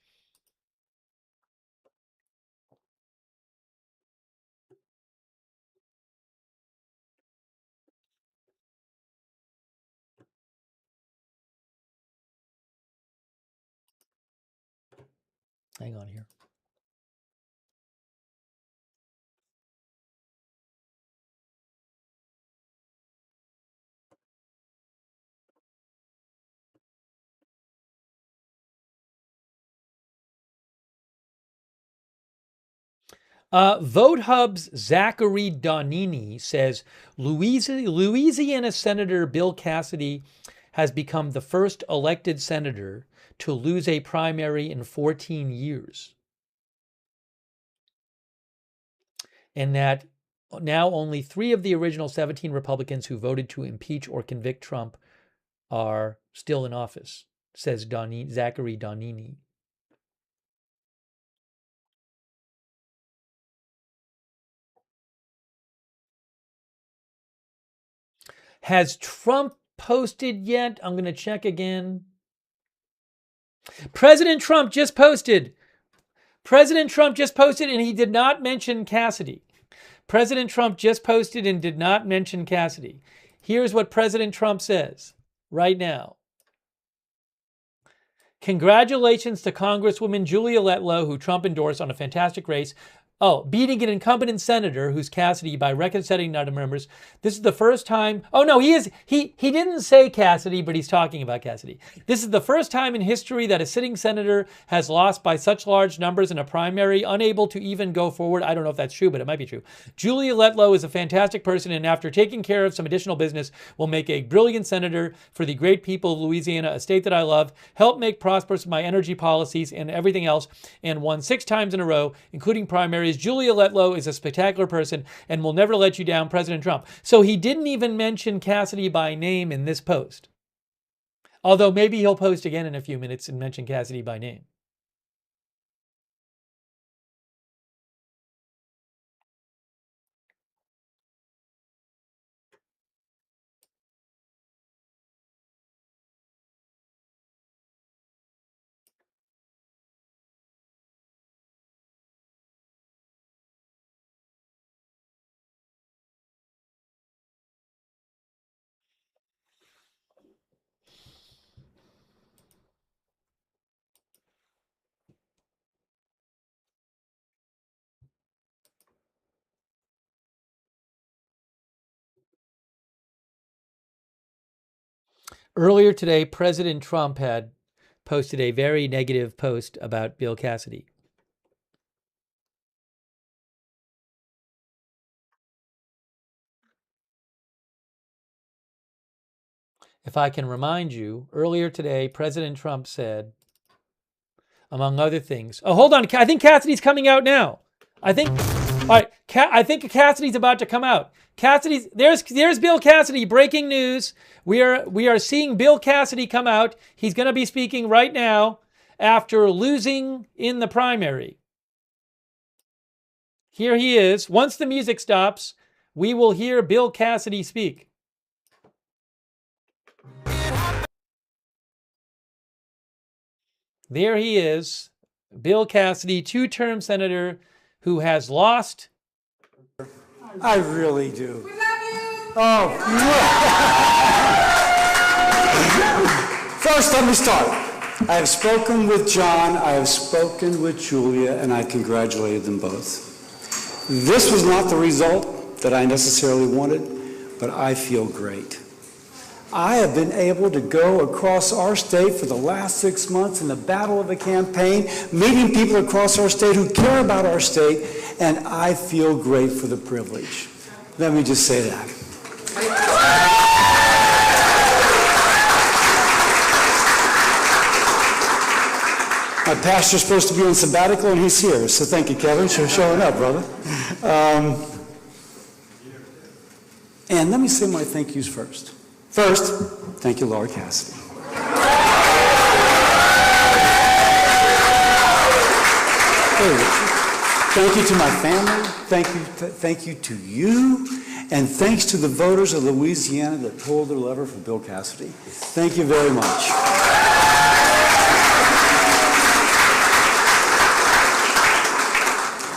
Hang on here. Vote Hub's Zachary Donini says Louisiana Senator Bill Cassidy has become the first elected senator to lose a primary in 14 years. And that now only 3 of the original 17 Republicans who voted to impeach or convict Trump are still in office, says Zachary Donini. Has Trump posted yet? I'm going to check again. President Trump just posted, and he did not mention Cassidy. President Trump just posted and did not mention Cassidy. Here's what President Trump says right now. Congratulations to Congresswoman Julia Letlow, who Trump endorsed on a fantastic race. Beating an incumbent senator who's Cassidy by record-setting numbers. This is the first time. Oh no, he didn't say Cassidy, but he's talking about Cassidy. This is the first time in history that a sitting senator has lost by such large numbers in a primary, unable to even go forward. I don't know if that's true, but it might be true. Julia Letlow is a fantastic person, and after taking care of some additional business, will make a brilliant senator for the great people of Louisiana, a state that I love, help make prosperous my energy policies and everything else, and won 6 times in a row, including primaries. Julia Letlow is a spectacular person and will never let you down, President Trump. So he didn't even mention Cassidy by name in this post. Although maybe he'll post again in a few minutes and mention Cassidy by name. Earlier today, President Trump had posted a very negative post about Bill Cassidy. If I can remind you, earlier today, President Trump said, among other things, oh, hold on, I think Cassidy's coming out now. I think Cassidy's about to come out. There's Bill Cassidy, breaking news. We are seeing Bill Cassidy come out. He's going to be speaking right now after losing in the primary. Here he is. Once the music stops, we will hear Bill Cassidy speak. There he is, Bill Cassidy, two-term senator who has lost. I really do. We love you. Oh. First, let me start. I have spoken with John, I have spoken with Julia, and I congratulated them both. This was not the result that I necessarily wanted, but I feel great. I have been able to go across our state for the last 6 months in the battle of a campaign, meeting people across our state who care about our state, and I feel great for the privilege. Let me just say that. My pastor's supposed to be on sabbatical, and he's here, so thank you, Kevin, for showing up, brother. And let me say my thank yous first. First, thank you, Laura Cassidy. Thank you to my family. Thank you to you. And thanks to the voters of Louisiana that pulled their lever for Bill Cassidy. Thank you very much.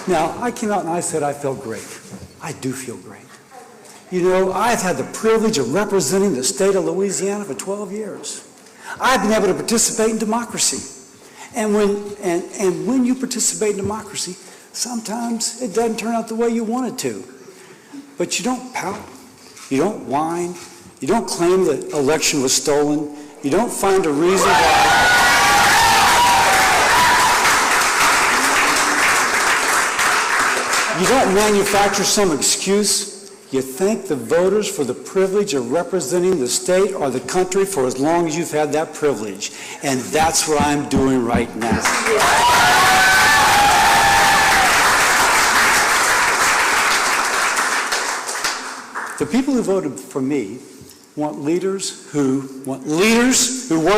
Now, I came out and I said I felt great. I do feel great. You know, I've had the privilege of representing the state of Louisiana for 12 years. I've been able to participate in democracy. And when you participate in democracy, sometimes it doesn't turn out the way you want it to. But you don't pout, you don't whine, you don't claim the election was stolen, you don't find a reason why. You don't manufacture some excuse. You thank the voters for the privilege of representing the state or the country for as long as you've had that privilege. And that's what I'm doing right now. The people who voted for me want leaders who work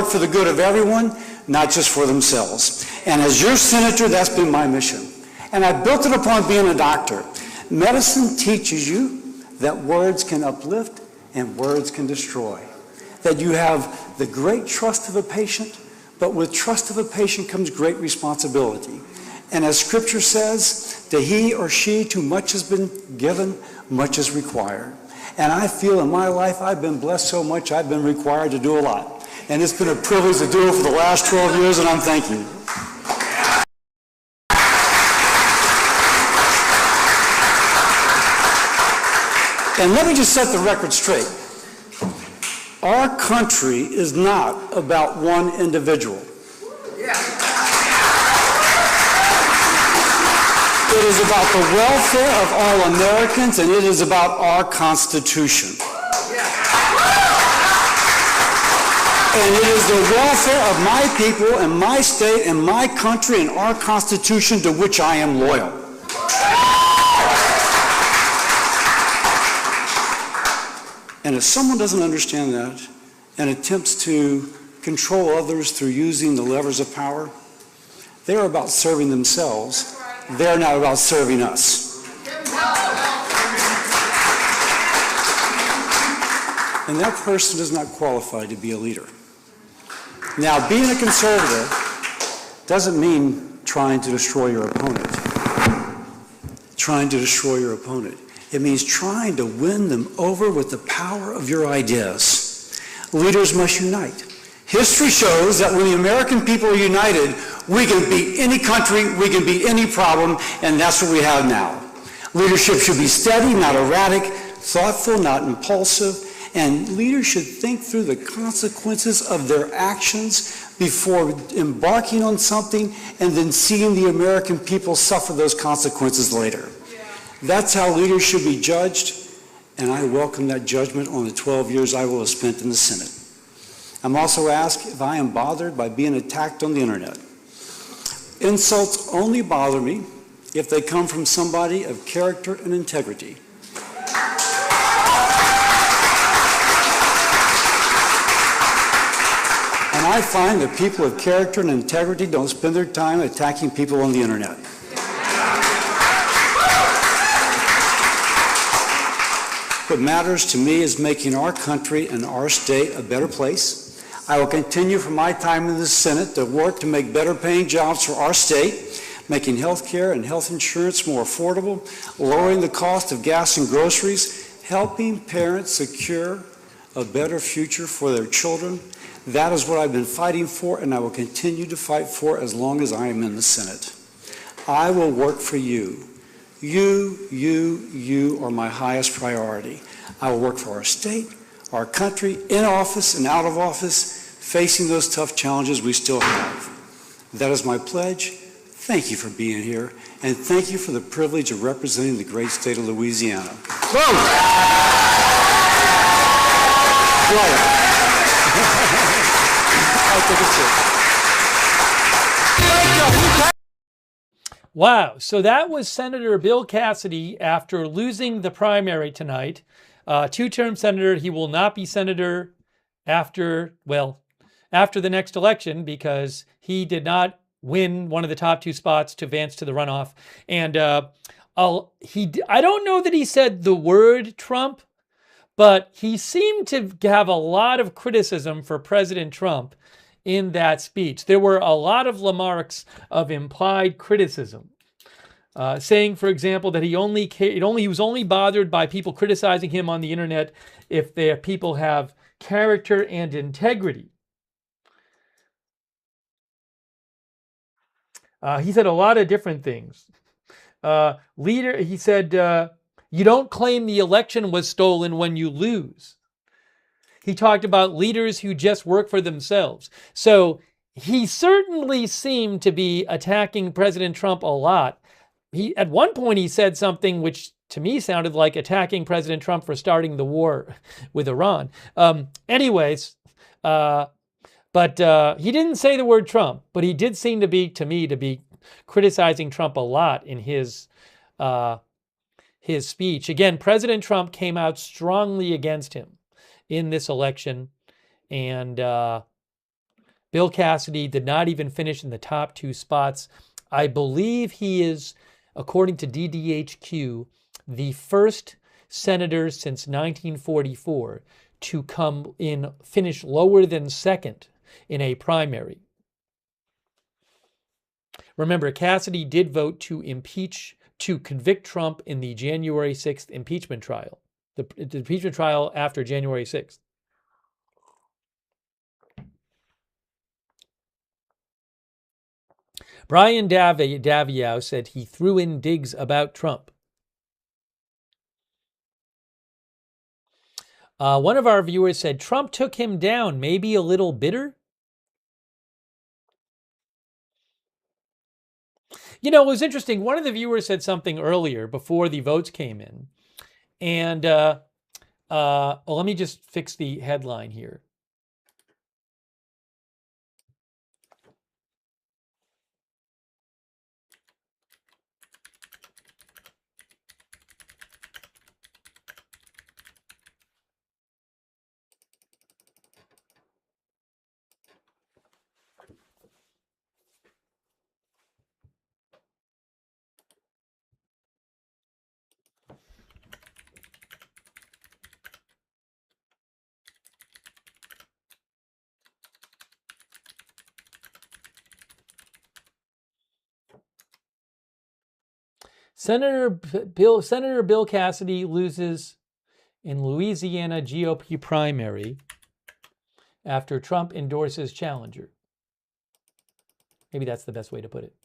for the good of everyone, not just for themselves. And as your senator, that's been my mission. And I built it upon being a doctor. Medicine teaches you that words can uplift and words can destroy. That you have the great trust of a patient, but with trust of a patient comes great responsibility. And as Scripture says, to he or she to much has been given, much is required. And I feel in my life I've been blessed so much I've been required to do a lot. And it's been a privilege to do it for the last 12 years, and I'm thanking you. And let me just set the record straight. Our country is not about one individual. It is about the welfare of all Americans, and it is about our Constitution. And it is the welfare of my people and my state and my country and our Constitution to which I am loyal. And if someone doesn't understand that and attempts to control others through using the levers of power, they're about serving themselves. They're not about serving us. And that person is not qualified to be a leader. Now, being a conservative doesn't mean trying to destroy your opponent. Trying to destroy your opponent. It means trying to win them over with the power of your ideas. Leaders must unite. History shows that when the American people are united, we can beat any country, we can beat any problem, and that's what we have now. Leadership should be steady, not erratic, thoughtful, not impulsive, And leaders should think through the consequences of their actions before embarking on something and then seeing the American people suffer those consequences later. That's how leaders should be judged, and I welcome that judgment on the 12 years I will have spent in the Senate. I'm also asked if I am bothered by being attacked on the internet. Insults only bother me if they come from somebody of character and integrity. And I find that people of character and integrity don't spend their time attacking people on the internet. What matters to me is making our country and our state a better place. I will continue for my time in the Senate to work to make better paying jobs for our state, making health care and health insurance more affordable, lowering the cost of gas and groceries, helping parents secure a better future for their children. That is what I've been fighting for, and I will continue to fight for as long as I am in the Senate. I will work for you. You are my highest priority. I will work for our state, our country, in office and out of office, facing those tough challenges we still have. That is my pledge. Thank you for being here, and thank you for the privilege of representing the great state of Louisiana. Wow. So that was Senator Bill Cassidy after losing the primary tonight. Two-term senator. He will not be senator after the next election because he did not win one of the top two spots to advance to the runoff. And I don't know that he said the word Trump, but he seemed to have a lot of criticism for President Trump in that speech. There were a lot of remarks of implied criticism, saying, for example, that he was only bothered by people criticizing him on the internet if their people have character and integrity. He said a lot of different things. He said, you don't claim the election was stolen when you lose. He talked about leaders who just work for themselves. So he certainly seemed to be attacking President Trump a lot. At one point, he said something which to me sounded like attacking President Trump for starting the war with Iran. But he didn't say the word Trump, but he did seem to be criticizing Trump a lot in his speech. Again, President Trump came out strongly against him in this election, and Bill Cassidy did not even finish in the top two spots. I believe he is, according to DDHQ, the first senator since 1944 to finish lower than second in a primary. Remember, Cassidy did vote to convict Trump in the January 6th impeachment trial, the impeachment trial after January 6th. Brian Daviow said he threw in digs about Trump. One of our viewers said Trump took him down, maybe a little bitter. You know, it was interesting. One of the viewers said something earlier before the votes came in. And let me just fix the headline here. Senator Bill Cassidy loses in Louisiana GOP primary after Trump endorses challenger. Maybe that's the best way to put it.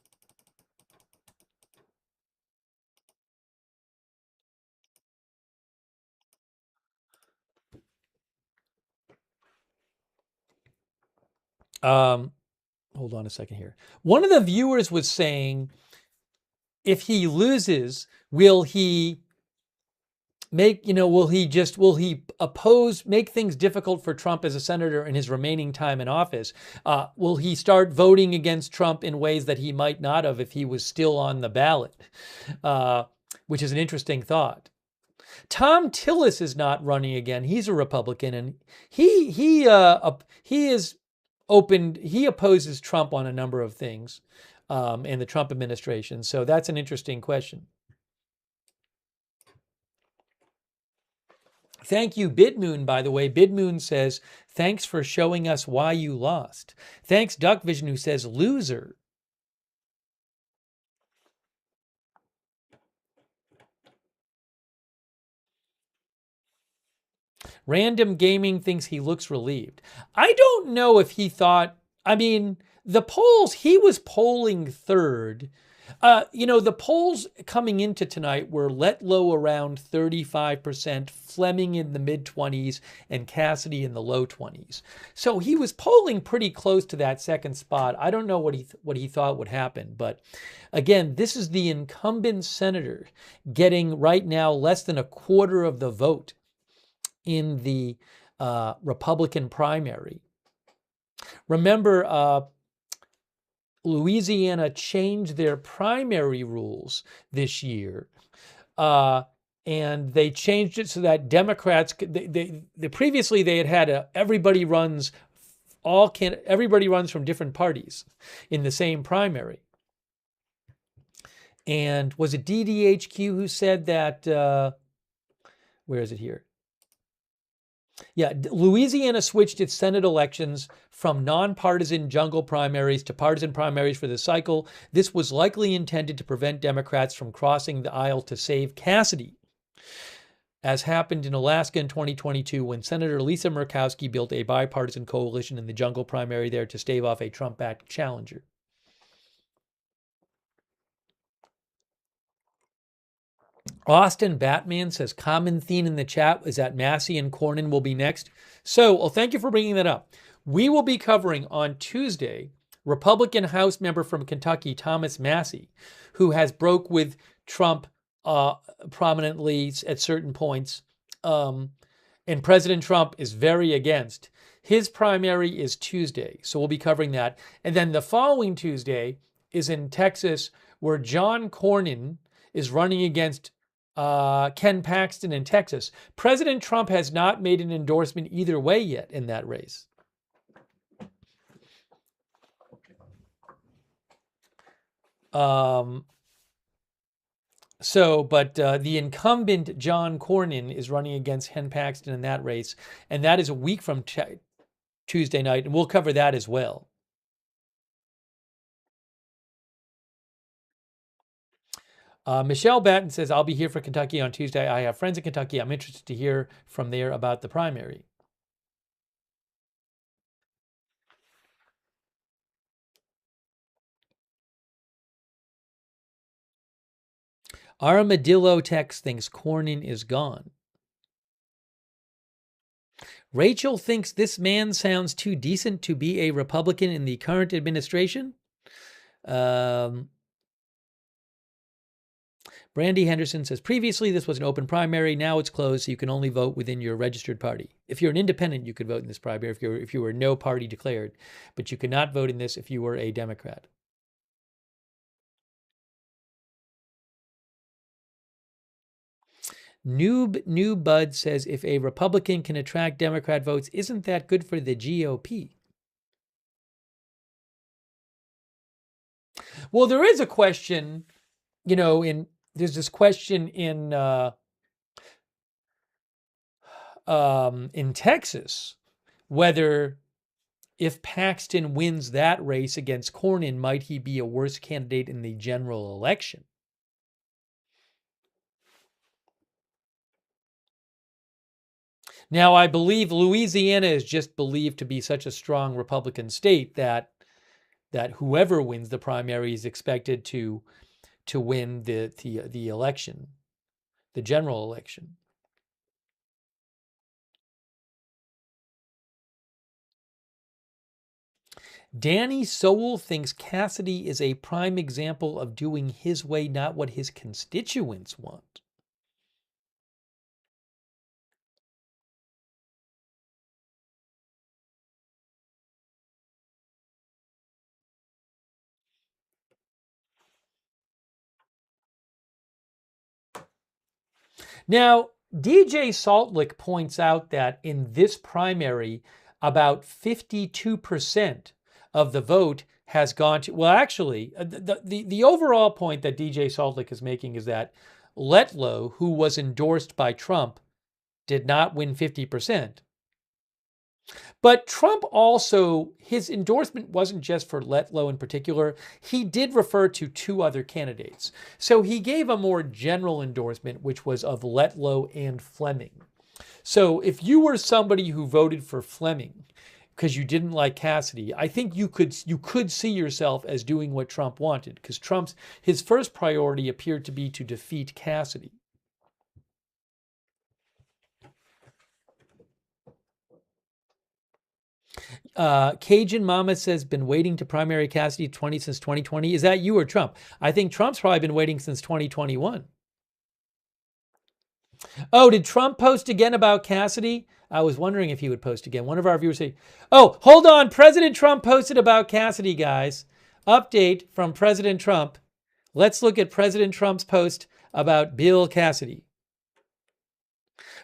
Hold on a second here. One of the viewers was saying, if he loses, will he make, will he make things difficult for Trump as a senator in his remaining time in office? Will he start voting against Trump in ways that he might not have if he was still on the ballot? Which is an interesting thought. Tom Tillis is not running again. He's a Republican, and he opposes Trump on a number of things in the Trump administration. So that's an interesting question. Thank you, Bidmoon, by the way. Bidmoon says, thanks for showing us why you lost. Thanks, Duck Vision, who says, loser. Random Gaming thinks he looks relieved. I don't know if he thought, the polls, he was polling third. The polls coming into tonight were Letlow around 35%, Fleming in the mid-20s, and Cassidy in the low 20s. So he was polling pretty close to that second spot. I don't know what he thought would happen. But again, this is the incumbent senator getting right now less than a quarter of the vote in the Republican primary. Remember, Louisiana changed their primary rules this year, and they changed it so that Democrats, previously they had everybody runs from different parties in the same primary. And was it DDHQ who said that? Where is it here? Yeah, Louisiana switched its Senate elections from nonpartisan jungle primaries to partisan primaries for the cycle. This was likely intended to prevent Democrats from crossing the aisle to save Cassidy, as happened in Alaska in 2022 when Senator Lisa Murkowski built a bipartisan coalition in the jungle primary there to stave off a Trump-backed challenger. Austin Batman says, common theme in the chat is that Massey and Cornyn will be next. So, thank you for bringing that up. We will be covering on Tuesday Republican House member from Kentucky, Thomas Massey, who has broke with Trump prominently at certain points. And President Trump is very against. His primary is Tuesday, so we'll be covering that. And then the following Tuesday is in Texas, where John Cornyn is running against Ken Paxton in Texas. President Trump has not made an endorsement either way yet in that race. But the incumbent John Cornyn is running against Ken Paxton in that race, and that is a week from Tuesday night, and we'll cover that as well. Michelle Batten says, I'll be here for Kentucky on Tuesday. I have friends in Kentucky. I'm interested to hear from there about the primary. Armadillo text thinks Cornyn is gone. Rachel thinks this man sounds too decent to be a Republican in the current administration. Brandy Henderson says, previously this was an open primary. Now it's closed, so you can only vote within your registered party. If you're an independent, you could vote in this primary if you were no party declared. But you could not vote in this if you were a Democrat. Noob Bud says, if a Republican can attract Democrat votes, isn't that good for the GOP? Well, there is a question, there's this question in Texas, whether if Paxton wins that race against Cornyn, might he be a worse candidate in the general election? Now, I believe Louisiana is just believed to be such a strong Republican state that whoever wins the primary is expected to win the election, the general election. Danny Sowell thinks Cassidy is a prime example of doing his way, not what his constituents want. Now, DJ Saltlick points out that in this primary, about 52% of the vote has gone to, well, actually, the overall point that DJ Saltlick is making is that Letlow, who was endorsed by Trump, did not win 50%. But Trump also, his endorsement wasn't just for Letlow in particular. He did refer to two other candidates. So he gave a more general endorsement, which was of Letlow and Fleming. So if you were somebody who voted for Fleming because you didn't like Cassidy, I think you could see yourself as doing what Trump wanted, because his first priority appeared to be to defeat Cassidy. Cajun Mama says, been waiting to primary Cassidy since 2020. Is that you or Trump? I think Trump's probably been waiting since 2021. Oh, did Trump post again about Cassidy? I was wondering if he would post again. One of our viewers said, oh, hold on. President Trump posted about Cassidy, guys. Update from President Trump. Let's look at President Trump's post about Bill Cassidy.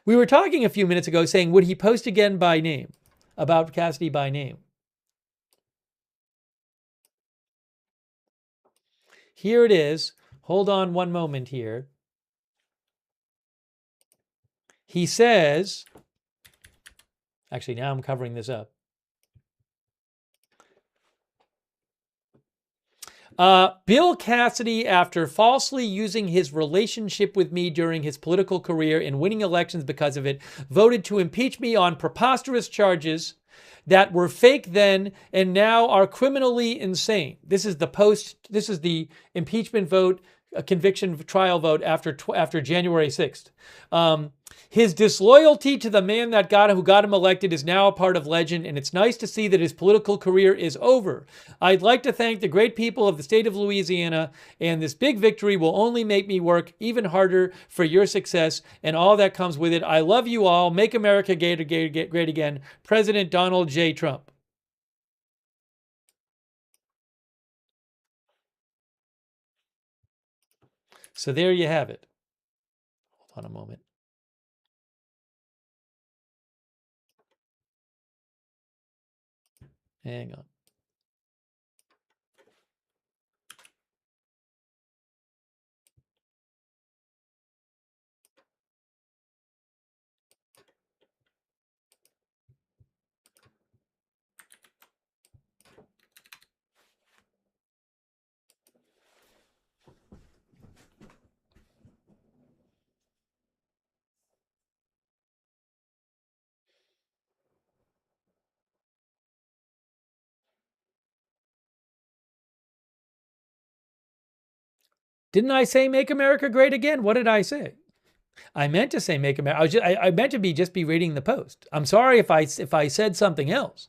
We were talking a few minutes ago saying, would he post again by name? About Cassidy by name. Here it is. Hold on one moment here. He says, actually, now I'm covering this up. Bill Cassidy, after falsely using his relationship with me during his political career and winning elections because of it, voted to impeach me on preposterous charges that were fake then and now are criminally insane. This is the impeachment vote, a conviction trial vote after January 6th. His disloyalty to the man who got him elected is now a part of legend, and it's nice to see that his political career is over. I'd like to thank the great people of the state of Louisiana, and this big victory will only make me work even harder for your success and all that comes with it. I love you all. Make America great again. President Donald J. Trump. So there you have it. Hold on a moment. Hang on. Didn't I say make America great again? What did I say? I meant to say make America. I meant to just be reading the post. I'm sorry if I said something else,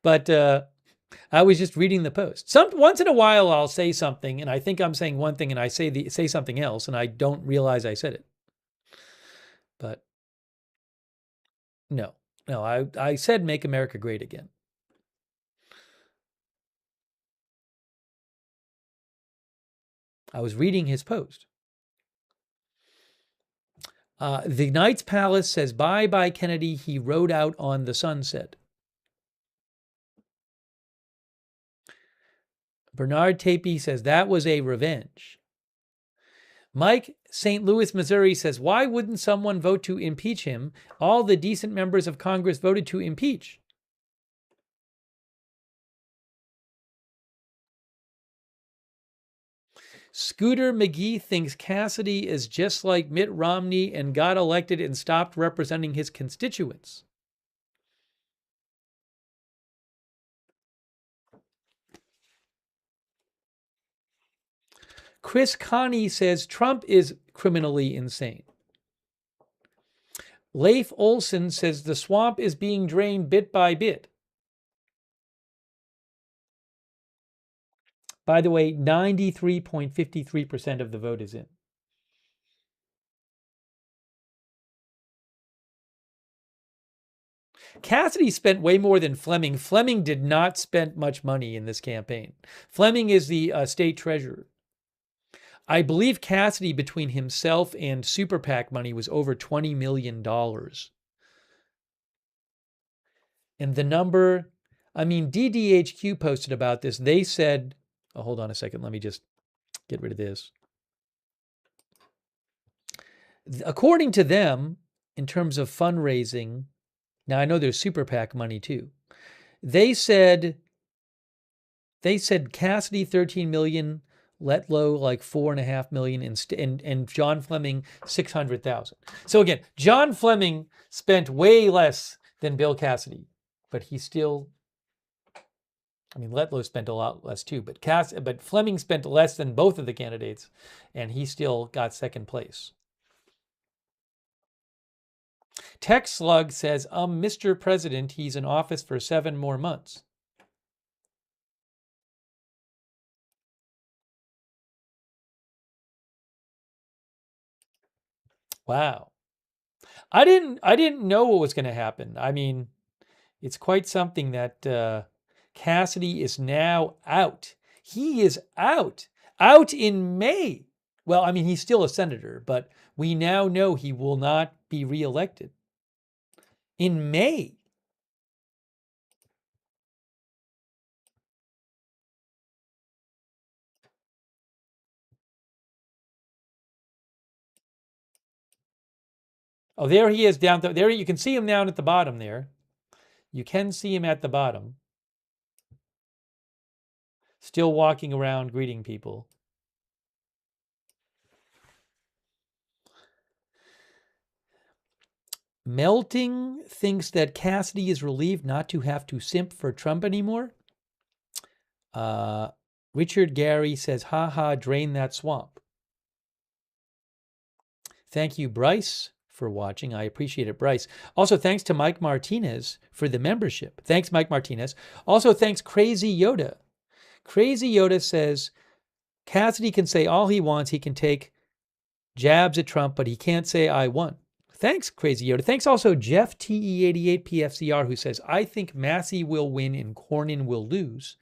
but I was just reading the post. Once in a while I'll say something and I think I'm saying one thing and I say something else and I don't realize I said it. But no, I said make America great again. I was reading his post. The Knight's Palace says, bye-bye, Kennedy. He rode out on the sunset. Bernard Tapey says, that was a revenge. Mike, St. Louis, Missouri says, why wouldn't someone vote to impeach him? All the decent members of Congress voted to impeach. Scooter McGee thinks Cassidy is just like Mitt Romney and got elected and stopped representing his constituents. Chris Connie says Trump is criminally insane. Leif Olson says the swamp is being drained bit by bit. By the way, 93.53% of the vote is in. Cassidy spent way more than Fleming. Fleming did not spend much money in this campaign. Fleming is the state treasurer. I believe Cassidy, between himself and Super PAC money, was over $20 million. And the number, I mean, DDHQ posted about this. They said, oh, hold on a second. Let me just get rid of this. According to them, in terms of fundraising, now I know there's Super PAC money too. They said Cassidy 13 million, Letlow like 4.5 million, and John Fleming 600,000. So again, John Fleming spent way less than Bill Cassidy, but he still, I mean, Letlow spent a lot less too, but Fleming spent less than both of the candidates, and he still got second place. Tech Slug says, Mr. President, he's in office for 7 more months. Wow. I didn't know what was going to happen. I mean, it's quite something that Cassidy is now out. He is out in May. Well, I mean, he's still a senator, but we now know he will not be reelected in May. Oh, there he is down there. You can see him down at the bottom there. You can see him at the bottom. Still walking around greeting people. Melting thinks that Cassidy is relieved not to have to simp for Trump anymore. Richard Gary says, ha, drain that swamp. Thank you, Bryce, for watching. I appreciate it, Bryce. Also, thanks to Mike Martinez for the membership. Thanks, Mike Martinez. Also, thanks, Crazy Yoda. Crazy Yoda says, Cassidy can say all he wants. He can take jabs at Trump, but he can't say I won. Thanks, Crazy Yoda. Thanks also Jeff TE88PFCR, who says, I think Massey will win and Cornyn will lose.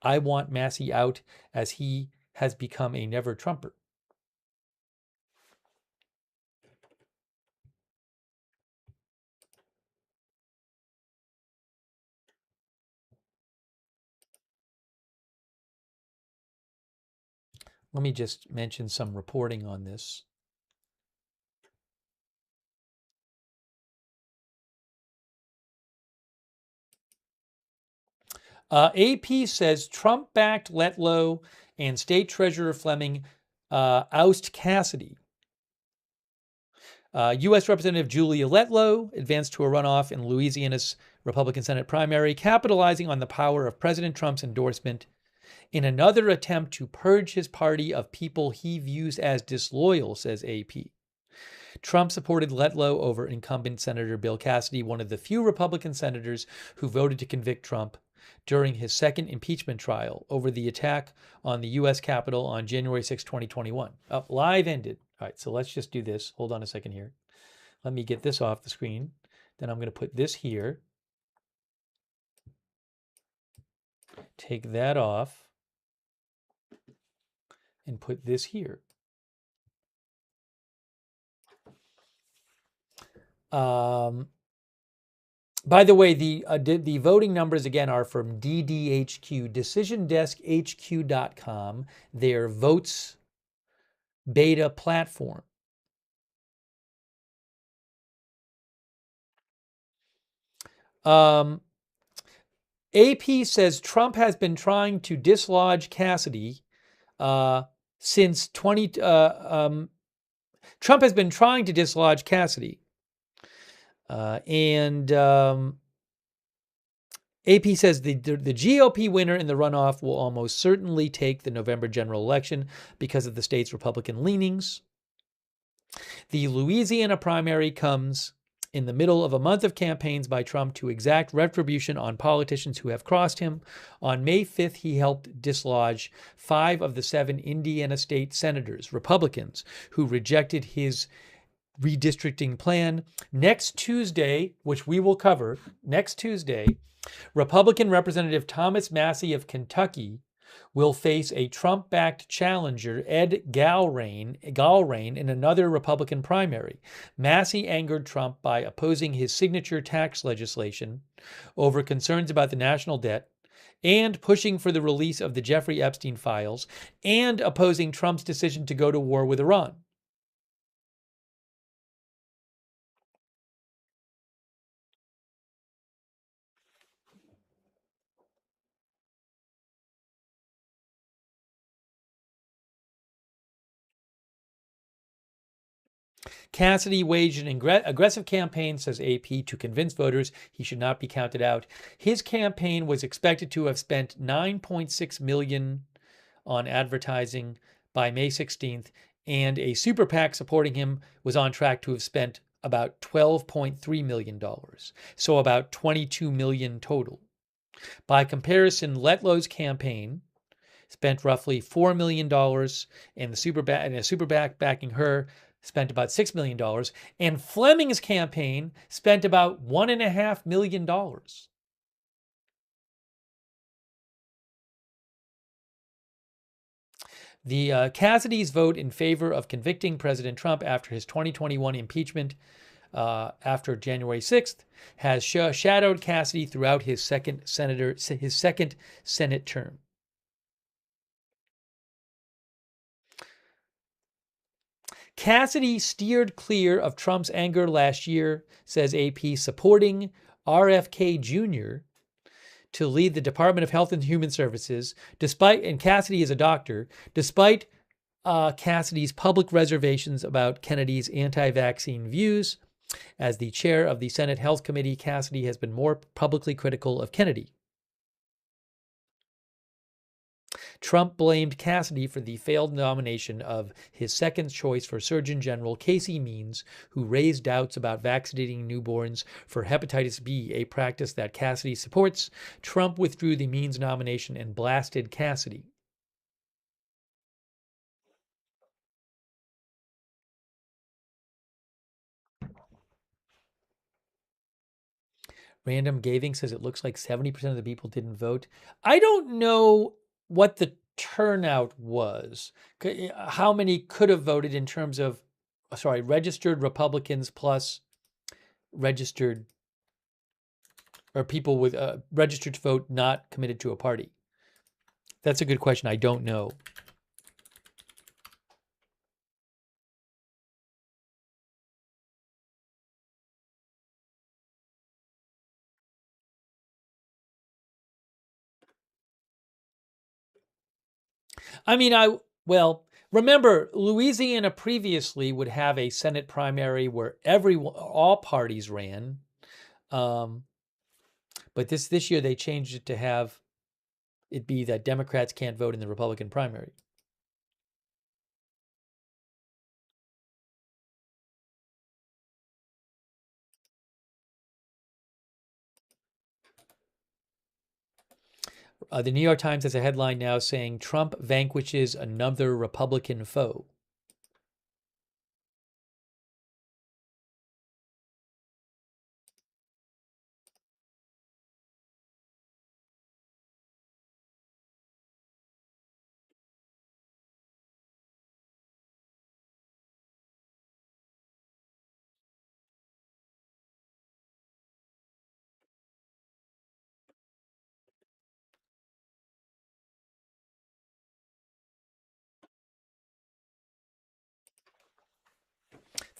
I want Massey out as he has become a never Trumper. Let me just mention some reporting on this. AP says Trump-backed Letlow and State Treasurer Fleming oust Cassidy. U.S. Representative Julia Letlow advanced to a runoff in Louisiana's Republican Senate primary, capitalizing on the power of President Trump's endorsement in another attempt to purge his party of people he views as disloyal, says AP. Trump supported Letlow over incumbent Senator Bill Cassidy, one of the few Republican senators who voted to convict Trump during his second impeachment trial over the attack on the U.S. Capitol on January 6, 2021. Live ended. All right, so let's just do this. Hold on a second here. Let me get this off the screen. Then I'm going to put this here. Take that off. And put this here. By the way, the voting numbers again are from DDHQ, DecisionDeskHQ.com, their votes beta platform. AP says Trump has been trying to dislodge Cassidy since Trump has been trying to dislodge Cassidy. And AP says the GOP winner in the runoff will almost certainly take the November general election because of the state's Republican leanings. The Louisiana primary comes in the middle of a month of campaigns by Trump to exact retribution on politicians who have crossed him. On May 5th, he helped dislodge 5 of the 7 Indiana state senators, Republicans, who rejected his redistricting plan. Next Tuesday, which we will cover, next Tuesday, Republican Representative Thomas Massie of Kentucky will face a Trump-backed challenger, Ed Gallrein, in another Republican primary. Massie angered Trump by opposing his signature tax legislation over concerns about the national debt, and pushing for the release of the Jeffrey Epstein files, and opposing Trump's decision to go to war with Iran. Cassidy waged an aggressive campaign, says AP, to convince voters he should not be counted out. His campaign was expected to have spent $9.6 million on advertising by May 16th, and a super PAC supporting him was on track to have spent about $12.3 million, so about $22 million total. By comparison, Letlow's campaign spent roughly $4 million, and a super PAC backing her spent about $6 million, and Fleming's campaign spent about $1.5 million. The Cassidy's vote in favor of convicting President Trump after his 2021 impeachment after January 6th has shadowed Cassidy throughout his second Senate term. Cassidy steered clear of Trump's anger last year, says AP, supporting RFK Jr. to lead the Department of Health and Human Services, and Cassidy is a doctor, despite Cassidy's public reservations about Kennedy's anti-vaccine views. As the chair of the Senate Health Committee, Cassidy has been more publicly critical of Kennedy. Trump blamed Cassidy for the failed nomination of his second choice for Surgeon General Casey Means, who raised doubts about vaccinating newborns for hepatitis B, a practice that Cassidy supports. Trump withdrew the Means nomination and blasted Cassidy. Random Gaving says it looks like 70% of the people didn't vote. I don't know what the turnout was. How many could have voted in terms of, registered Republicans plus registered, or people with registered to vote not committed to a party? That's a good question. I don't know. I mean, remember, Louisiana previously would have a Senate primary where all parties ran. But this year they changed it to have it be that Democrats can't vote in the Republican primary. The New York Times has a headline now saying Trump vanquishes another Republican foe.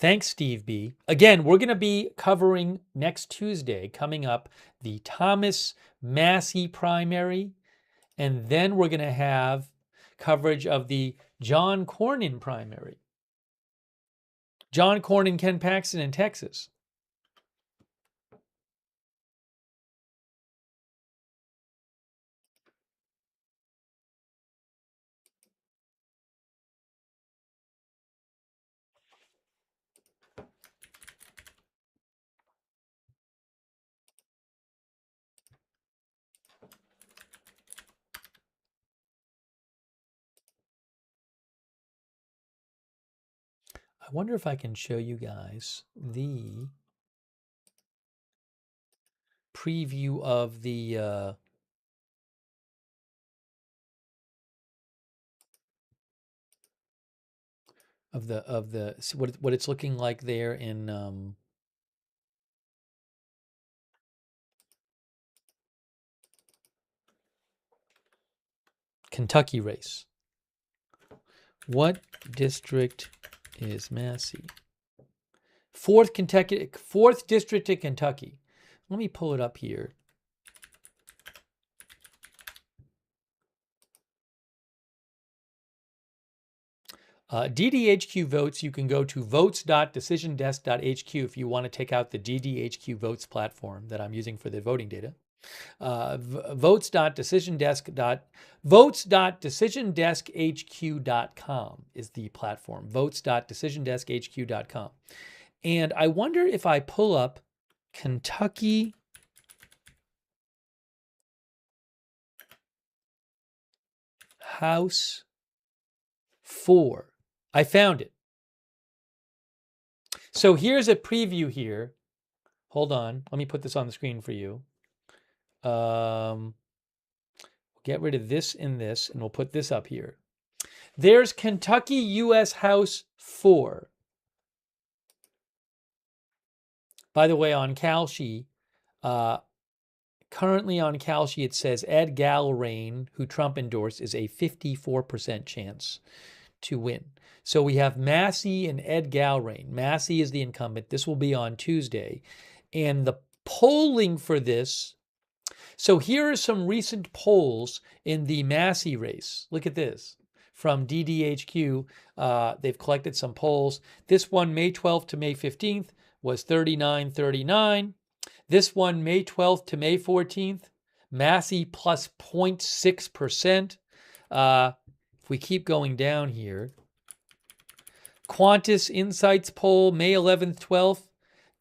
Thanks, Steve B. Again, we're going to be covering next Tuesday, coming up, the Thomas Massie primary, and then we're going to have coverage of the John Cornyn primary. John Cornyn, Ken Paxton in Texas. I wonder if I can show you guys the preview of the what it's looking like there in Kentucky race. What district is Massey? Fourth district in Kentucky. Let me pull it up here. DDHQ votes, you can go to votes.decisiondesk.hq if you want to take out the DDHQ votes platform that I'm using for the voting data. Votes.decisiondeskhq.com is the platform. Votes.decisiondeskhq.com. And I wonder if I pull up Kentucky House 4. I found it. So here's a preview here. Hold on. Let me put this on the screen for you. Get rid of this and this, and we'll put this up here. There's Kentucky U.S. House 4. By the way, on Kalshi, currently on Kalshi, it says Ed Gallrain, who Trump endorsed, is a 54% chance to win. So we have Massey and Ed Gallrain. Massey is the incumbent. This will be on Tuesday. And the polling for this, so here are some recent polls in the Massey race. Look at this. From DDHQ, they've collected some polls. This one, May 12th to May 15th, was 39-39. This one, May 12th to May 14th, Massey plus 0.6%. If we keep going down here, Qantas Insights poll, May 11th, 12th,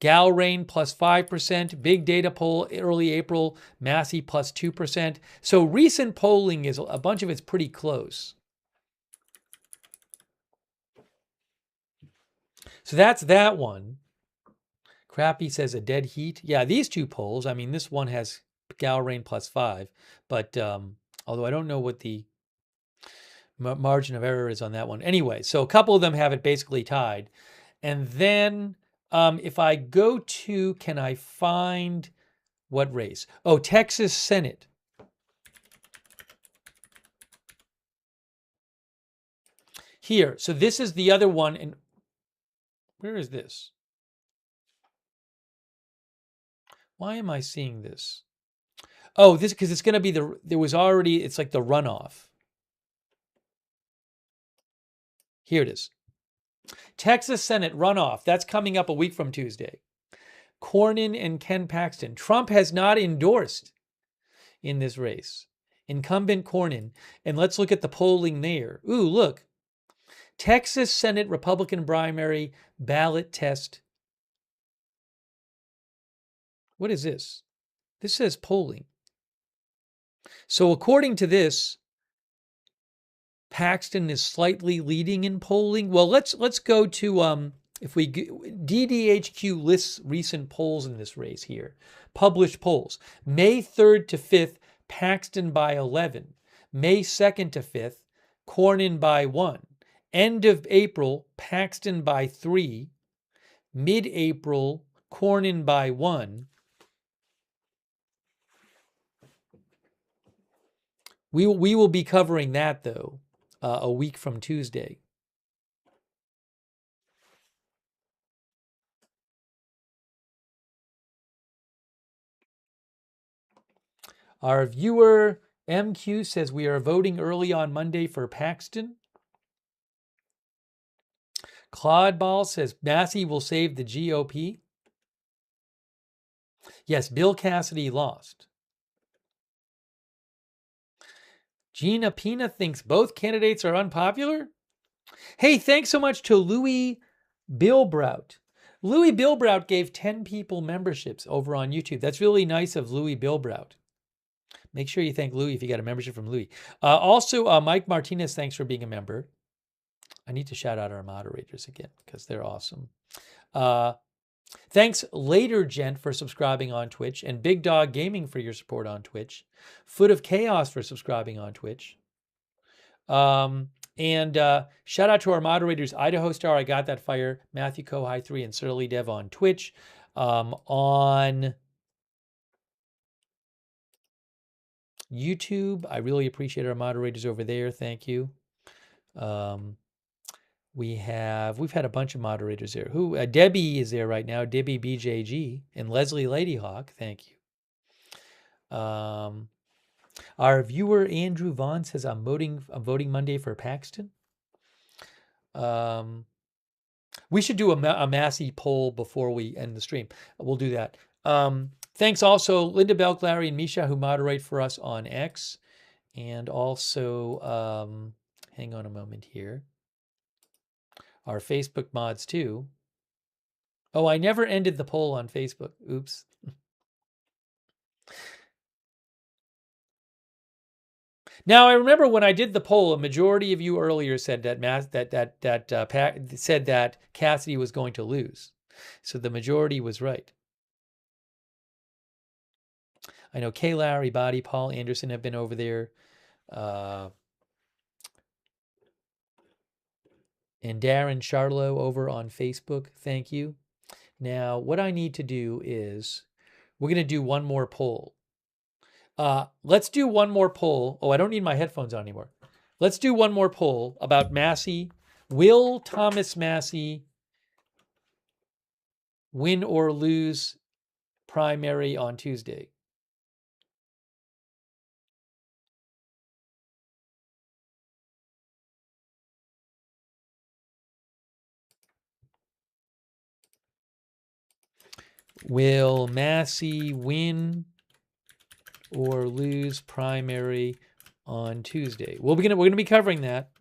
Gallrain plus 5%, Big Data poll early April, Massey plus 2%. So recent polling is a bunch of it's pretty close. So that's that one. Crappy says a dead heat. Yeah, these two polls, I mean, this one has Gallrain plus 5, but although I don't know what the margin of error is on that one. Anyway, so a couple of them have it basically tied. And then if I go to, can I find what race? Oh, Texas Senate. Here, so this is the other one. And where is this? Why am I seeing this? Oh, this because it's going to be there was already, it's like the runoff. Here it is. Texas Senate runoff. That's coming up a week from Tuesday. Cornyn and Ken Paxton. Trump has not endorsed in this race. Incumbent Cornyn. And let's look at the polling there. Ooh, look. Texas Senate Republican primary ballot test. What is this? This says polling. So according to this, Paxton is slightly leading in polling. Well, let's go to if we DDHQ lists recent polls in this race here. Published polls. May 3rd to 5th, Paxton by 11. May 2nd to 5th, Cornyn by 1. End of April, Paxton by 3. Mid-April, Cornyn by 1. We will be covering that, though, a week from Tuesday. Our viewer, MQ, says we are voting early on Monday for Paxton. Claude Ball says Massey will save the GOP. Yes, Bill Cassidy lost. Gina Pina thinks both candidates are unpopular. Hey, thanks so much to Louis Bilbrout. Louis Bilbrout gave 10 people memberships over on YouTube. That's really nice of Louis Bilbrout. Make sure you thank Louis if you got a membership from Louis. Also, Mike Martinez, thanks for being a member. I need to shout out our moderators again because they're awesome. Thanks, Later Gent, for subscribing on Twitch, and Big Dog Gaming for your support on Twitch. Foot of Chaos for subscribing on Twitch. And shout out to our moderators, Idaho Star, I Got That Fire, Matthew Kohai 3, and Surly Dev on Twitch. On YouTube, I really appreciate our moderators over there. Thank you. We've had a bunch of moderators there. Debbie is there right now, Debbie BJG, and Leslie Ladyhawk. Thank you. Our viewer Andrew Vaughn says, I'm voting Monday for Paxton. We should do a Massey poll before we end the stream. We'll do that. Thanks also Linda Belk, Larry, and Misha, who moderate for us on X. And also, hang on a moment here, our Facebook mods too. Oh, I never ended the poll on Facebook. Oops. Now, I remember when I did the poll, a majority of you earlier said said that Cassidy was going to lose. So the majority was right. I know Kay, Larry, Body, Paul Anderson have been over there. And Darren Charlo over on Facebook. Thank you. Now, what I need to do is we're going to do one more poll. Let's do one more poll. Oh, I don't need my headphones on anymore. Let's do one more poll about Massey. Will Thomas Massey win or lose primary on Tuesday? Will Massey win or lose primary on Tuesday? Well, we're gonna be covering that.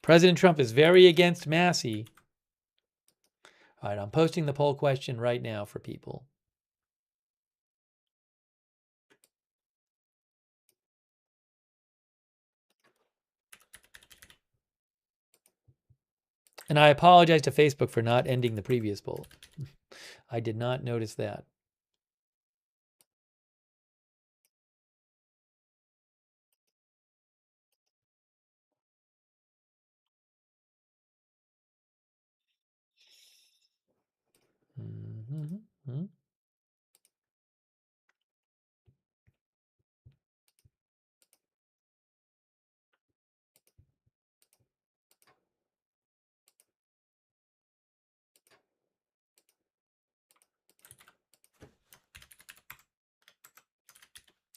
President Trump is very against Massey. All right, I'm posting the poll question right now for people. And I apologize to Facebook for not ending the previous poll. I did not notice that. Mm-hmm.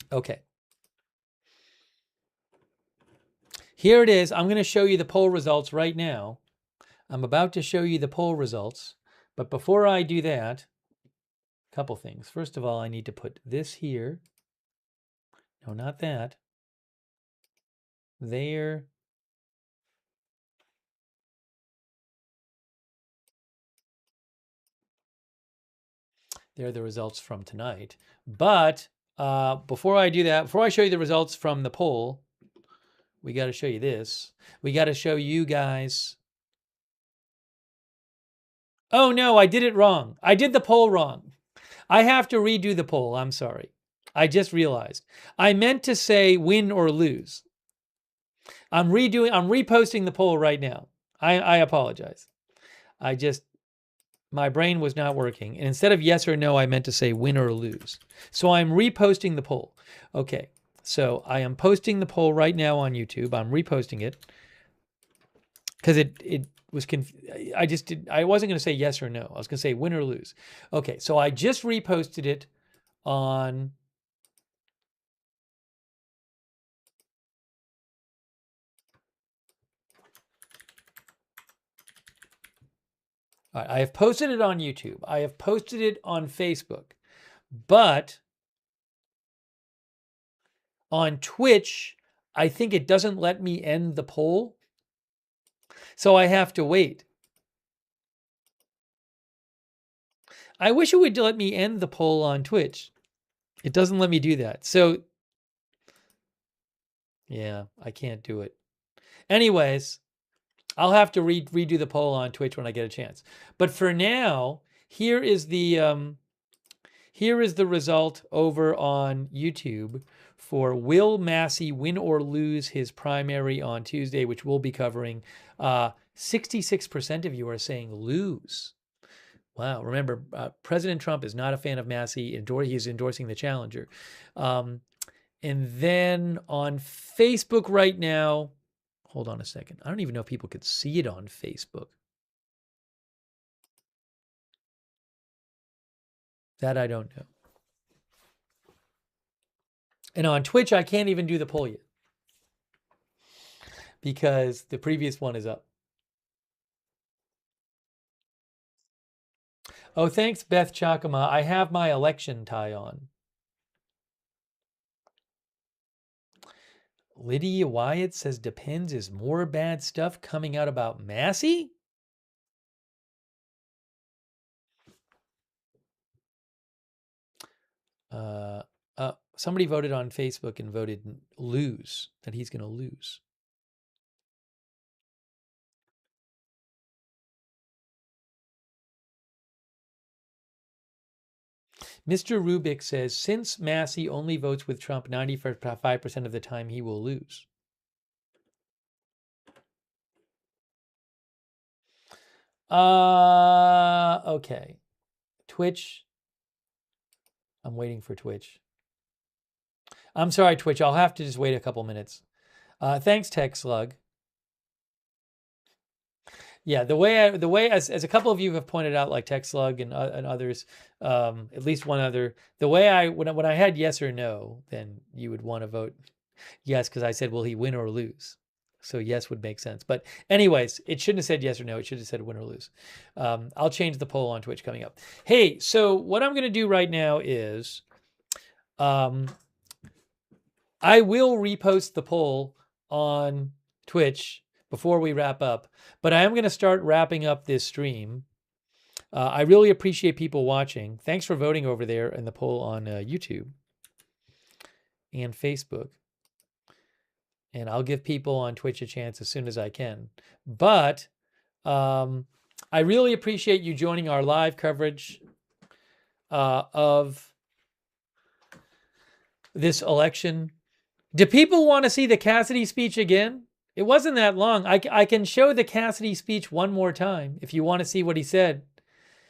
Okay. Here it is. I'm going to show you the poll results right now. I'm about to show you the poll results. But before I do that, a couple things. First of all, I need to put this here. No, not that. There. There are the results from tonight. But before I do that, before I show you the results from the poll, we got to show you this. We got to show you guys. Oh, no, I did it wrong. I did the poll wrong. I have to redo the poll. I'm sorry. I just realized. I meant to say win or lose. I'm reposting the poll right now. I apologize. My brain was not working. And instead of yes or no, I meant to say win or lose. So I'm reposting the poll. Okay. So I am posting the poll right now on YouTube. I'm reposting it because it was I wasn't going to say yes or no. I was going to say win or lose. Okay. So I just reposted it on all right, I have posted it on YouTube. I have posted it on Facebook. But on Twitch, I think it doesn't let me end the poll. So I have to wait. I wish it would let me end the poll on Twitch. It doesn't let me do that. So, yeah, I can't do it. Anyways, I'll have to redo the poll on Twitch when I get a chance. But for now, here is the result over on YouTube for will Massey win or lose his primary on Tuesday, which we'll be covering. 66% of you are saying lose. Wow. Remember, President Trump is not a fan of Massey. He's endorsing the challenger. And then on Facebook right now, hold on a second. I don't even know if people could see it on Facebook. That I don't know. And on Twitch, I can't even do the poll yet because the previous one is up. Oh, thanks, Beth Chakama. I have my election tie on. Lydia Wyatt says depends. Is more bad stuff coming out about Massey? Somebody voted on Facebook and voted lose, that he's going to lose. Mr. Rubik says, since Massey only votes with Trump 95% of the time, he will lose. Okay. Twitch. I'm waiting for Twitch. I'm sorry, Twitch. I'll have to just wait a couple minutes. Thanks, Tech Slug. Yeah, the way as a couple of you have pointed out, like Tech Slug and others, at least one other, the way when I had yes or no, then you would want to vote yes because I said, will he win or lose? So yes would make sense. But anyways, it shouldn't have said yes or no. It should have said win or lose. I'll change the poll on Twitch coming up. Hey, so what I'm going to do right now is I will repost the poll on Twitch before we wrap up, but I am going to start wrapping up this stream. I really appreciate people watching. Thanks for voting over there in the poll on YouTube and Facebook. And I'll give people on Twitch a chance as soon as I can. But I really appreciate you joining our live coverage of this election. Do people want to see the Cassidy speech again? It wasn't that long. I can show the Cassidy speech one more time if you want to see what he said.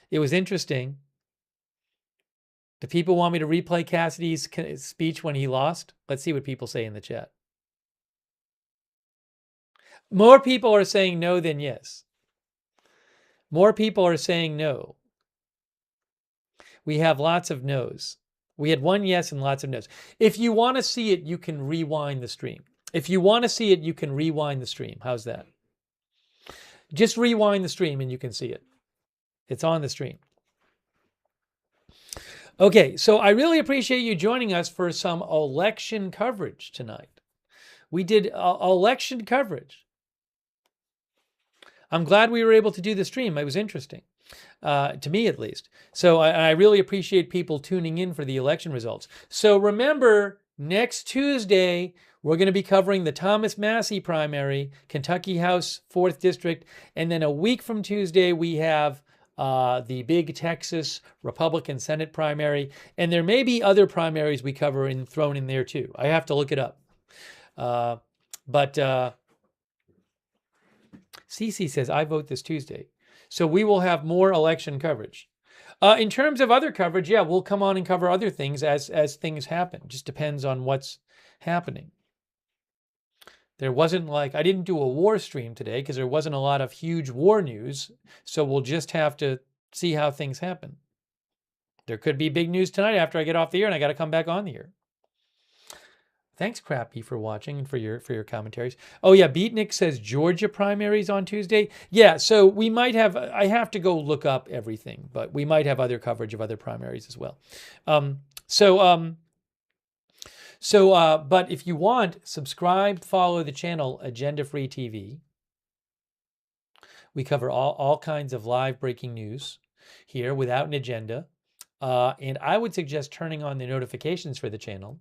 It was interesting. Do people want me to replay Cassidy's speech when he lost? Let's see what people say in the chat. More people are saying no than yes. More people are saying no. We have lots of no's. We had one yes and lots of no's. If you want to see it, you can rewind the stream. If you want to see it, you can rewind the stream. How's that? Just rewind the stream and you can see it. It's on the stream. Okay, so I really appreciate you joining us for some election coverage tonight. We did election coverage. I'm glad we were able to do the stream. It was interesting, to me at least. So I really appreciate people tuning in for the election results. So remember, next Tuesday, we're going to be covering the Thomas Massey primary, Kentucky House 4th District. And then a week from Tuesday, we have the big Texas Republican Senate primary. And there may be other primaries we cover thrown in there too. I have to look it up. But Cece says, I vote this Tuesday. So we will have more election coverage. In terms of other coverage, yeah, we'll come on and cover other things as things happen. Just depends on what's happening. There wasn't I didn't do a war stream today because there wasn't a lot of huge war news. So we'll just have to see how things happen. There could be big news tonight after I get off the air and I got to come back on the air. Thanks, Crappy, for watching and for your commentaries. Oh, yeah, Beatnik says Georgia primaries on Tuesday. Yeah, so we might have, I have to go look up everything, but we might have other coverage of other primaries as well. But if you want, subscribe, follow the channel Agenda Free TV. We cover all kinds of live breaking news here without an agenda. And I would suggest turning on the notifications for the channel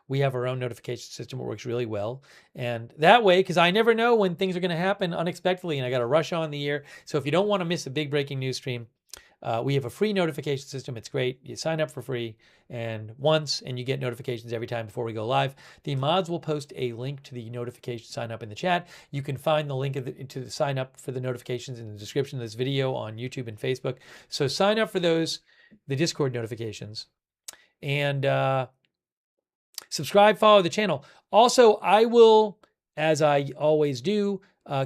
We have our own notification system that works really well. And that way, because I never know when things are going to happen unexpectedly and I got to rush on the air. So if you don't want to miss a big breaking news stream, we have a free notification system. It's great. You sign up for free and you get notifications every time before we go live. The mods will post a link to the notification sign up in the chat. You can find the link to the sign up for the notifications in the description of this video on YouTube and Facebook. So sign up for those, the Discord notifications, and subscribe, follow the channel. Also, I will, as I always do,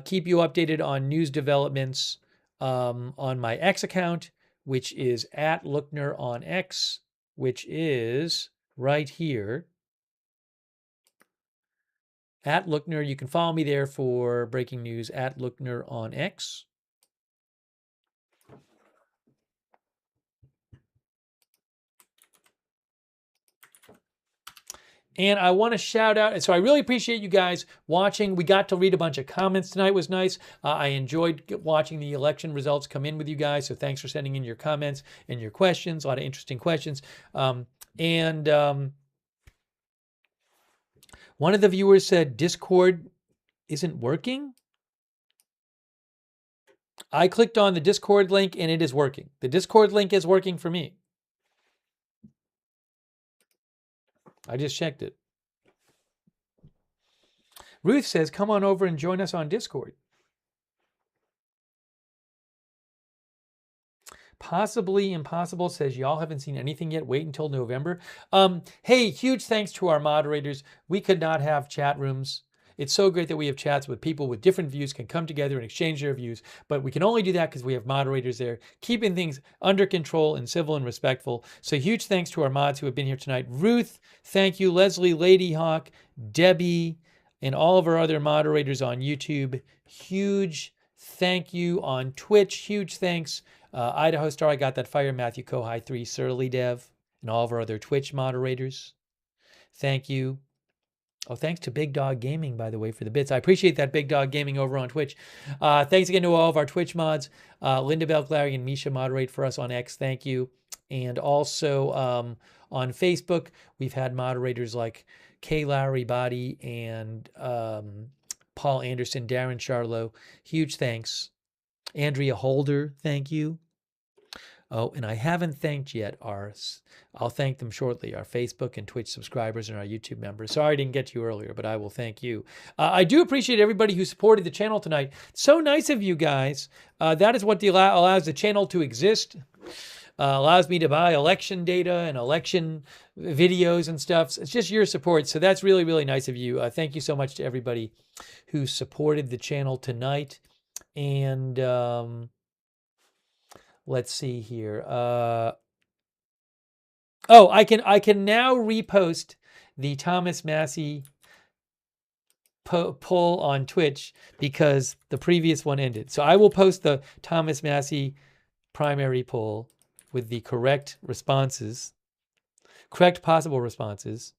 keep you updated on news developments on my X account, which is at Lookner on X, which is right here. At Lookner, you can follow me there for breaking news at Lookner on X. And I want to shout out, and so I really appreciate you guys watching. We got to read a bunch of comments tonight. It was nice. I enjoyed watching the election results come in with you guys. So thanks for sending in your comments and your questions. A lot of interesting questions. One of the viewers said Discord isn't working. I clicked on the Discord link and it is working. The Discord link is working for me. I just checked it. Ruth says, come on over and join us on Discord. Possibly Impossible says, y'all haven't seen anything yet. Wait until November. Hey, huge thanks to our moderators. We could not have chat rooms. It's so great that we have chats with people with different views can come together and exchange their views, but we can only do that because we have moderators there, keeping things under control and civil and respectful. So huge thanks to our mods who have been here tonight. Ruth, thank you. Leslie, Ladyhawk, Debbie, and all of our other moderators on YouTube. Huge thank you on Twitch. Huge thanks. Idaho Star, I Got That Fire, Matthew Kohai 3, Surly Dev, and all of our other Twitch moderators. Thank you. Oh, thanks to Big Dog Gaming, by the way, for the bits. I appreciate that, Big Dog Gaming over on Twitch. Thanks again to all of our Twitch mods. Linda Belclary and Misha moderate for us on X. Thank you. And also on Facebook, we've had moderators like Kay Lowry Body and Paul Anderson, Darren Charlo. Huge thanks. Andrea Holder, thank you. Oh, and I haven't thanked yet I'll thank them shortly, our Facebook and Twitch subscribers and our YouTube members. Sorry I didn't get to you earlier, but I will thank you. I do appreciate everybody who supported the channel tonight. So nice of you guys. That is what allows the channel to exist. Allows me to buy election data and election videos and stuff. It's just your support. So that's really, really nice of you. Thank you so much to everybody who supported the channel tonight. And let's see here. I can now repost the Thomas Massie poll on Twitch because the previous one ended. So I will post the Thomas Massie primary poll with the correct possible responses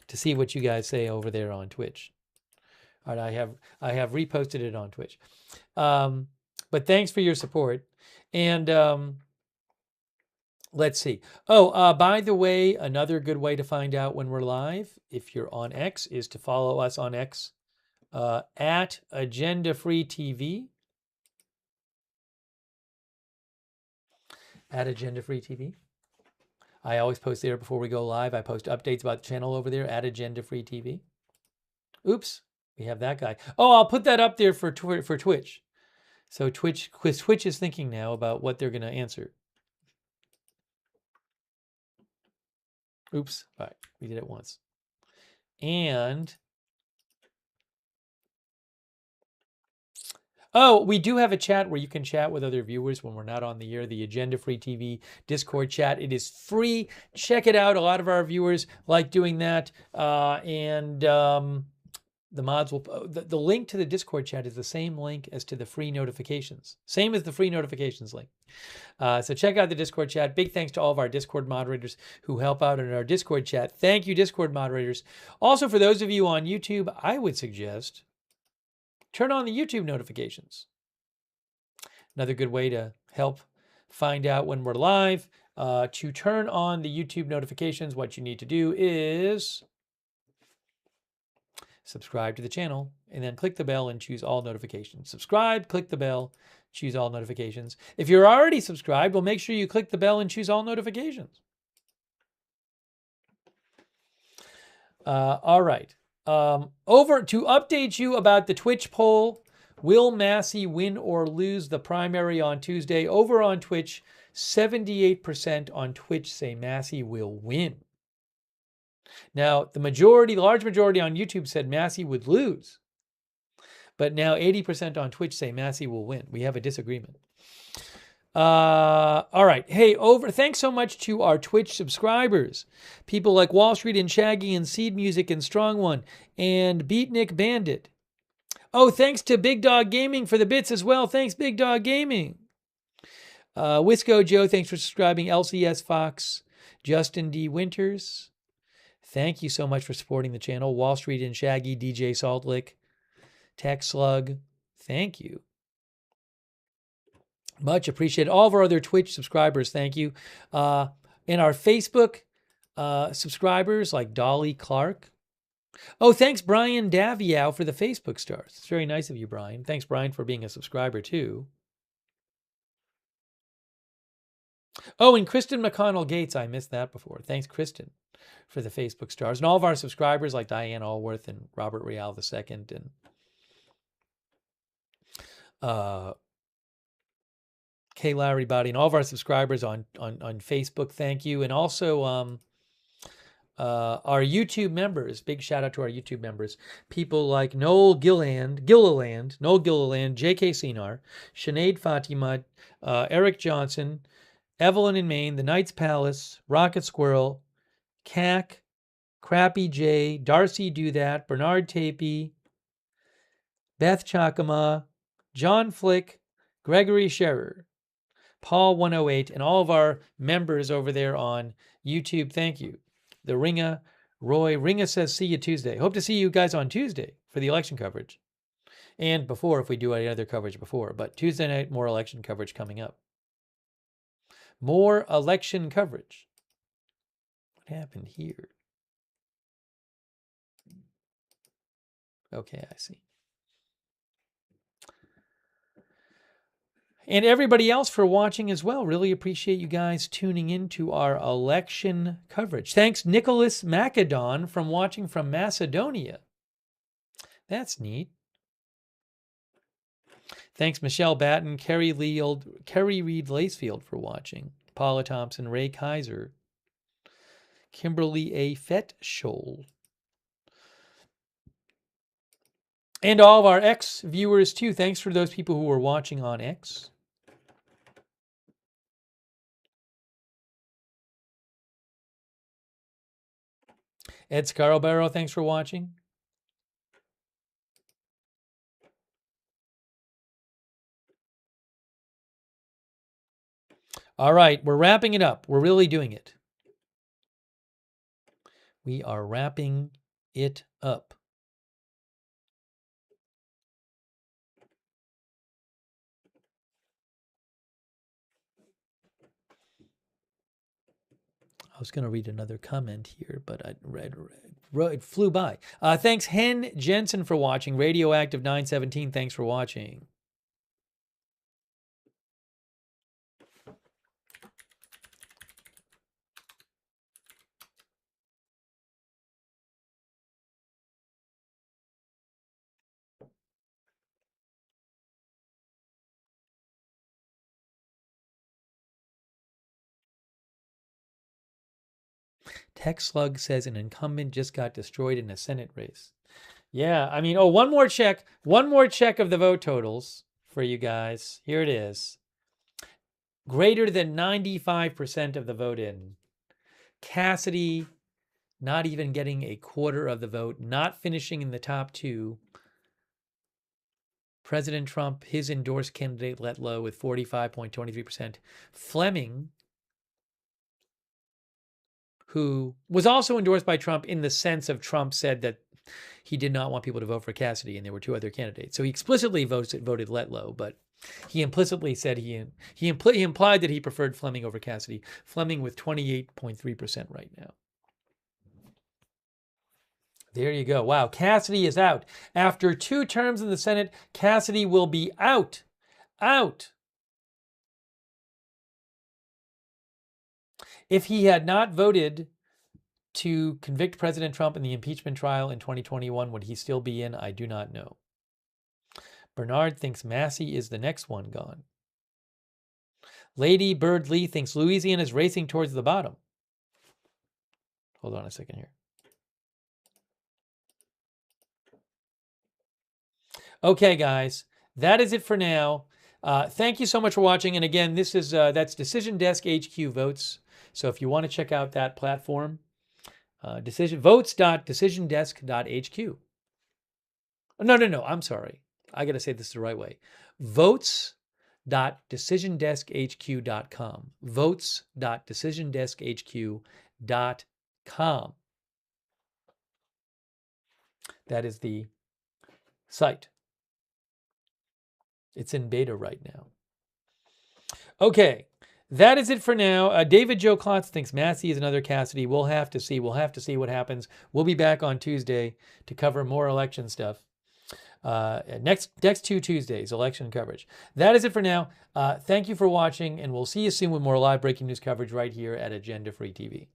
to see what you guys say over there on Twitch. All right, I have reposted it on Twitch. But thanks for your support. And let's see. By the way, another good way to find out when we're live, if you're on X, is to follow us on X at Agenda Free TV. At Agenda Free TV. I always post there before we go live. I post updates about the channel over there at Agenda Free TV. Oops, we have that guy. Oh, I'll put that up there for Twitch. So Twitch is thinking now about what they're going to answer. Oops, all right, we did it once. And we do have a chat where you can chat with other viewers when we're not on the air, the Agenda Free TV Discord chat. It is free. Check it out. A lot of our viewers like doing that. The mods will, the link to the Discord chat is the same link as to the free notifications. Same as the free notifications link. So check out the Discord chat. Big thanks to all of our Discord moderators who help out in our Discord chat. Thank you, Discord moderators. Also, for those of you on YouTube, I would suggest turn on the YouTube notifications. Another good way to help find out when we're live. To turn on the YouTube notifications, what you need to do is subscribe to the channel and then click the bell and choose all notifications. Subscribe, click the bell, choose all notifications. If you're already subscribed, well, make sure you click the bell and choose all notifications. All right. Over to update you about the Twitch poll. Will Massey win or lose the primary on Tuesday? Over on Twitch, 78% on Twitch say Massey will win. Now, the large majority on YouTube said Massey would lose. But now 80% on Twitch say Massey will win. We have a disagreement. All right. Hey, thanks so much to our Twitch subscribers. People like Wall Street and Shaggy and Seed Music and Strong One and Beatnik Bandit. Oh, thanks to Big Dog Gaming for the bits as well. Thanks, Big Dog Gaming. Wisco Joe, thanks for subscribing. LCS Fox, Justin D. Winters. Thank you so much for supporting the channel. Wall Street and Shaggy, DJ Saltlick, Tech Slug. Thank you. Much appreciated. All of our other Twitch subscribers, thank you. And our Facebook subscribers like Dolly Clark. Oh, thanks, Brian Daviow, for the Facebook stars. It's very nice of you, Brian. Thanks, Brian, for being a subscriber, too. Oh, and Kristen McConnell Gates. I missed that before. Thanks, Kristen, for the Facebook stars. And all of our subscribers like Diane Allworth and Robert Real II and K. Larry Body, and all of our subscribers on Facebook. Thank you. And also our YouTube members. Big shout out to our YouTube members. People like Noel Gilliland, J.K. Sinar, Sinead Fatima, Eric Johnson, Evelyn in Maine, The Knight's Palace, Rocket Squirrel, Cack, Crappy J, Darcy Do That, Bernard Tapey, Beth Chakama, John Flick, Gregory Scherer, Paul 108, and all of our members over there on YouTube. Thank you. The Ringa, Roy. Ringa says, see you Tuesday. Hope to see you guys on Tuesday for the election coverage. And before, if we do any other coverage before. But Tuesday night, more election coverage coming up. More election coverage. What happened here? Okay, I see. And everybody else for watching as well. Really appreciate you guys tuning in to our election coverage. Thanks, Nicholas Macedon, from watching from Macedonia. That's neat. Thanks, Michelle Batten, Kerry Reed Lacefield for watching. Paula Thompson, Ray Kaiser, Kimberly A. Fettscholl. And all of our X viewers, too. Thanks for those people who were watching on X. Ed Scarborough, thanks for watching. All right, we're wrapping it up. We're really doing it. We are wrapping it up. I was going to read another comment here, but it flew by. Thanks, Hen Jensen, for watching. Radioactive 917, thanks for watching. Tech Slug says an incumbent just got destroyed in a Senate race. Yeah, I mean, one more check of the vote totals for you guys. Here it is. Greater than 95% of the vote in. Cassidy not even getting a quarter of the vote, not finishing in the top two. President Trump, his endorsed candidate Letlow with 45.23%. Fleming, who was also endorsed by Trump in the sense of Trump said that he did not want people to vote for Cassidy, and there were two other candidates. So he explicitly voted Letlow, but He implicitly said he implied that he preferred Fleming over Cassidy. Fleming with 28.3% right now. There you go. Wow, Cassidy is out. After 2 terms in the Senate, Cassidy will be out. Out. If he had not voted to convict President Trump in the impeachment trial in 2021, would he still be in? I do not know. Bernard thinks Massey is the next one gone. Lady Bird Lee thinks Louisiana is racing towards the bottom. Hold on a second here. Okay, guys, that is it for now. Thank you so much for watching. And again, this is that's Decision Desk HQ Votes. So if you want to check out that platform, votes.decisiondesk.hq. No, I'm sorry. I got to say this the right way. Votes.decisiondeskhq.com. Votes.decisiondeskhq.com. That is the site. It's in beta right now. Okay, that is it for now. David Joe Klotz thinks Massey is another Cassidy. We'll have to see. We'll have to see what happens. We'll be back on Tuesday to cover more election stuff. Next 2 Tuesdays, election coverage. That is it for now. Thank you for watching, and we'll see you soon with more live breaking news coverage right here at Agenda Free TV.